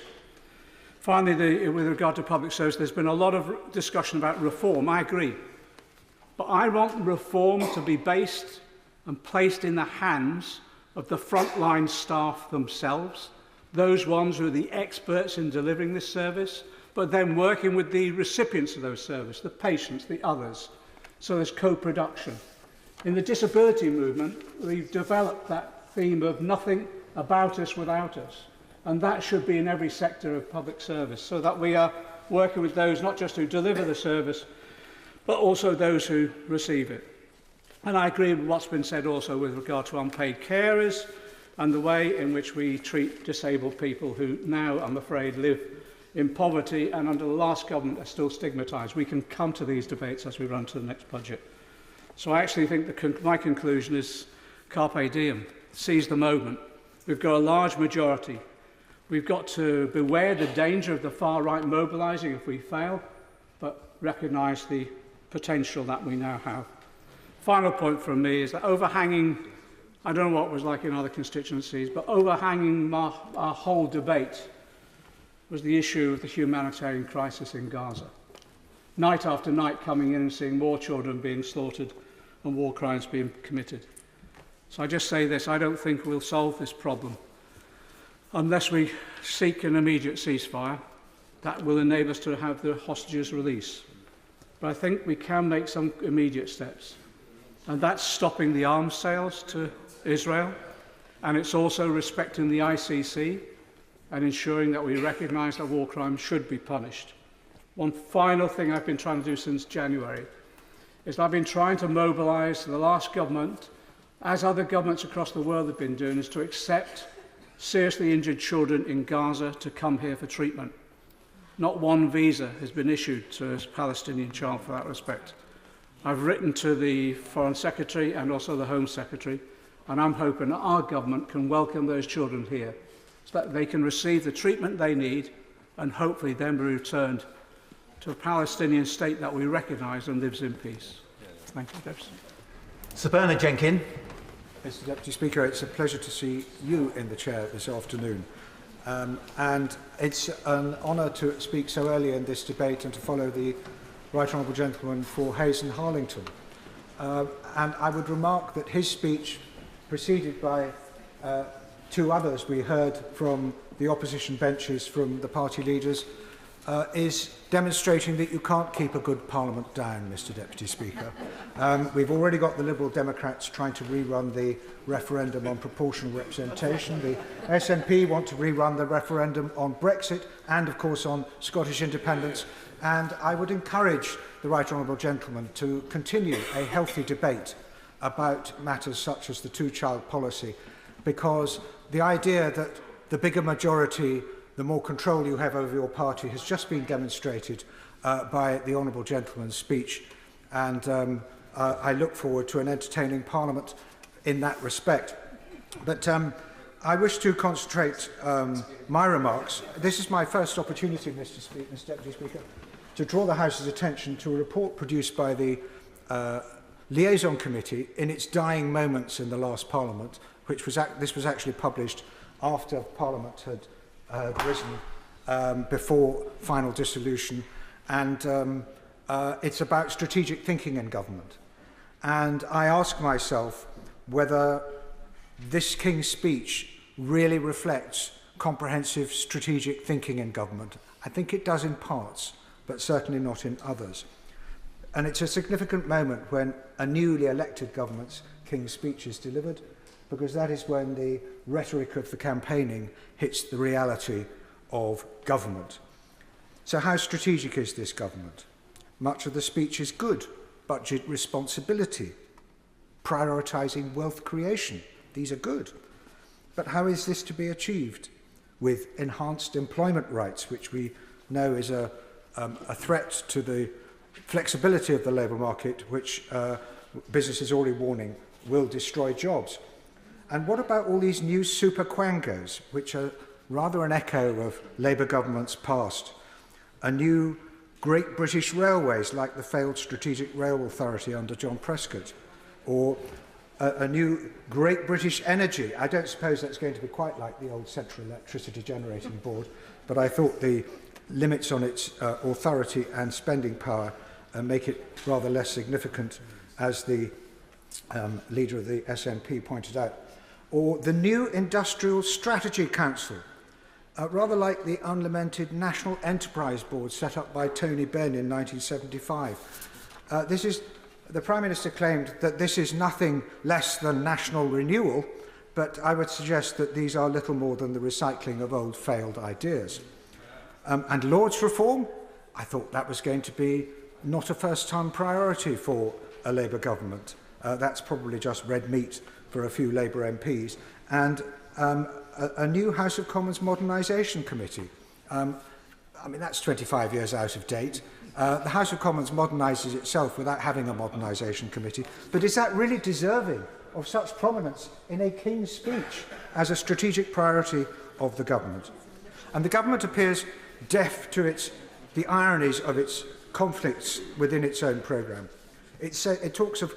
Finally, with regard to public service, there's been a lot of discussion about reform. I agree. But I want reform to be based and placed in the hands of the frontline staff themselves, those ones who are the experts in delivering this service, but then working with the recipients of those services, the patients, the others. So there's co-production. In the disability movement, we've developed that theme of nothing about us without us. And that should be in every sector of public service, so that we are working with those not just who deliver the service, but also those who receive it. And I agree with what's been said also with regard to unpaid carers and the way in which we treat disabled people who now, I'm afraid, live in poverty and under the last government are still stigmatised. We can come to these debates as we run to the next budget. So I actually think my conclusion is carpe diem, seize the moment. We've got a large majority. We've got to beware the danger of the far right mobilising if we fail, but recognise the potential that we now have. Final point from me is that overhanging, I don't know what it was like in other constituencies, but overhanging our whole debate was the issue of the humanitarian crisis in Gaza. Night after night coming in and seeing more children being slaughtered and war crimes being committed. So I just say this, I don't think we'll solve this problem unless we seek an immediate ceasefire that will enable us to have the hostages released. But I think we can make some immediate steps. And that's stopping the arms sales to Israel, and it's also respecting the ICC and ensuring that we recognise that war crimes should be punished. One final thing I've been trying to do since January is I've been trying to mobilise the last government, as other governments across the world have been doing, is to accept seriously injured children in Gaza to come here for treatment. Not one visa has been issued to a Palestinian child for that respect. I've written to the Foreign Secretary and also the Home Secretary, and I'm hoping that our government can welcome those children here so that they can receive the treatment they need and hopefully then be returned to a Palestinian state that we recognise and lives in peace. Thank you, Deputy. Sir Bernard Jenkin. Mr Deputy Speaker, it's a pleasure to see you in the chair this afternoon. And it's an honour to speak so early in this debate and to follow the Right Honourable Gentleman for Hayes and Harlington. And I would remark that his speech, preceded by two others we heard from the opposition benches from the party leaders, is demonstrating that you can't keep a good parliament down, Mr Deputy Speaker. We've already got the Liberal Democrats trying to rerun the referendum on proportional representation. The SNP want to rerun the referendum on Brexit and, of course, on Scottish independence. And I would encourage the Right Honourable Gentleman to continue a healthy debate about matters such as the two-child policy, because the idea that the bigger majority, the more control you have over your party, has just been demonstrated by the Honourable Gentleman's speech. And I look forward to an entertaining Parliament in that respect. But I wish to concentrate my remarks. This is my first opportunity, Mr. Deputy Speaker, to draw the House's attention to a report produced by the Liaison Committee in its dying moments in the last Parliament, which was this was actually published after Parliament had risen before final dissolution, and it's about strategic thinking in government. And I ask myself whether this King's speech really reflects comprehensive strategic thinking in government. I think it does in parts, but certainly not in others. And it's a significant moment when a newly elected government's King's speech is delivered, because that is when the rhetoric of the campaigning hits the reality of government. So how strategic is this government? Much of the speech is good. Budget responsibility, prioritising wealth creation. These are good. But how is this to be achieved? With enhanced employment rights, which we know is a threat to the flexibility of the labour market, which business is already warning will destroy jobs. And what about all these new super quangos, which are rather an echo of Labour governments past? A new Great British Railways, like the failed Strategic Rail Authority under John Prescott, or a new Great British Energy. I don't suppose that's going to be quite like the old Central Electricity Generating Board, but I thought the limits on its authority and spending power make it rather less significant, as the leader of the SNP pointed out. Or the new Industrial Strategy Council, rather like the unlamented National Enterprise Board set up by Tony Benn in 1975. The Prime Minister claimed that this is nothing less than national renewal, but I would suggest that these are little more than the recycling of old failed ideas. And Lords reform, I thought that was going to be not a first-time priority for a Labour government. That's probably just red meat for a few Labour MPs. And a new House of Commons Modernisation Committee. I mean, that's 25 years out of date. The House of Commons modernises itself without having a modernisation committee. But is that really deserving of such prominence in a King's speech as a strategic priority of the government? And the government appears deaf to the ironies of its conflicts within its own programme. It talks of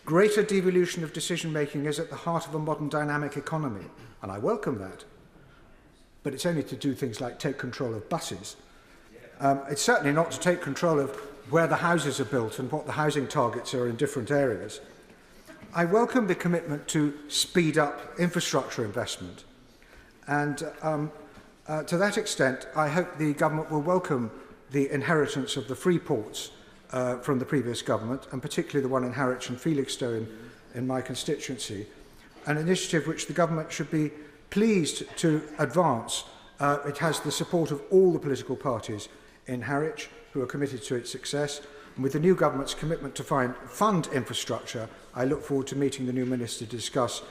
greater devolution of decision-making is at the heart of a modern dynamic economy, and I welcome that. But it's only to do things like take control of buses. It's certainly not to take control of where the houses are built and what the housing targets are in different areas. I welcome the commitment to speed up infrastructure investment. And to that extent, I hope the government will welcome the inheritance of the free ports from the previous government, and particularly the one in Harwich and Felixstowe in my constituency, an initiative which the government should be pleased to advance. It has the support of all the political parties in Harwich who are committed to its success. And with the new government's commitment to fund infrastructure, I look forward to meeting the new minister to discuss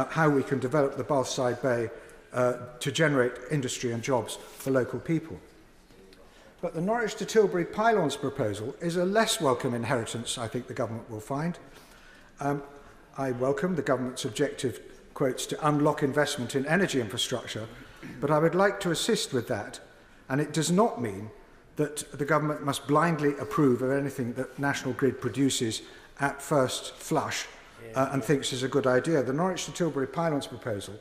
how we can develop the Bathside Bay to generate industry and jobs for local people. But the Norwich to Tilbury pylons proposal is a less welcome inheritance, I think the government will find. I welcome the government's objective, quotes, to unlock investment in energy infrastructure, but I would like to assist with that, and it does not mean that the government must blindly approve of anything that National Grid produces at first flush and thinks is a good idea. The Norwich to Tilbury pylons proposal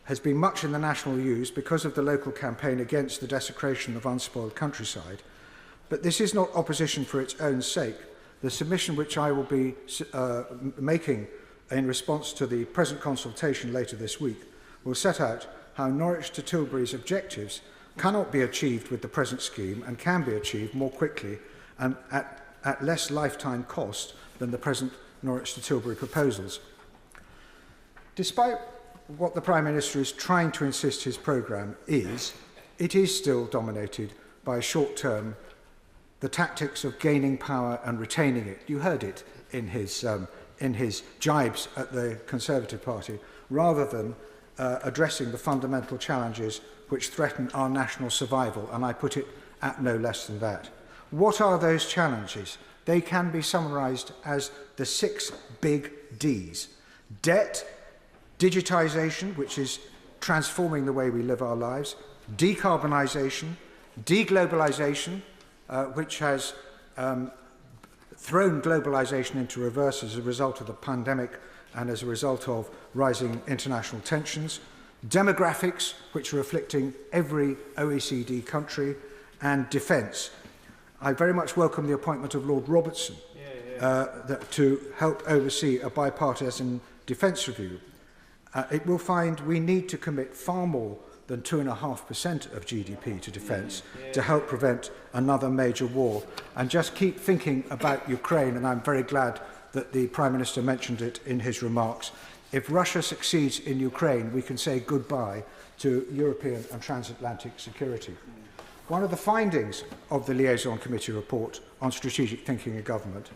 has been much in the national news because of the local campaign against the desecration of unspoiled countryside. But this is not opposition for its own sake. the submission which I will be making in response to the present consultation later this week will set out how Norwich to Tilbury's objectives cannot be achieved with the present scheme and can be achieved more quickly and at less lifetime cost than the present Norwich to Tilbury proposals. Despite what the Prime Minister is trying to insist his programme is, it is still dominated by short-term, the tactics of gaining power and retaining it. You heard it in his jibes at the Conservative Party, rather than addressing the fundamental challenges which threaten our national survival, and I put it at no less than that. What are those challenges? They can be summarised as the 6 big Ds. Debt, digitisation, which is transforming the way we live our lives, decarbonisation, deglobalisation, which has thrown globalisation into reverse as a result of the pandemic and as a result of rising international tensions, demographics, which are afflicting every OECD country, and defence. I very much welcome the appointment of Lord Robertson to help oversee a bipartisan defence review. It will find we need to commit far more than 2.5% of GDP to defence to help prevent another major war. And just keep thinking about Ukraine, and I'm very glad that the Prime Minister mentioned it in his remarks. If Russia succeeds in Ukraine, we can say goodbye to European and transatlantic security. One of the findings of the Liaison Committee report on strategic thinking in government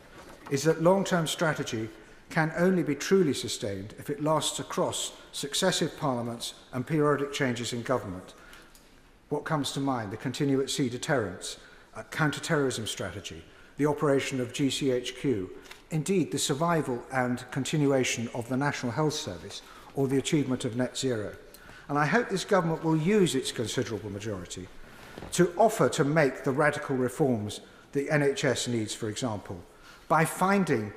is that long-term strategy can only be truly sustained if it lasts across successive parliaments and periodic changes in government. What comes to mind? The continue at sea deterrence, counter-terrorism strategy, the operation of GCHQ, indeed the survival and continuation of the National Health Service or the achievement of net zero. And I hope this government will use its considerable majority to offer to make the radical reforms the NHS needs, for example, by finding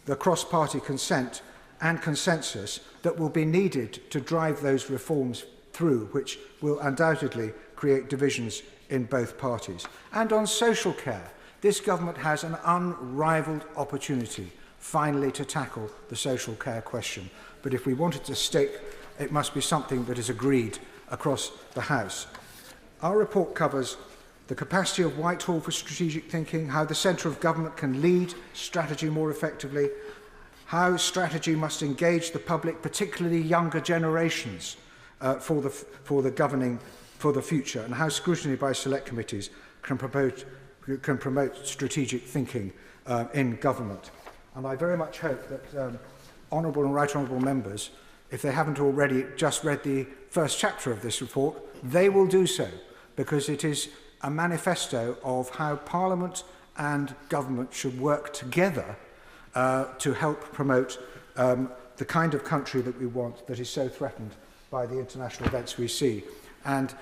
the cross-party consent and consensus that will be needed to drive those reforms through, which will undoubtedly create divisions in both parties. And on social care, this government has an unrivalled opportunity finally to tackle the social care question. But if we want it to stick, it must be something that is agreed across the House. Our report covers the capacity of Whitehall for strategic thinking, how the centre of government can lead strategy more effectively, how strategy must engage the public, particularly younger generations, for the governing for the future, and how scrutiny by select committees can promote strategic thinking in government. And I very much hope that honourable and right honourable members, if they haven't already just read the first chapter of this report, they will do so, because it is a manifesto of how Parliament and government should work together to help promote the kind of country that we want, that is so threatened by the international events we see. And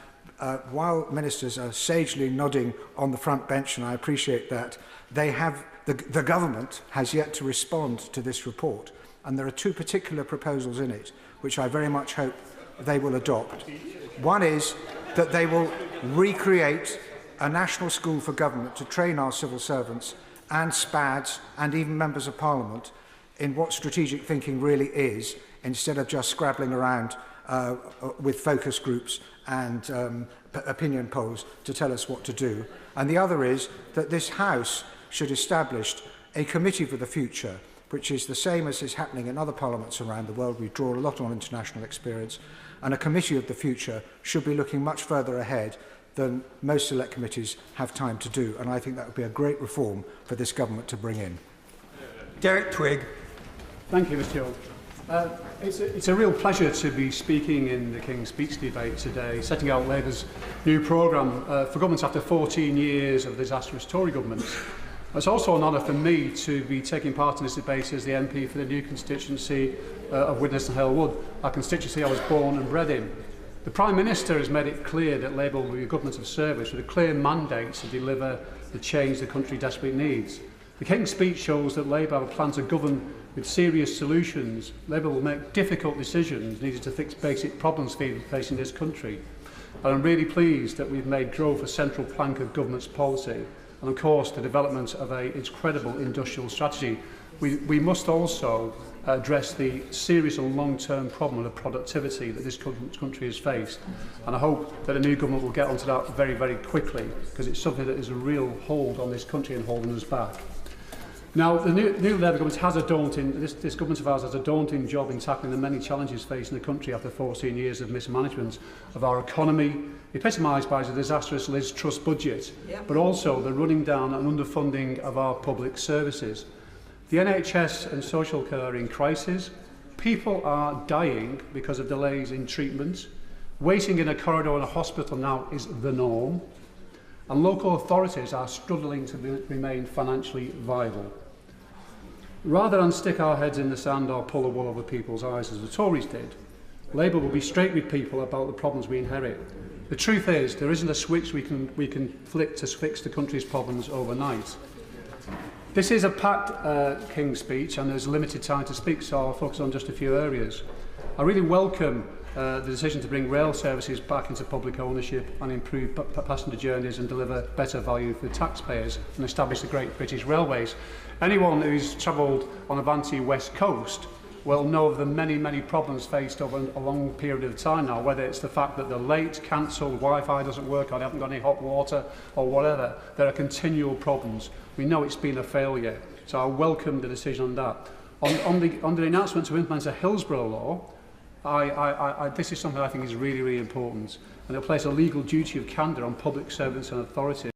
while ministers are sagely nodding on the front bench, and I appreciate that, they have the government has yet to respond to this report. And there are 2 particular proposals in it, which I very much hope they will adopt. One is that they will recreate a national school for government to train our civil servants and SPADs and even members of Parliament in what strategic thinking really is, instead of just scrabbling around with focus groups and opinion polls to tell us what to do. And the other is that this House should establish a committee for the future, which is the same as is happening in other parliaments around the world. We draw a lot on international experience, and a committee of the future should be looking much further ahead than most select committees have time to do, and I think that would be a great reform for this government to bring in. Derek Twigg. Thank you, Mr. Hill. It's a real pleasure to be speaking in the King's Speech debate today, setting out Labour's new programme for governments after 14 years of disastrous Tory governments. It's also an honour for me to be taking part in this debate as the MP for the new constituency of Widnes and Hale Wood, a constituency I was born and bred in. The Prime Minister has made it clear that Labour will be a government of service with a clear mandate to deliver the change the country desperately needs. The King's Speech shows that Labour have a plan to govern with serious solutions. Labour will make difficult decisions needed to fix basic problems facing this country. And I'm really pleased that we've made growth a central plank of government's policy. and of course the development of an incredible industrial strategy. We must also address the serious and long-term problem of productivity that this country has faced, and I hope that the new government will get onto that very, very quickly, because it's something that is a real hold on this country and holding us back. Now, the new Labour government has a daunting, this government of ours has a daunting job in tackling the many challenges facing the country after 14 years of mismanagement of our economy, epitomised by the disastrous Liz Truss budget, but also the running down and underfunding of our public services. The NHS and social care are in crisis. People are dying because of delays in treatment. Waiting in a corridor in a hospital now is the norm. And local authorities are struggling to remain financially viable. Rather than stick our heads in the sand or pull the wool over people's eyes as the Tories did, Labour will be straight with people about the problems we inherit. The truth is, there isn't a switch we can flick to fix the country's problems overnight. This is a packed King's speech and there's limited time to speak, so I'll focus on just a few areas. I really welcome the decision to bring rail services back into public ownership and improve passenger journeys and deliver better value for taxpayers and establish the Great British Railways. Anyone who's travelled on Avanti West Coast will know of the many, many problems faced over a long period of time now, whether it's the fact that they're late, cancelled, Wi-Fi doesn't work, or they haven't got any hot water, or whatever. There are continual problems. We know it's been a failure, so I welcome the decision on that. On the announcement to implement a Hillsborough law, this is something I think is really, really important, and it'll place a legal duty of candour on public servants and authorities.